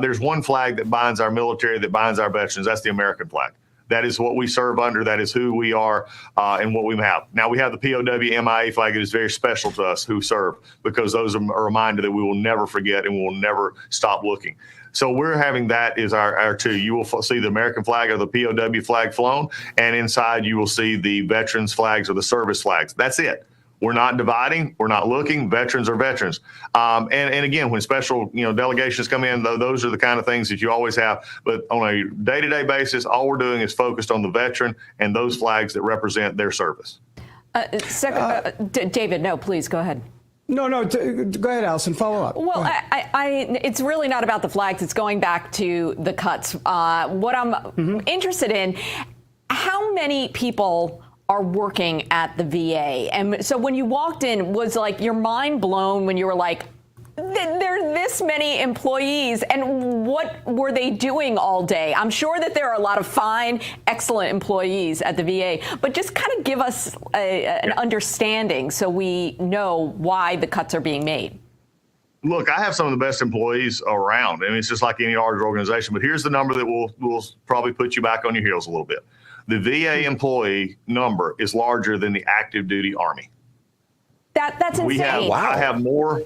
there's one flag that binds our military, that binds our veterans. That's the American flag. That is what we serve under. That is who we are and what we have. Now, we have the POW MIA flag. It is very special to us who serve, because those are a reminder that we will never forget and we will never stop looking. So we're having that is our two. You will see the American flag or the POW flag flown, and inside you will see the veterans flags or the service flags. That's it. We're not dividing. We're not looking. Veterans are veterans. And again, when special delegations come in, those are the kind of things that you always have. But on a day-to-day basis, all we're doing is focused on the veteran and those flags that represent their service. David, no, please go ahead. No, go ahead, Allison, follow up. Well, it's really not about the flags. It's going back to the cuts. What I'm interested in, how many people are working at the VA? And so when you walked in, was like your mind blown when you were like, there are this many employees, and what were they doing all day? I'm sure that there are a lot of fine, excellent employees at the VA, but just kind of give us an understanding so we know why the cuts are being made. Look, I have some of the best employees around, and it's just like any large organization. But here's the number that will probably put you back on your heels a little bit. The VA employee number is larger than the active duty Army. That's insane. I have more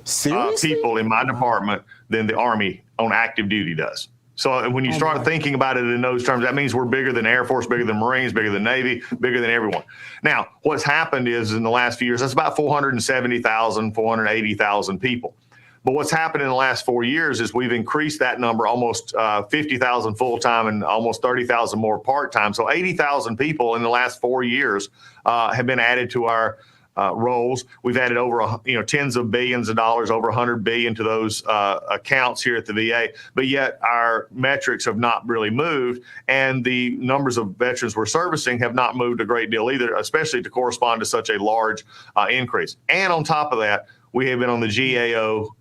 people in my department than the Army on active duty does. So when you start thinking about it in those terms, that means we're bigger than Air Force, bigger than Marines, bigger than Navy, bigger than everyone. Now, what's happened is in the last few years, that's about 470,000, 480,000 people. But what's happened in the last 4 years is we've increased that number almost 50,000 full-time and almost 30,000 more part-time. So 80,000 people in the last 4 years have been added to our roles. We've added over tens of billions of dollars, over $100 billion to those accounts here at the VA. But yet our metrics have not really moved, and the numbers of veterans we're servicing have not moved a great deal either, especially to correspond to such a large increase. And on top of that, we have been on the GAO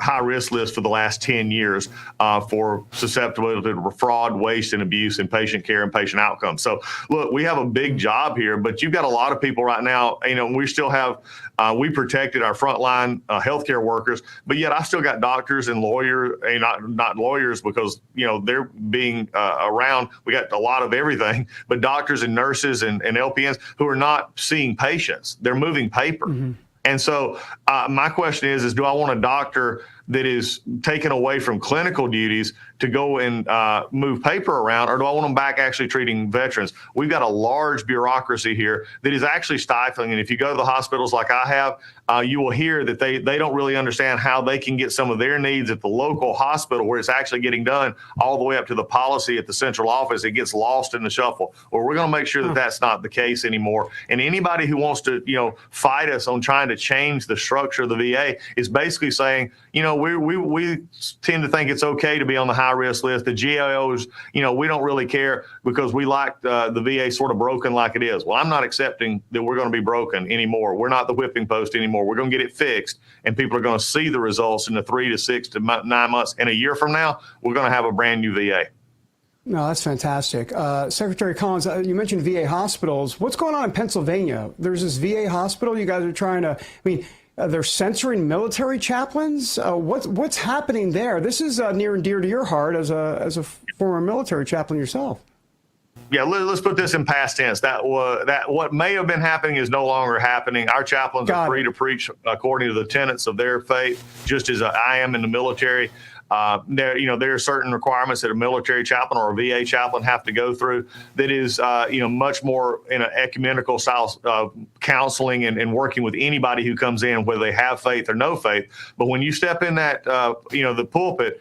high-risk list for the last 10 years for susceptibility to fraud, waste, and abuse in patient care and patient outcomes. So, look, we have a big job here, but you've got a lot of people right now. We still have we protected our frontline healthcare workers, but yet I still got doctors and lawyers, not lawyers because they're being around. We got a lot of everything, but doctors and nurses and LPNs who are not seeing patients. They're moving paper. And so my question is do I want a doctor that is taken away from clinical duties to go and move paper around, or do I want them back actually treating veterans? We've got a large bureaucracy here that is actually stifling. And if you go to the hospitals like I have, you will hear that they don't really understand how they can get some of their needs at the local hospital where it's actually getting done all the way up to the policy at the central office. It gets lost in the shuffle. Well, we're going to make sure that that's not the case anymore. And anybody who wants to, fight us on trying to change the structure of the VA is basically saying, we tend to think it's okay to be on the high risk list. The GAOs, we don't really care because we like the VA sort of broken like it is. Well, I'm not accepting that we're going to be broken anymore. We're not the whipping post anymore. We're going to get it fixed, and people are going to see the results in the 3 to 6 to 9 months. And a year from now, we're going to have a brand new VA. No, that's fantastic. Secretary Collins, you mentioned VA hospitals. What's going on in Pennsylvania? There's this VA hospital. You guys are trying to, they're censoring military chaplains. What's happening there? This is near and dear to your heart as a former military chaplain yourself. Yeah, let's put this in past tense. That what may have been happening is no longer happening. Our chaplains are free to preach according to the tenets of their faith, just as I am in the military. There are certain requirements that a military chaplain or a VA chaplain have to go through that is, much more in an ecumenical style of counseling and working with anybody who comes in, whether they have faith or no faith. But when you step in that, the pulpit,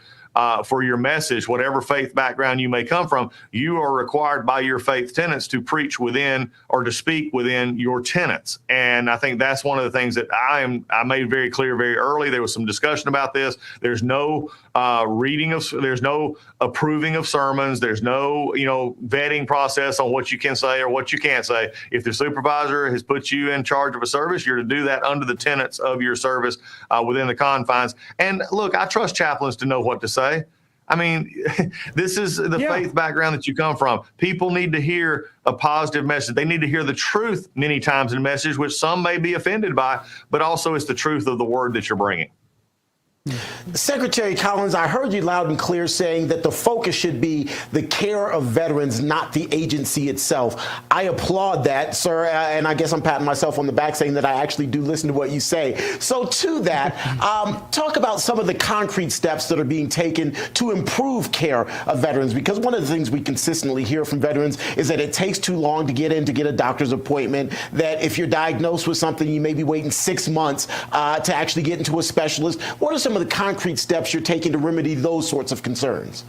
for your message, whatever faith background you may come from, you are required by your faith tenets to preach within or to speak within your tenets. And I think that's one of the things that I made very clear very early. There was some discussion about this. There's no there's no approving of sermons. There's no, vetting process on what you can say or what you can't say. If the supervisor has put you in charge of a service, you're to do that under the tenets of your service within the confines. And look, I trust chaplains to know what to say. This is the faith background that you come from. People need to hear a positive message. They need to hear the truth many times in message, which some may be offended by, but also it's the truth of the word that you're bringing. Secretary Collins, I heard you loud and clear saying that the focus should be the care of veterans, not the agency itself. I applaud that, sir, and I guess I'm patting myself on the back saying that I actually do listen to what you say. So to that, talk about some of the concrete steps that are being taken to improve care of veterans, because one of the things we consistently hear from veterans is that it takes too long to get in to get a doctor's appointment, that if you're diagnosed with something, you may be waiting 6 months to actually get into a specialist. What are some of the concrete steps you're taking to remedy those sorts of concerns?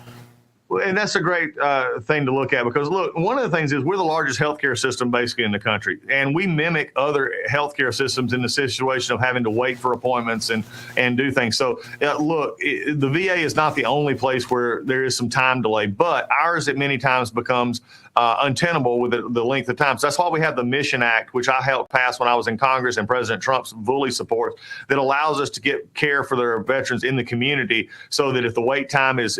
And that's a great thing to look at, because look, one of the things is we're the largest healthcare system basically in the country, and we mimic other healthcare systems in the situation of having to wait for appointments and do things. So look, the VA is not the only place where there is some time delay, but ours at many times becomes untenable with the length of time. So that's why we have the Mission Act, which I helped pass when I was in Congress and President Trump's fully supports, that allows us to get care for their veterans in the community, so that if the wait time is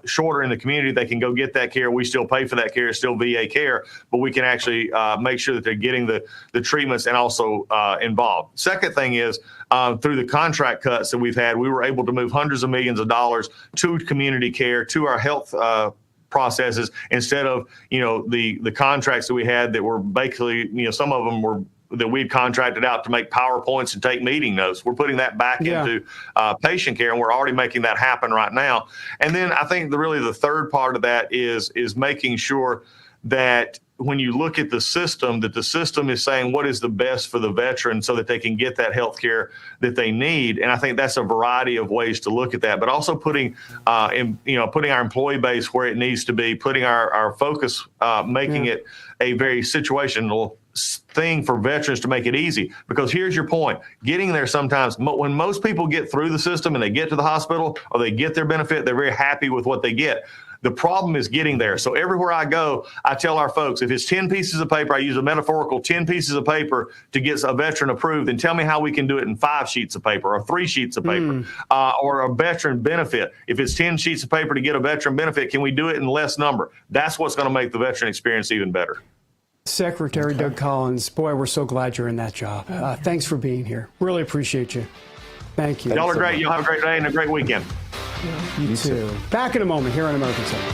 shorter in the community, they can go get that care. We still pay for that care. It's still VA care, but we can actually make sure that they're getting the treatments and also involved. Second thing is, through the contract cuts that we've had, we were able to move hundreds of millions of dollars to community care, to our health processes, instead of the contracts that we had that were basically some of them were that we'd contracted out to make PowerPoints and take meeting notes. We're putting that back into patient care, and we're already making that happen right now. And then I think the third part of that is making sure that when you look at the system, that the system is saying what is the best for the veteran so that they can get that health care that they need. And I think that's a variety of ways to look at that, but also putting our employee base where it needs to be, putting our focus, making it a very situational thing for veterans to make it easy. Because here's your point, getting there sometimes, when most people get through the system and they get to the hospital or they get their benefit, they're very happy with what they get. The problem is getting there. So everywhere I go, I tell our folks, if it's 10 pieces of paper, I use a metaphorical 10 pieces of paper to get a veteran approved, and tell me how we can do it in 5 sheets of paper or 3 sheets of paper, or a veteran benefit. If it's 10 sheets of paper to get a veteran benefit, can we do it in less number? That's what's going to make the veteran experience even better. Secretary Doug Collins, boy, we're so glad you're in that job. Thanks for being here. Really appreciate you. Thank you. Y'all are great. Y'all have a great day and a great weekend. You too. Back in a moment here on American Summer.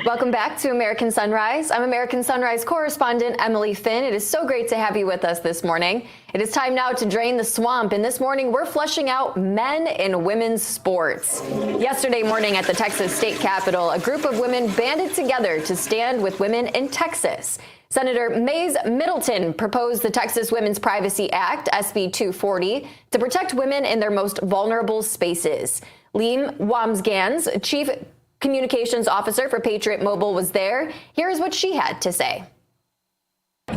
Welcome back to American Sunrise. I'm American Sunrise correspondent Emily Finn. It is so great to have you with us this morning. It is time now to drain the swamp, and this morning we're fleshing out men in women's sports. Yesterday morning at the Texas state capitol, a group of women banded together to stand with women in Texas. Senator Mays Middleton proposed the Texas Women's Privacy Act, SB 240, to protect women in their most vulnerable spaces. Lee Wamsgans, Chief Communications Officer for Patriot Mobile, was there. Here's what she had to say.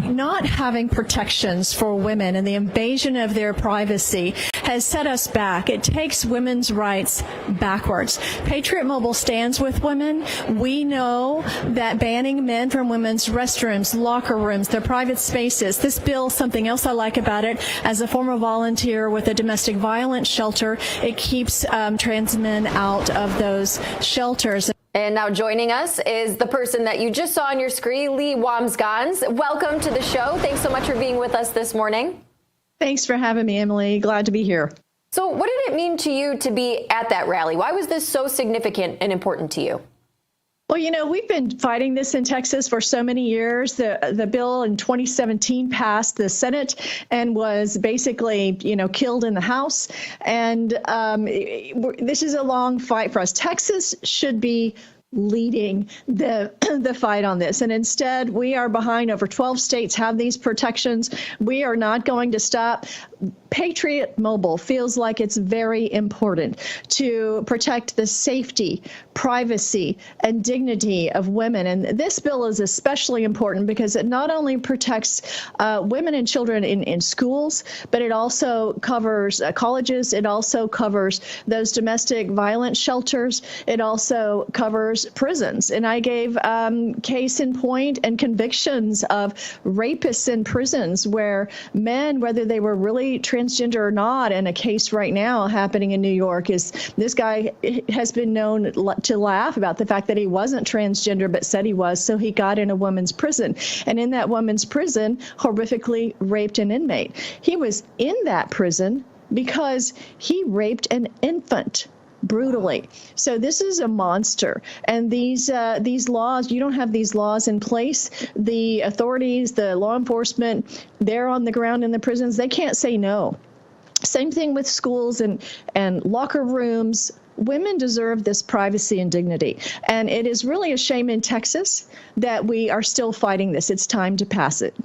Not having protections for women and the invasion of their privacy has set us back. It takes women's rights backwards. Patriot Mobile stands with women. We know that banning men from women's restrooms, locker rooms, their private spaces, this bill, something else I like about it, as a former volunteer with a domestic violence shelter, it keeps trans men out of those shelters. And now joining us is the person that you just saw on your screen, Lee Wamsgans. Welcome to the show. Thanks so much for being with us this morning. Thanks for having me, Emily. Glad to be here. So what did it mean to you to be at that rally? Why was this so significant and important to you? Well, you know, we've been fighting this in Texas for so many years. The bill in 2017 passed the Senate and was basically, killed in the House. And this is a long fight for us. Texas should be leading the fight on this. And instead, we are behind. Over 12 states have these protections. We are not going to stop. Patriot Mobile feels like it's very important to protect the safety, privacy, and dignity of women. And this bill is especially important because it not only protects women and children in schools, but it also covers colleges. It also covers those domestic violence shelters. It also covers prisons. And I gave case in point and convictions of rapists in prisons where men, whether they were really transgender or not, and a case right now happening in New York is this guy has been known to laugh about the fact that he wasn't transgender but said he was, so he got in a woman's prison. And in that woman's prison, horrifically raped an inmate. He was in that prison because he raped an infant brutally. So this is a monster. And these laws, you don't have these laws in place. The authorities, the law enforcement, they're on the ground in the prisons. They can't say no. Same thing with schools and locker rooms. Women deserve this privacy and dignity. And it is really a shame in Texas that we are still fighting this. It's time to pass it.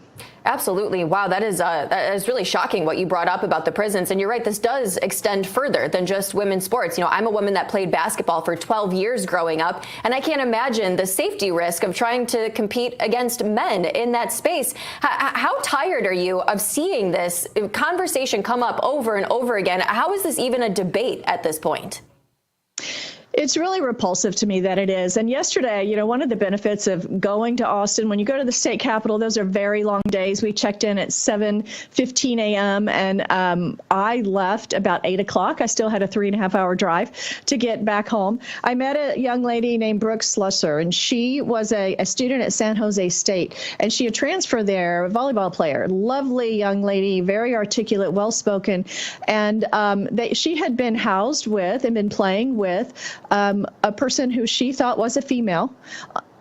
Absolutely. Wow, that is really shocking what you brought up about the prisons. And you're right, this does extend further than just women's sports. I'm a woman that played basketball for 12 years growing up, and I can't imagine the safety risk of trying to compete against men in that space. How tired are you of seeing this conversation come up over and over again? How is this even a debate at this point? It's really repulsive to me that it is. And yesterday, one of the benefits of going to Austin, when you go to the state capitol, those are very long days. We checked in at 7:15 a.m. and I left about 8 o'clock. I still had a 3.5-hour drive to get back home. I met a young lady named Brooke Slusser, and she was a student at San Jose State, and she had transferred there, a volleyball player, lovely young lady, very articulate, well-spoken. And she had been housed with and been playing with a person who she thought was a female,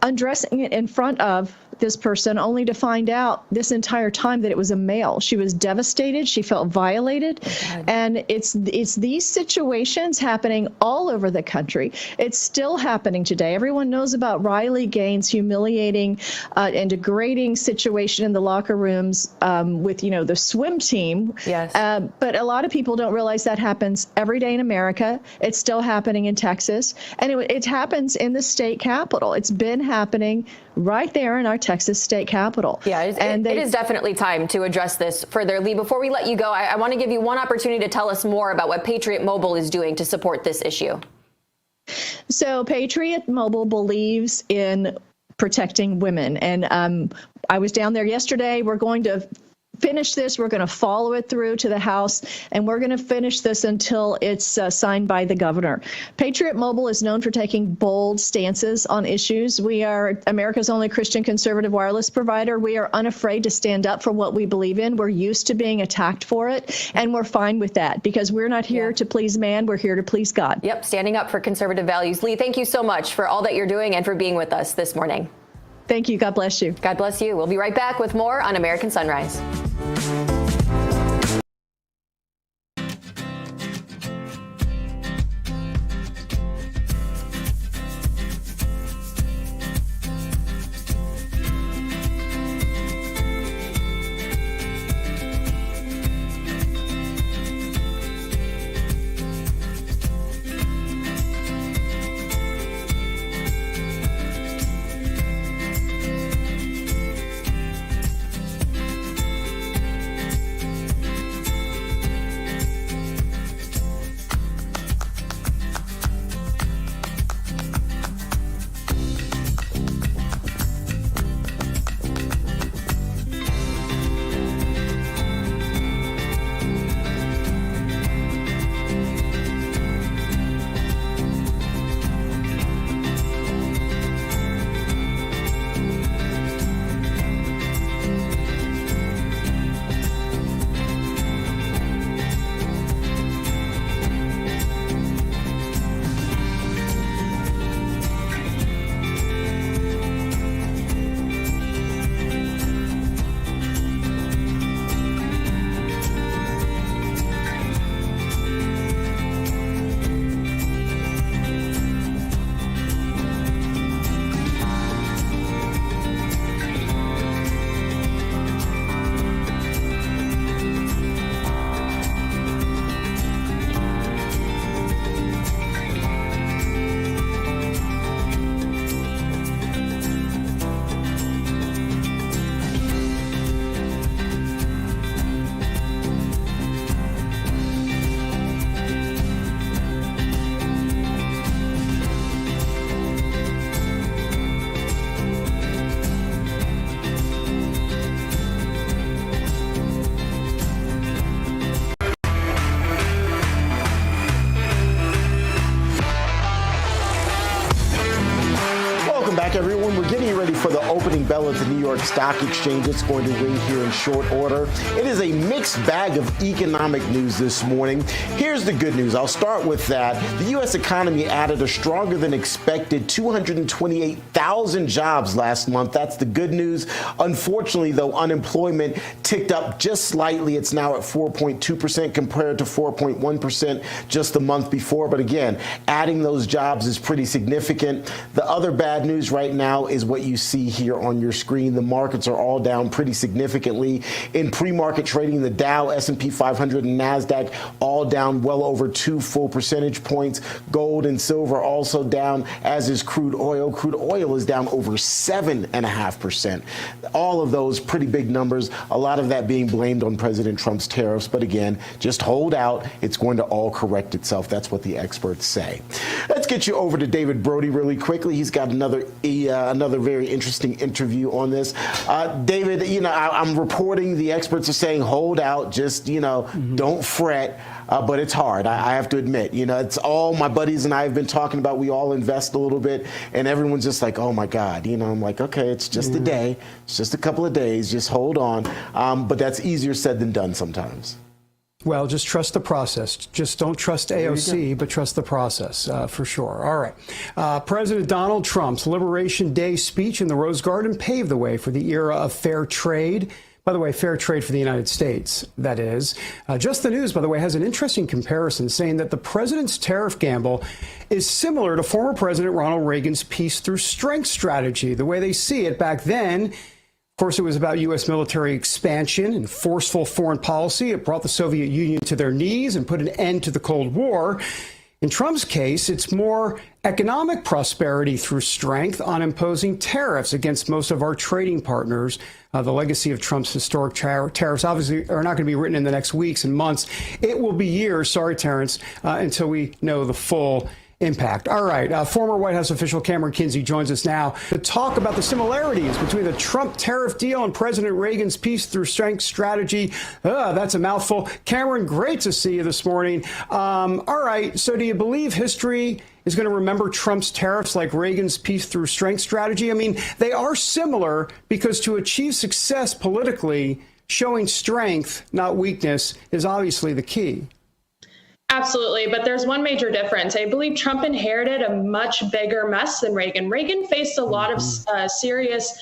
undressing it in front of this person, only to find out this entire time that it was a male. She was devastated. She felt violated. Oh, and it's these situations happening all over the country. It's still happening today. Everyone knows about Riley Gaines' humiliating and degrading situation in the locker rooms with, the swim team. Yes. But a lot of people don't realize that happens every day in America. It's still happening in Texas. And it happens in the state capitol. It's been happening right there in our Texas state capitol. Yeah, it is definitely time to address this further. Lee, before we let you go, I want to give you one opportunity to tell us more about what Patriot Mobile is doing to support this issue. So Patriot Mobile believes in protecting women. And I was down there yesterday. We're going to finish this. We're going to follow it through to the House, and we're going to finish this until it's signed by the governor. Patriot Mobile is known for taking bold stances on issues. We are America's only Christian conservative wireless provider. We are unafraid to stand up for what we believe in. We're used to being attacked for it, and we're fine with that because we're not here to please man. We're here to please God. Yep, standing up for conservative values. Lee, thank you so much for all that you're doing and for being with us this morning. Thank you. God bless you. God bless you. We'll be right back with more on American Sunrise. Everyone, we're getting ready for the opening bell at the New York Stock Exchange. It's going to ring here in short order. It is a mixed bag of economic news this morning. Here's the good news. I'll start with that. The U.S. economy added a stronger than expected 228,000 jobs last month. That's the good news. Unfortunately, though, unemployment ticked up just slightly. It's now at 4.2% compared to 4.1% just the month before. But again, adding those jobs is pretty significant. The other bad news right now is what you see here on your screen. The markets are all down pretty significantly. In pre-market trading, the Dow, S&P 500, and NASDAQ all down well over 2 full percentage points. Gold and silver also down, as is crude oil. Crude oil is down over 7.5%. All of those pretty big numbers, a lot of that being blamed on President Trump's tariffs. But again, just hold out. It's going to all correct itself. That's what the experts say. Let's get you over to David Brody really quickly. He's got another very interesting interview on this. David, I'm reporting the experts are saying hold out, just, don't fret. But it's hard. I have to admit, it's all my buddies and I have been talking about. We all invest a little bit and everyone's just like, oh my God, I'm like, okay, it's just a day. It's just a couple of days. Just hold on. But that's easier said than done sometimes. Well, just trust the process. Just don't trust AOC, but trust the process, for sure. All right. President Donald Trump's Liberation Day speech in the Rose Garden paved the way for the era of fair trade. By the way, fair trade for the United States, that is. Just the News, by the way, has an interesting comparison saying that the president's tariff gamble is similar to former President Ronald Reagan's peace through strength strategy. The way they see it back then, of course, it was about U.S. military expansion and forceful foreign policy. It brought the Soviet Union to their knees and put an end to the Cold War. In Trump's case, it's more economic prosperity through strength on imposing tariffs against most of our trading partners. The legacy of Trump's historic tariffs obviously are not going to be written in the next weeks and months. It will be years, sorry, Terrance, until we know the full impact. All right. Former White House official Cameron Kinsey joins us now to talk about the similarities between the Trump tariff deal and President Reagan's peace through strength strategy. That's a mouthful. Cameron, great to see you this morning. All right. So do you believe history is going to remember Trump's tariffs like Reagan's peace through strength strategy? I mean, they are similar because to achieve success politically, showing strength, not weakness, is obviously the key. Absolutely. But there's one major difference. I believe Trump inherited a much bigger mess than Reagan. Reagan faced a lot of serious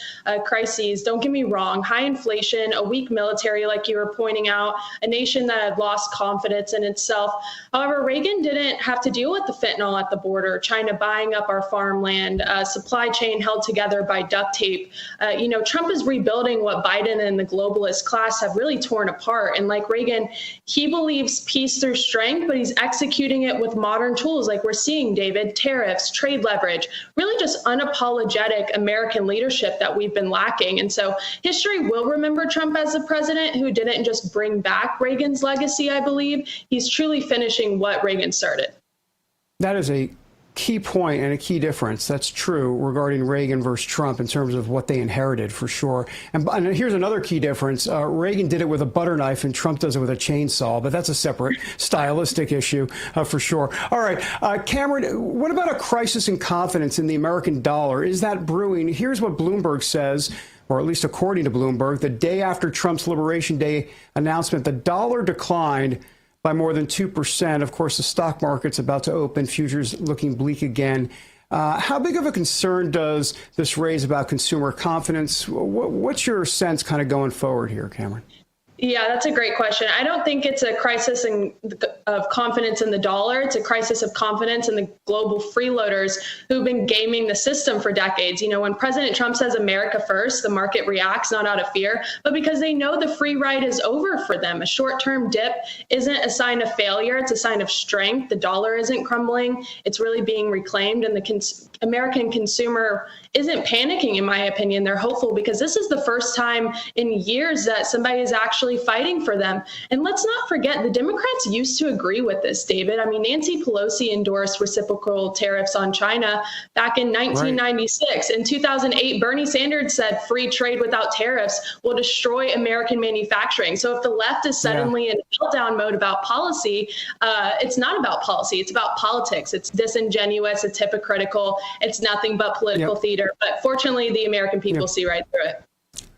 crises. Don't get me wrong. High inflation, a weak military, like you were pointing out, a nation that had lost confidence in itself. However, Reagan didn't have to deal with the fentanyl at the border, China buying up our farmland, supply chain held together by duct tape. Trump is rebuilding what Biden and the globalist class have really torn apart. And like Reagan, he believes peace through strength, but he's executing it with modern tools like we're seeing, David, tariffs, trade leverage, really just unapologetic American leadership that we've been lacking. And so history will remember Trump as a president who didn't just bring back Reagan's legacy, I believe. He's truly finishing what Reagan started. That is a key point and a key difference. That's true regarding Reagan versus Trump in terms of what they inherited, for sure. And here's another key difference. Reagan did it with a butter knife and Trump does it with a chainsaw, but that's a separate stylistic issue for sure. All right, Cameron, what about a crisis in confidence in the American dollar? Is that brewing? Here's what Bloomberg says, or at least according to Bloomberg, the day after Trump's Liberation Day announcement, the dollar declined by more than 2%. Of course, the stock market's about to open, futures looking bleak again. How big of a concern does this raise about consumer confidence? What's your sense kind of going forward here, Cameron? Yeah, that's a great question. I don't think it's a crisis of confidence in the dollar. It's a crisis of confidence in the global freeloaders who've been gaming the system for decades. When President Trump says America first, the market reacts not out of fear, but because they know the free ride is over for them. A short-term dip isn't a sign of failure. It's a sign of strength. The dollar isn't crumbling. It's really being reclaimed. And the American consumer isn't panicking, in my opinion. They're hopeful because this is the first time in years that somebody is actually fighting for them. And let's not forget, the Democrats used to agree with this, David. I mean, Nancy Pelosi endorsed reciprocal tariffs on China back in 1996. Right. In 2008, Bernie Sanders said free trade without tariffs will destroy American manufacturing. So if the left is suddenly in meltdown mode about policy, it's not about policy. It's about politics. It's disingenuous. It's hypocritical. It's nothing but political theater. But fortunately, the American people see right through it.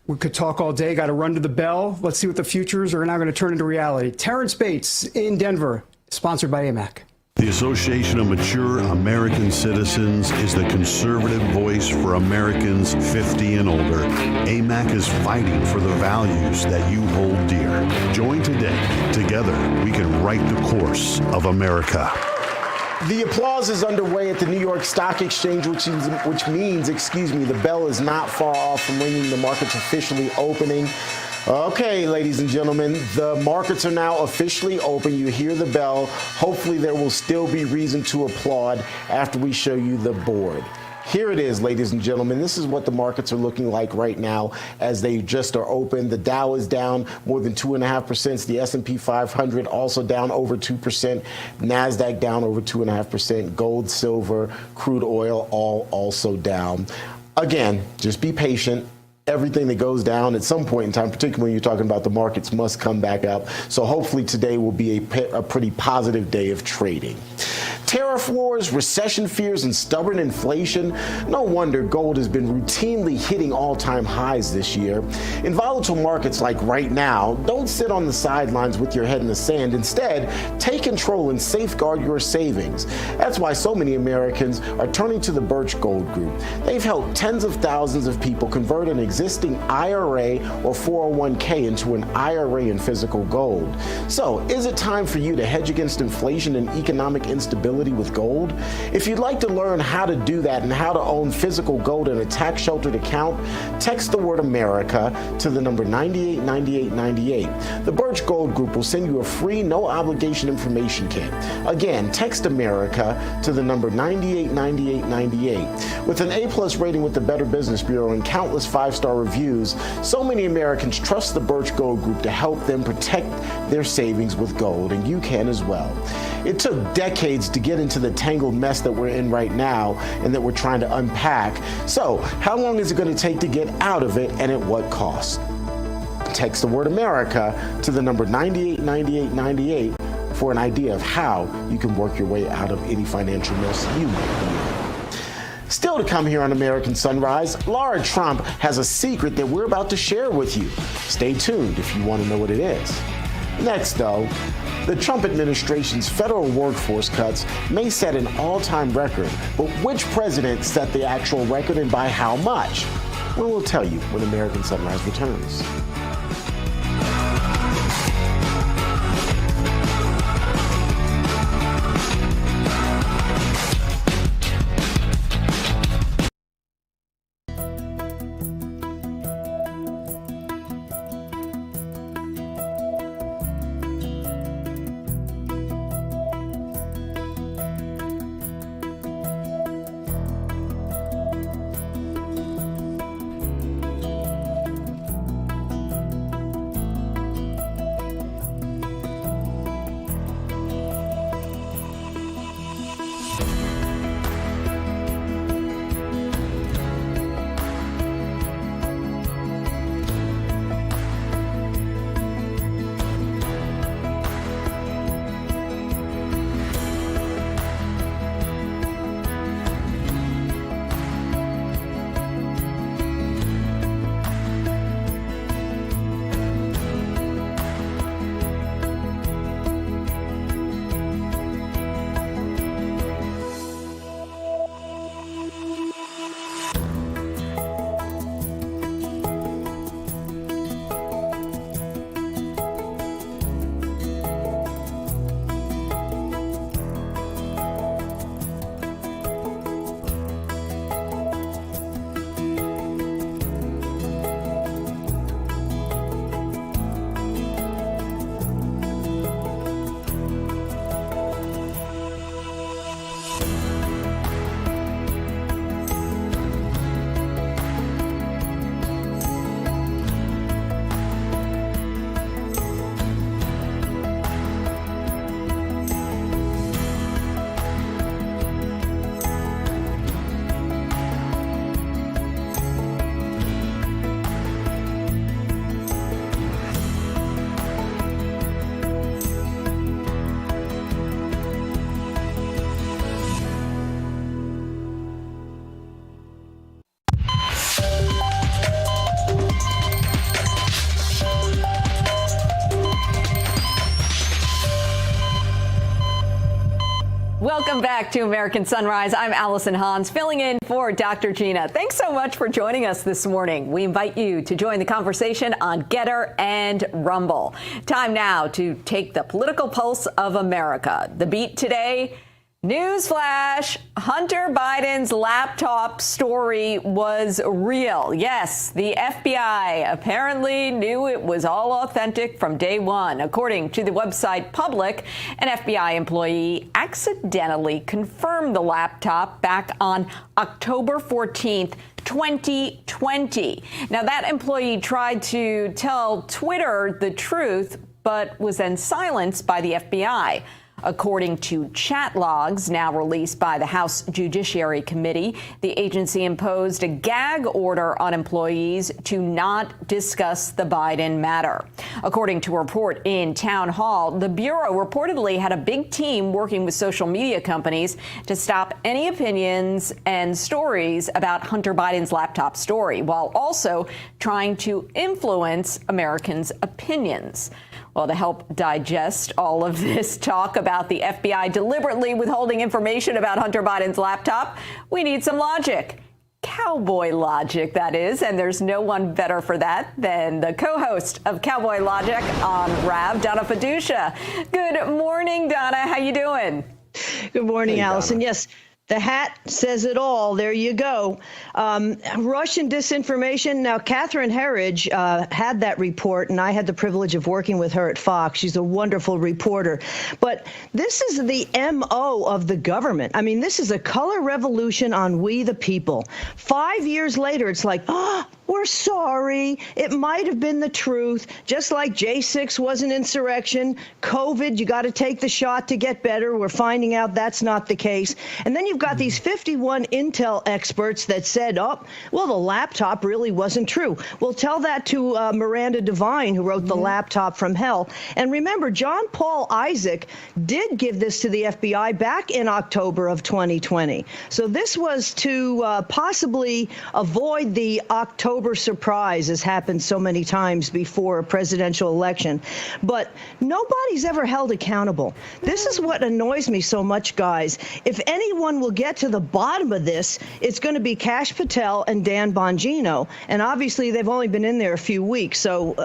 We could talk all day. Got to run to the bell. Let's see what the futures are now going to turn into reality. Terrance Bates in Denver, sponsored by AMAC. The Association of Mature American Citizens is the conservative voice for Americans 50 and older. AMAC is fighting for the values that you hold dear. Join today. Together, we can write the course of America. The applause is underway at the New York Stock Exchange, which means, the bell is not far off from ringing. The market's officially opening. Okay, ladies and gentlemen, the markets are now officially open. You hear the bell. Hopefully there will still be reason to applaud after we show you the board. Here it is, ladies and gentlemen. This is what the markets are looking like right now as they just are open. The Dow is down more than 2.5%. The S&P 500 also down over 2%. NASDAQ down over 2.5%. Gold, silver, crude oil, all also down. Again, just be patient. Everything that goes down at some point in time, particularly when you're talking about the markets, must come back up. So hopefully today will be a pretty positive day of trading. Tariff wars, recession fears, and stubborn inflation. No wonder gold has been routinely hitting all-time highs this year. In volatile markets like right now, don't sit on the sidelines with your head in the sand. Instead, take control and safeguard your savings. That's why so many Americans are turning to the Birch Gold Group. They've helped tens of thousands of people convert an existing IRA or 401k into an IRA in physical gold. So, is it time for you to hedge against inflation and economic instability with gold? If you'd like to learn how to do that and how to own physical gold in a tax-sheltered account, text the word America to the number 989898. The Birch Gold Group will send you a free, no-obligation information kit. Again, text America to the number 989898. With an A+ rating with the Better Business Bureau and countless 5-star reviews, so many Americans trust the Birch Gold Group to help them protect their savings with gold, and you can as well. It took decades to get into the tangled mess that we're in right now and that we're trying to unpack. So, how long is it going to take to get out of it, and at what cost? Text the word America to the number 989898 for an idea of how you can work your way out of any financial mess you may be in. Still to come here on American Sunrise, Laura Trump has a secret that we're about to share with you. Stay tuned if you want to know what it is. Next, though, the Trump administration's federal workforce cuts may set an all-time record, but which president set the actual record and by how much? Well, we'll tell you when American Sunrise returns. Welcome back to American Sunrise. I'm Allison Hans, filling in for Dr. Gina. Thanks so much for joining us this morning. We invite you to join the conversation on Getter and Rumble. Time now to take the political pulse of America. The beat today. Newsflash, Hunter Biden's laptop story was real. Yes, the FBI apparently knew it was all authentic from day one. According to the website Public, an FBI employee accidentally confirmed the laptop back on October 14th, 2020. Now, that employee tried to tell Twitter the truth, but was then silenced by the FBI. According to chat logs now released by the House Judiciary Committee, the agency imposed a gag order on employees to not discuss the Biden matter. According to a report in Town Hall, the Bureau reportedly had a big team working with social media companies to stop any opinions and stories about Hunter Biden's laptop story, while also trying to influence Americans' opinions. Well, to help digest all of this talk about the FBI deliberately withholding information about Hunter Biden's laptop, we need some logic. Cowboy logic, that is, and there's no one better for that than the co-host of Cowboy Logic on RAV, Donna Fiducia. Good morning, Donna. How you doing? Good morning, Allison. Yes. The hat says it all. There you go. Russian disinformation. Now, Catherine Herridge had that report, and I had the privilege of working with her at Fox. She's a wonderful reporter. But this is the MO of the government. I mean, this is a color revolution on we the people. 5 years later, it's like, We're sorry. It might have been the truth. Just like J6 was an insurrection, COVID, you got to take the shot to get better. We're finding out that's not the case. And then you've got these 51 Intel experts that said, oh, well, the laptop really wasn't true. Well, tell that to Miranda Devine, who wrote The Laptop from Hell. And remember, John Paul Isaac did give this to the FBI back in October of 2020. So this was to possibly avoid the October surprise, has happened so many times before a presidential election. But nobody's ever held accountable. This is what annoys me so much, guys. If anyone will get to the bottom of this, it's going to be Kash Patel and Dan Bongino. And obviously, they've only been in there a few weeks. So,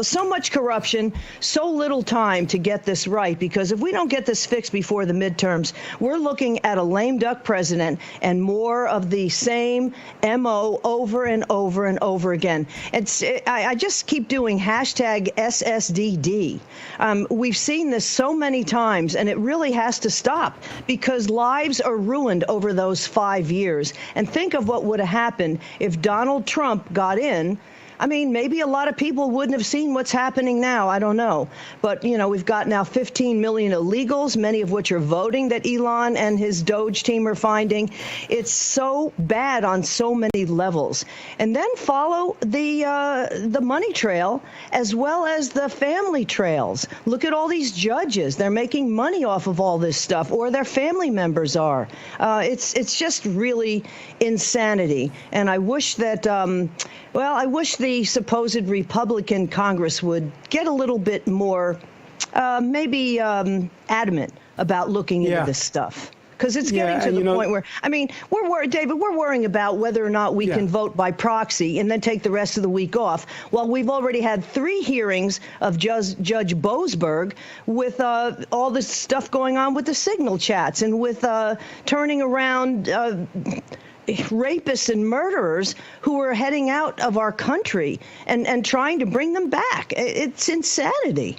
so much corruption, so little time to get this right. Because if we don't get this fixed before the midterms, we're looking at a lame duck president and more of the same MO over and over and over again. I just keep doing hashtag SSDD. We've seen this so many times, and it really has to stop because lives are ruined over those 5 years. And think of what would have happened if Donald Trump got in. I mean, maybe a lot of people wouldn't have seen what's happening now. I don't know. But, we've got now 15 million illegals, many of which are voting that Elon and his Doge team are finding. It's so bad on so many levels. And then follow the money trail as well as the family trails. Look at all these judges. They're making money off of all this stuff, or their family members are. It's just really insanity. And I wish that, I wish the supposed Republican Congress would get a little bit more, maybe adamant about looking into this stuff. Because it's getting to the point where, we're worried, David, we're worrying about whether or not we can vote by proxy and then take the rest of the week off. Well, we've already had 3 hearings of Judge Boasberg with all this stuff going on with the signal chats and with turning around rapists and murderers who are heading out of our country and trying to bring them back. It's insanity.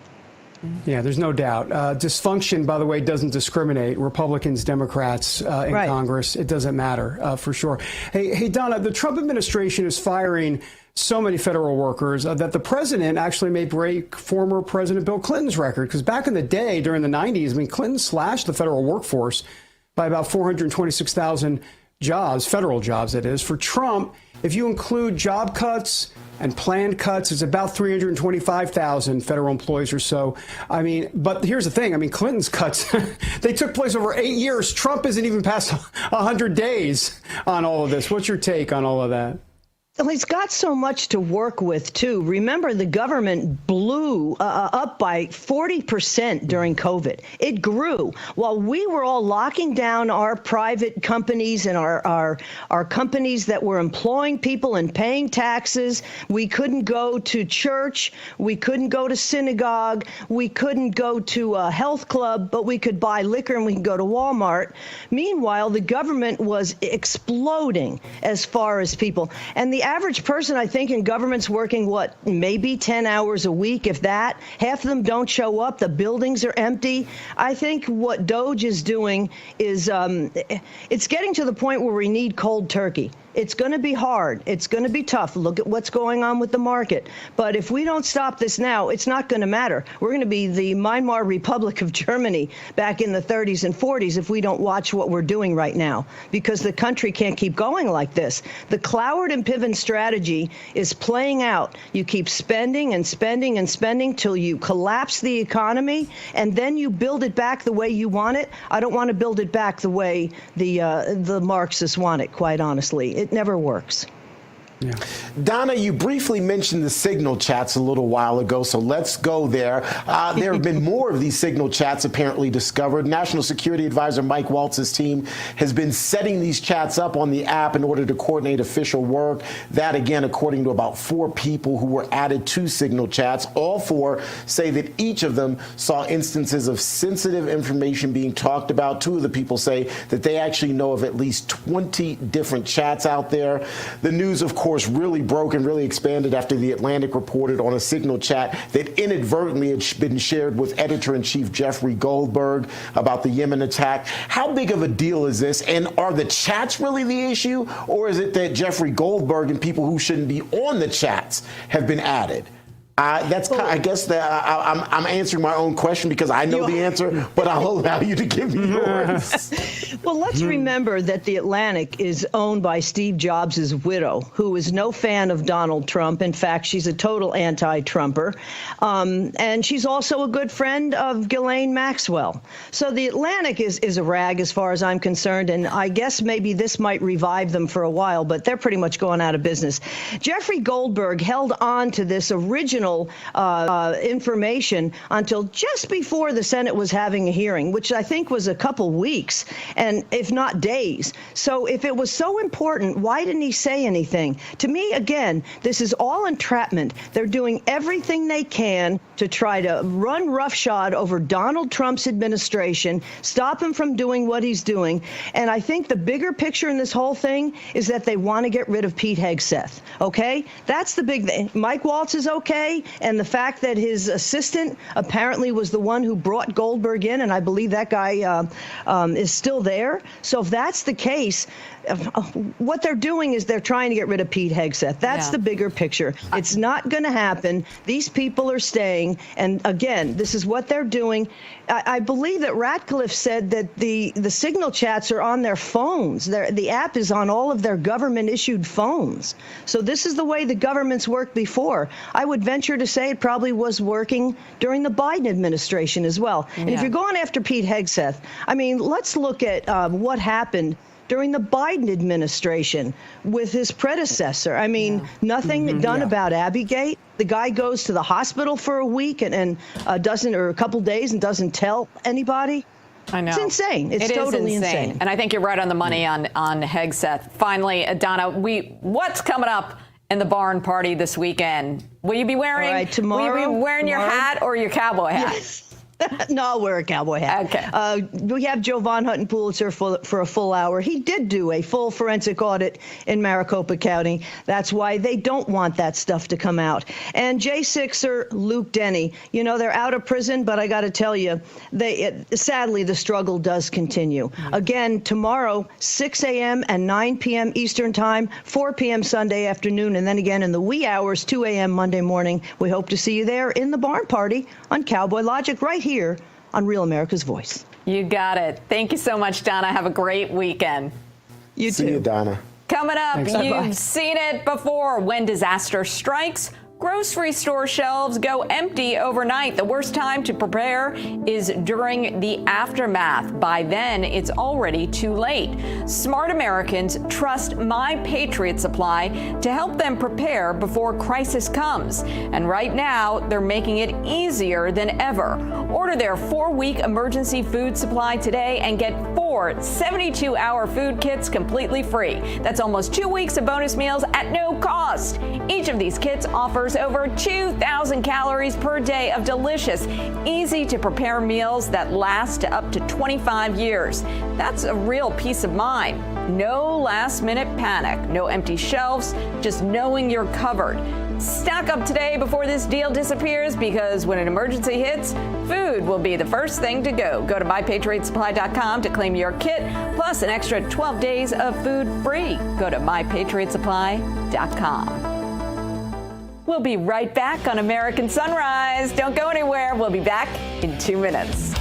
Yeah, there's no doubt. Dysfunction, by the way, doesn't discriminate. Republicans, Democrats in Congress, it doesn't matter for sure. Hey, Donna, the Trump administration is firing so many federal workers that the president actually may break former President Bill Clinton's record. Because back in the day, during the 90s, Clinton slashed the federal workforce by about 426,000 jobs, federal jobs, that is. For Trump, if you include job cuts and planned cuts, it's about 325,000 federal employees or so. But here's the thing. Clinton's cuts, they took place over 8 years. Trump isn't even past 100 days on all of this. What's your take on all of that? Well, he's got so much to work with, too. Remember, the government blew up by 40% during COVID. It grew. While we were all locking down our private companies and our companies that were employing people and paying taxes, we couldn't go to church, we couldn't go to synagogue, we couldn't go to a health club, but we could buy liquor and we could go to Walmart. Meanwhile, the government was exploding as far as people. And the average person, I think, in government's working, maybe 10 hours a week, if that. Half of them don't show up. The buildings are empty. I think what Doge is doing is it's getting to the point where we need cold turkey. It's going to be hard. It's going to be tough. Look at what's going on with the market. But if we don't stop this now, it's not going to matter. We're going to be the Weimar Republic of Germany back in the 30s and 40s if we don't watch what we're doing right now, because the country can't keep going like this. The Cloward and Piven strategy is playing out. You keep spending and spending and spending till you collapse the economy, and then you build it back the way you want it. I don't want to build it back the way the Marxists want it, quite honestly. It never works. Yeah. Donna, you briefly mentioned the signal chats a little while ago, so let's go there. There have been more of these signal chats apparently discovered. National Security Advisor Mike Waltz's team has been setting these chats up on the app in order to coordinate official work. That, again, according to about 4 people who were added to signal chats. All 4 say that each of them saw instances of sensitive information being talked about. 2 of the people say that they actually know of at least 20 different chats out there. The news, of course, course, really broke and really expanded after The Atlantic reported on a Signal chat that inadvertently had been shared with editor-in-chief Jeffrey Goldberg about the Yemen attack. How big of a deal is this? And are the chats really the issue? Or is it that Jeffrey Goldberg and people who shouldn't be on the chats have been added? I guess that I'm answering my own question because I know the answer, but I'll allow you to give me yours. Well, let's remember that The Atlantic is owned by Steve Jobs' widow, who is no fan of Donald Trump. In fact, she's a total anti-Trumper. And she's also a good friend of Ghislaine Maxwell. So The Atlantic is a rag as far as I'm concerned, and I guess maybe this might revive them for a while, but they're pretty much going out of business. Jeffrey Goldberg held on to this original information until just before the Senate was having a hearing, which I think was a couple weeks, and if not days. So if it was so important, why didn't he say anything? To me, again, this is all entrapment. They're doing everything they can to try to run roughshod over Donald Trump's administration, stop him from doing what he's doing. And I think the bigger picture in this whole thing is that they want to get rid of Pete Hegseth. Okay? That's the big thing. Mike Waltz is okay. And the fact that his assistant apparently was the one who brought Goldberg in, and I believe that guy is still there. So if that's the case, what they're doing is they're trying to get rid of Pete Hegseth. That's the bigger picture. It's not going to happen. These people are staying. And again, this is what they're doing. I believe that Ratcliffe said that the Signal chats are on their phones. The app is on all of their government-issued phones. So this is the way the governments worked before. I would venture to say it probably was working during the Biden administration as well. And if you're going after Pete Hegseth, I mean, let's look at what happened during the Biden administration with his predecessor. I mean, nothing done about Abbygate. The guy goes to the hospital for a week and doesn't, or a couple days, and doesn't tell anybody. I know. It's insane. It's totally insane. And I think you're right on the money on Hegseth. Finally, Donna, what's coming up in the barn party this weekend? Will you be wearing your hat or your cowboy hat? Yes. No, I'll wear a cowboy hat. Okay. We have Joe Von Hutton Pulitzer for a full hour. He did do a full forensic audit in Maricopa County. That's why they don't want that stuff to come out. And J6er Luke Denny, you know, they're out of prison, but I got to tell you, sadly, the struggle does continue. Again, tomorrow, 6 a.m. and 9 p.m. Eastern Time, 4 p.m. Sunday afternoon, and then again in the wee hours, 2 a.m. Monday morning. We hope to see you there in the barn party on Cowboy Logic right here on Real America's Voice. You got it. Thank you so much, Donna. Have a great weekend. You too. See you, Donna. Coming up, Thanks. you've Bye-bye. seen it before. When disaster strikes, grocery store shelves go empty overnight. The worst time to prepare is during the aftermath. By then, it's already too late. Smart Americans trust My Patriot Supply to help them prepare before crisis comes. And right now, they're making it easier than ever. Order their 4-week emergency food supply today and get 4 72-hour food kits completely free. That's almost 2 weeks of bonus meals at no cost. Each of these kits offers over 2,000 calories per day of delicious, easy-to-prepare meals that last up to 25 years. That's a real peace of mind. No last-minute panic, no empty shelves, just knowing you're covered. Stock up today before this deal disappears, because when an emergency hits, food will be the first thing to go. Go to MyPatriotSupply.com to claim your kit, plus an extra 12 days of food free. Go to MyPatriotSupply.com. We'll be right back on American Sunrise. Don't go anywhere. We'll be back in 2 minutes.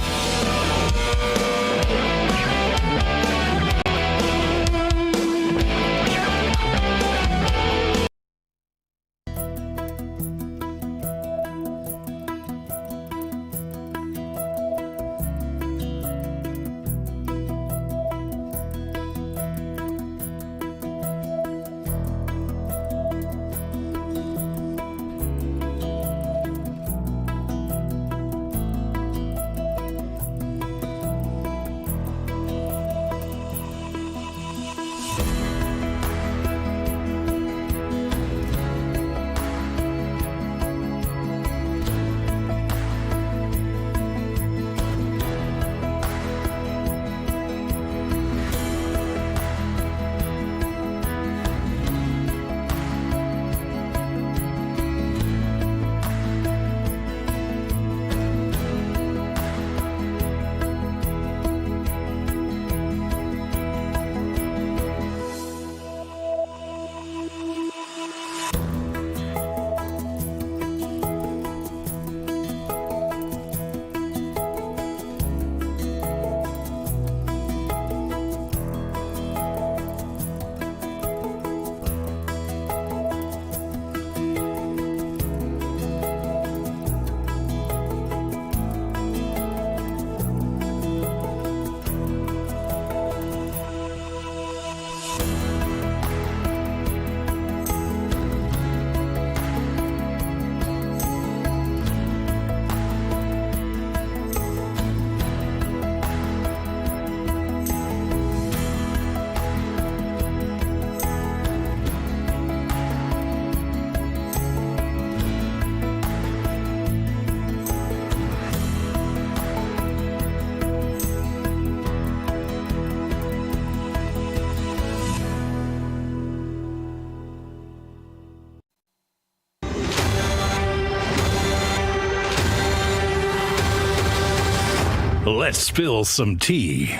Let's spill some tea.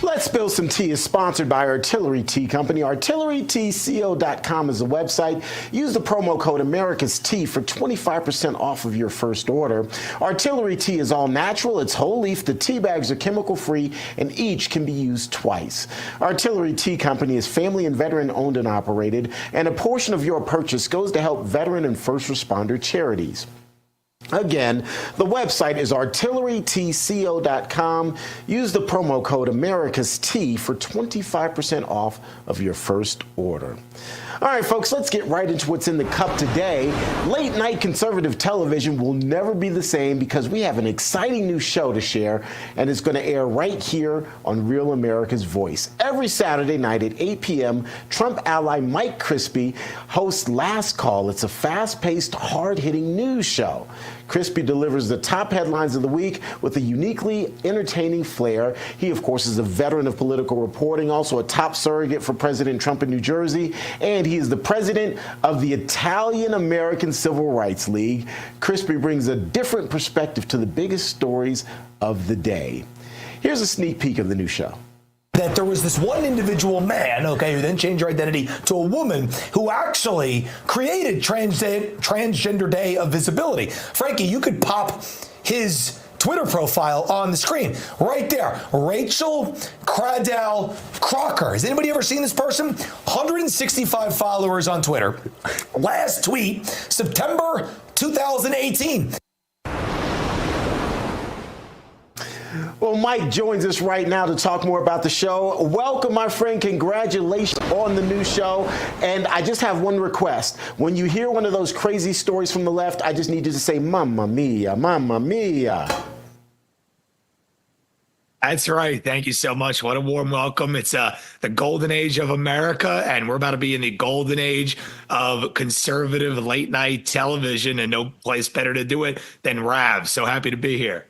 Let's Spill Some Tea is sponsored by Artillery Tea Company. ArtilleryTeaCo.com is the website. Use the promo code America's Tea for 25% off of your first order. Artillery Tea is all natural. It's whole leaf. The tea bags are chemical free and each can be used twice. Artillery Tea Company is family and veteran owned and operated, and a portion of your purchase goes to help veteran and first responder charities. Again, the website is artillerytco.com. Use the promo code America's Tea for 25% off of your first order. All right, folks, let's get right into what's in the cup today. Late night conservative television will never be the same because we have an exciting new show to share, and it's going to air right here on Real America's Voice. Every Saturday night at 8 p.m., Trump ally Mike Crispy hosts Last Call. It's a fast-paced, hard-hitting news show. Crispy delivers the top headlines of the week with a uniquely entertaining flair. He, of course, is a veteran of political reporting, also a top surrogate for President Trump in New Jersey, and he is the president of the Italian-American Civil Rights League. Crispy brings a different perspective to the biggest stories of the day. Here's a sneak peek of the new show. That there was this one individual man, okay, who then changed her identity to a woman who actually created Transgender Day of Visibility. Frankie, you could pop his Twitter profile on the screen right there. Rachel Cradell Crocker. Has anybody ever seen this person? 165 followers on Twitter. Last tweet, September 2018. Well, Mike joins us right now to talk more about the show. Welcome, my friend. Congratulations on the new show. And I just have one request. When you hear one of those crazy stories from the left, I just need you to say, Mamma mia, Mamma mia. That's right. Thank you so much. What a warm welcome. It's the golden age of America, and we're about to be in the golden age of conservative late night television, and no place better to do it than RAV. So happy to be here.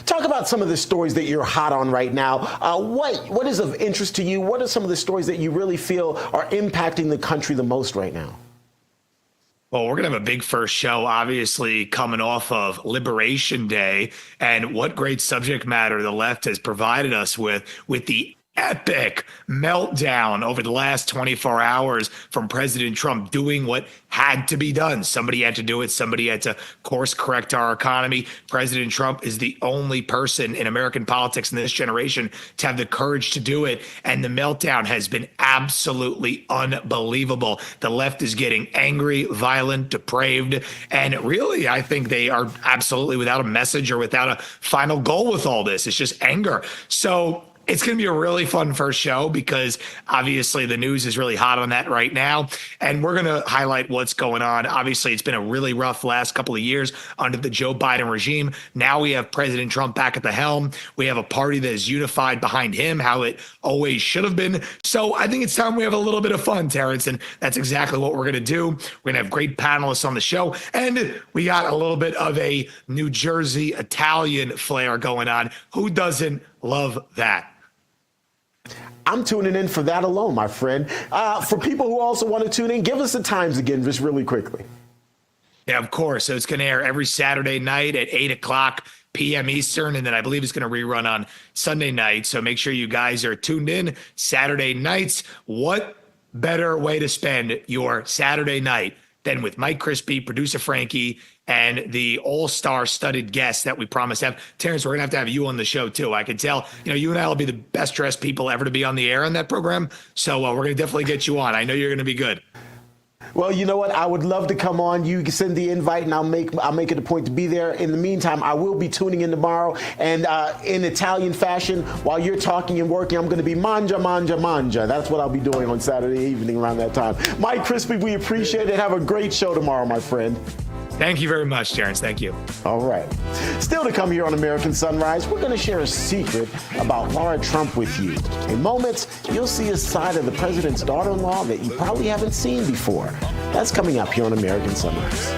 Talk about some of the stories that you're hot on right now. What is of interest to you? What are some of the stories that you really feel are impacting the country the most right now? Well, we're going to have a big first show, obviously, coming off of Liberation Day, and what great subject matter the left has provided us with the epic meltdown over the last 24 hours from President Trump doing what had to be done. Somebody had to do it. Somebody had to course correct our economy. President Trump is the only person in American politics in this generation to have the courage to do it. And the meltdown has been absolutely unbelievable. The left is getting angry, violent, depraved. And really, I think they are absolutely without a message or without a final goal with all this. It's just anger. So it's going to be a really fun first show because obviously the news is really hot on that right now. And we're going to highlight what's going on. Obviously, it's been a really rough last couple of years under the Joe Biden regime. Now we have President Trump back at the helm. We have a party that is unified behind him, how it always should have been. So I think it's time we have a little bit of fun, Terrance, and that's exactly what we're going to do. We're going to have great panelists on the show. And we got a little bit of a New Jersey Italian flair going on. Who doesn't love that? I'm tuning in for that alone, my friend. For people who also want to tune in, give us the times again, just really quickly. Yeah, of course. So it's going to air every Saturday night at 8 o'clock p.m. Eastern, and then I believe it's going to rerun on Sunday night. So make sure you guys are tuned in Saturday nights. What better way to spend your Saturday night than with Mike Crispy, producer Frankie, and the all-star studded guests that we promised to have. Terrance, we're going to have you on the show, too. I can tell, you and I will be the best-dressed people ever to be on the air on that program. So we're going to definitely get you on. I know you're going to be good. Well, you know what? I would love to come on. You can send the invite, and I'll make it a point to be there. In the meantime, I will be tuning in tomorrow, and in Italian fashion, while you're talking and working, I'm going to be manja, manja, manja. That's what I'll be doing on Saturday evening around that time. Mike Crispy, we appreciate it. Have a great show tomorrow, my friend. Thank you very much, Terrance. Thank you. All right. Still to come here on American Sunrise, we're going to share a secret about Laura Trump with you. In moments, you'll see a side of the president's daughter-in-law that you probably haven't seen before. That's coming up here on American Sunrise.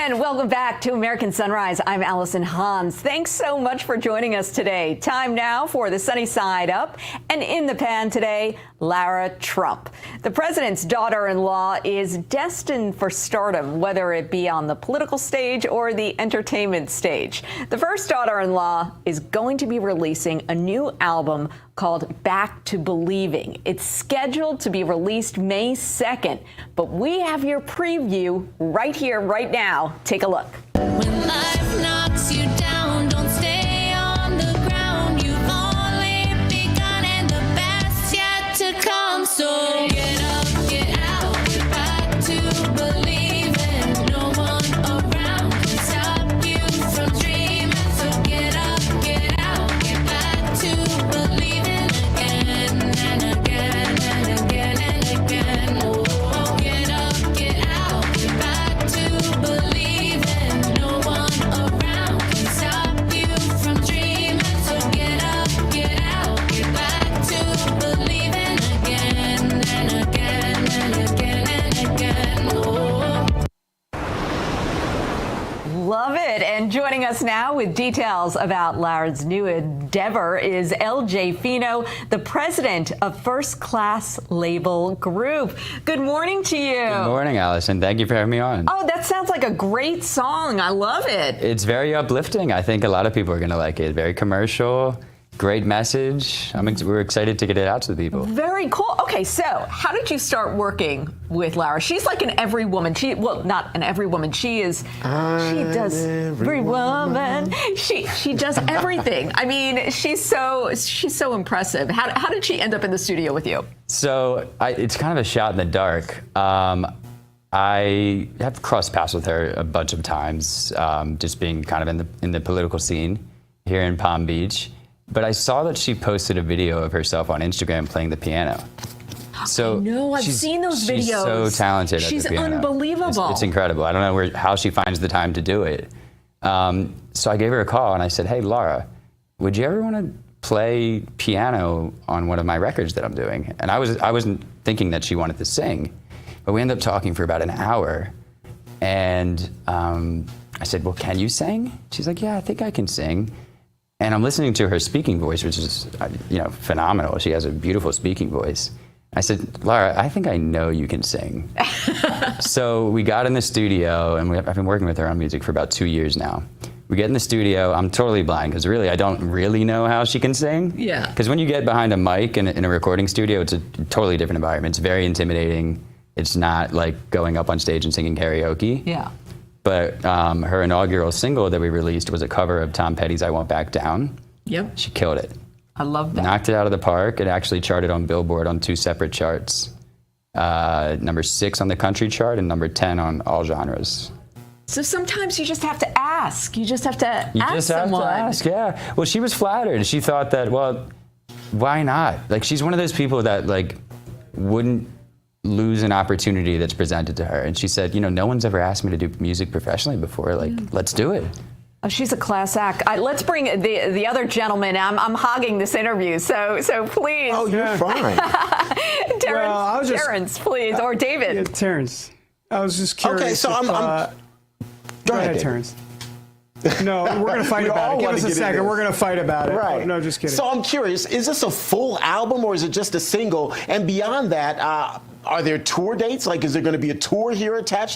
And welcome back to American Sunrise. I'm Allison Hans. Thanks so much for joining us today. Time now for the sunny side up. And in the pan today, Lara Trump. The president's daughter-in-law is destined for stardom, whether it be on the political stage or the entertainment stage. The first daughter-in-law is going to be releasing a new album called Back to Believing. It's scheduled to be released May 2nd, but we have your preview right here, right now. Take a look. When life knocks you down, don't stay on the ground. You've only begun and the best yet to come. So get up, get out, get back to believing. No one around can stop you from dreaming. So get up, get out, get back to believing again and again and again and again. Oh, get up, get out, get back to believing. No one around can stop you from dreaming. So get up, get out, get back to believing again and again and again and again. Oh. Love it. And joining us now with details about Lara's new endeavor is LJ Fino, the president of First Class Label Group. Good morning to you. Good morning, Allison. Thank you for having me on. Oh, that sounds like a great song. I love it. It's very uplifting. I think a lot of people are going to like it. Very commercial, great message. We're excited to get it out to the people. Very cool. Okay, so how did you start working with Lara? She's like an every woman. Well, not an every woman. She does every woman. She does everything. I mean, she's so impressive. How did she end up in the studio with you? So it's kind of a shot in the dark. I have crossed paths with her a bunch of times, just being kind of in the political scene here in Palm Beach. But I saw that she posted a video of herself on Instagram playing the piano. So no, I've seen those videos. She's so talented. She's at the piano. unbelievable. It's incredible. I don't know how she finds the time to do it. So I gave her a call and I said, "Hey, Lara, would you ever want to play piano on one of my records that I'm doing?" And I wasn't thinking that she wanted to sing, but we ended up talking for about an hour. And I said, "Well, can you sing?" She's like, "Yeah, I think I can sing." And I'm listening to her speaking voice, which is, phenomenal. She has a beautiful speaking voice. I said, "Lara, I think I know you can sing." So we got in the studio, and I've been working with her on music for about 2 years now. We get in the studio. I'm totally blind because really, I don't really know how she can sing. Yeah. Because when you get behind a mic in a recording studio, it's a totally different environment. It's very intimidating. It's not like going up on stage and singing karaoke. Yeah. But her inaugural single that we released was a cover of Tom Petty's I Won't Back Down. Yep. She killed it. I love that. Knocked it out of the park. It actually charted on Billboard on 2 separate charts. Number 6 on the country chart and number 10 on all genres. So sometimes you just have to ask. You just have to ask someone. You just have to ask, yeah. Well, she was flattered. She thought that, well, why not? Like, she's one of those people that, like, wouldn't lose an opportunity that's presented to her. And she said, no one's ever asked me to do music professionally before. Like, let's do it. Oh, she's a class act. Let's bring the other gentleman. I'm hogging this interview, so please. Oh, you're fine. Terrance, please, or David. Yeah, Terrance. I was just curious. Okay, so I'm go ahead, Terrance. No, we're going to fight about it. Give us a second. We're going to fight about it. Right. Oh, no, just kidding. So I'm curious, is this a full album or is it just a single? And beyond that, are there tour dates? Like, is there going to be a tour here attached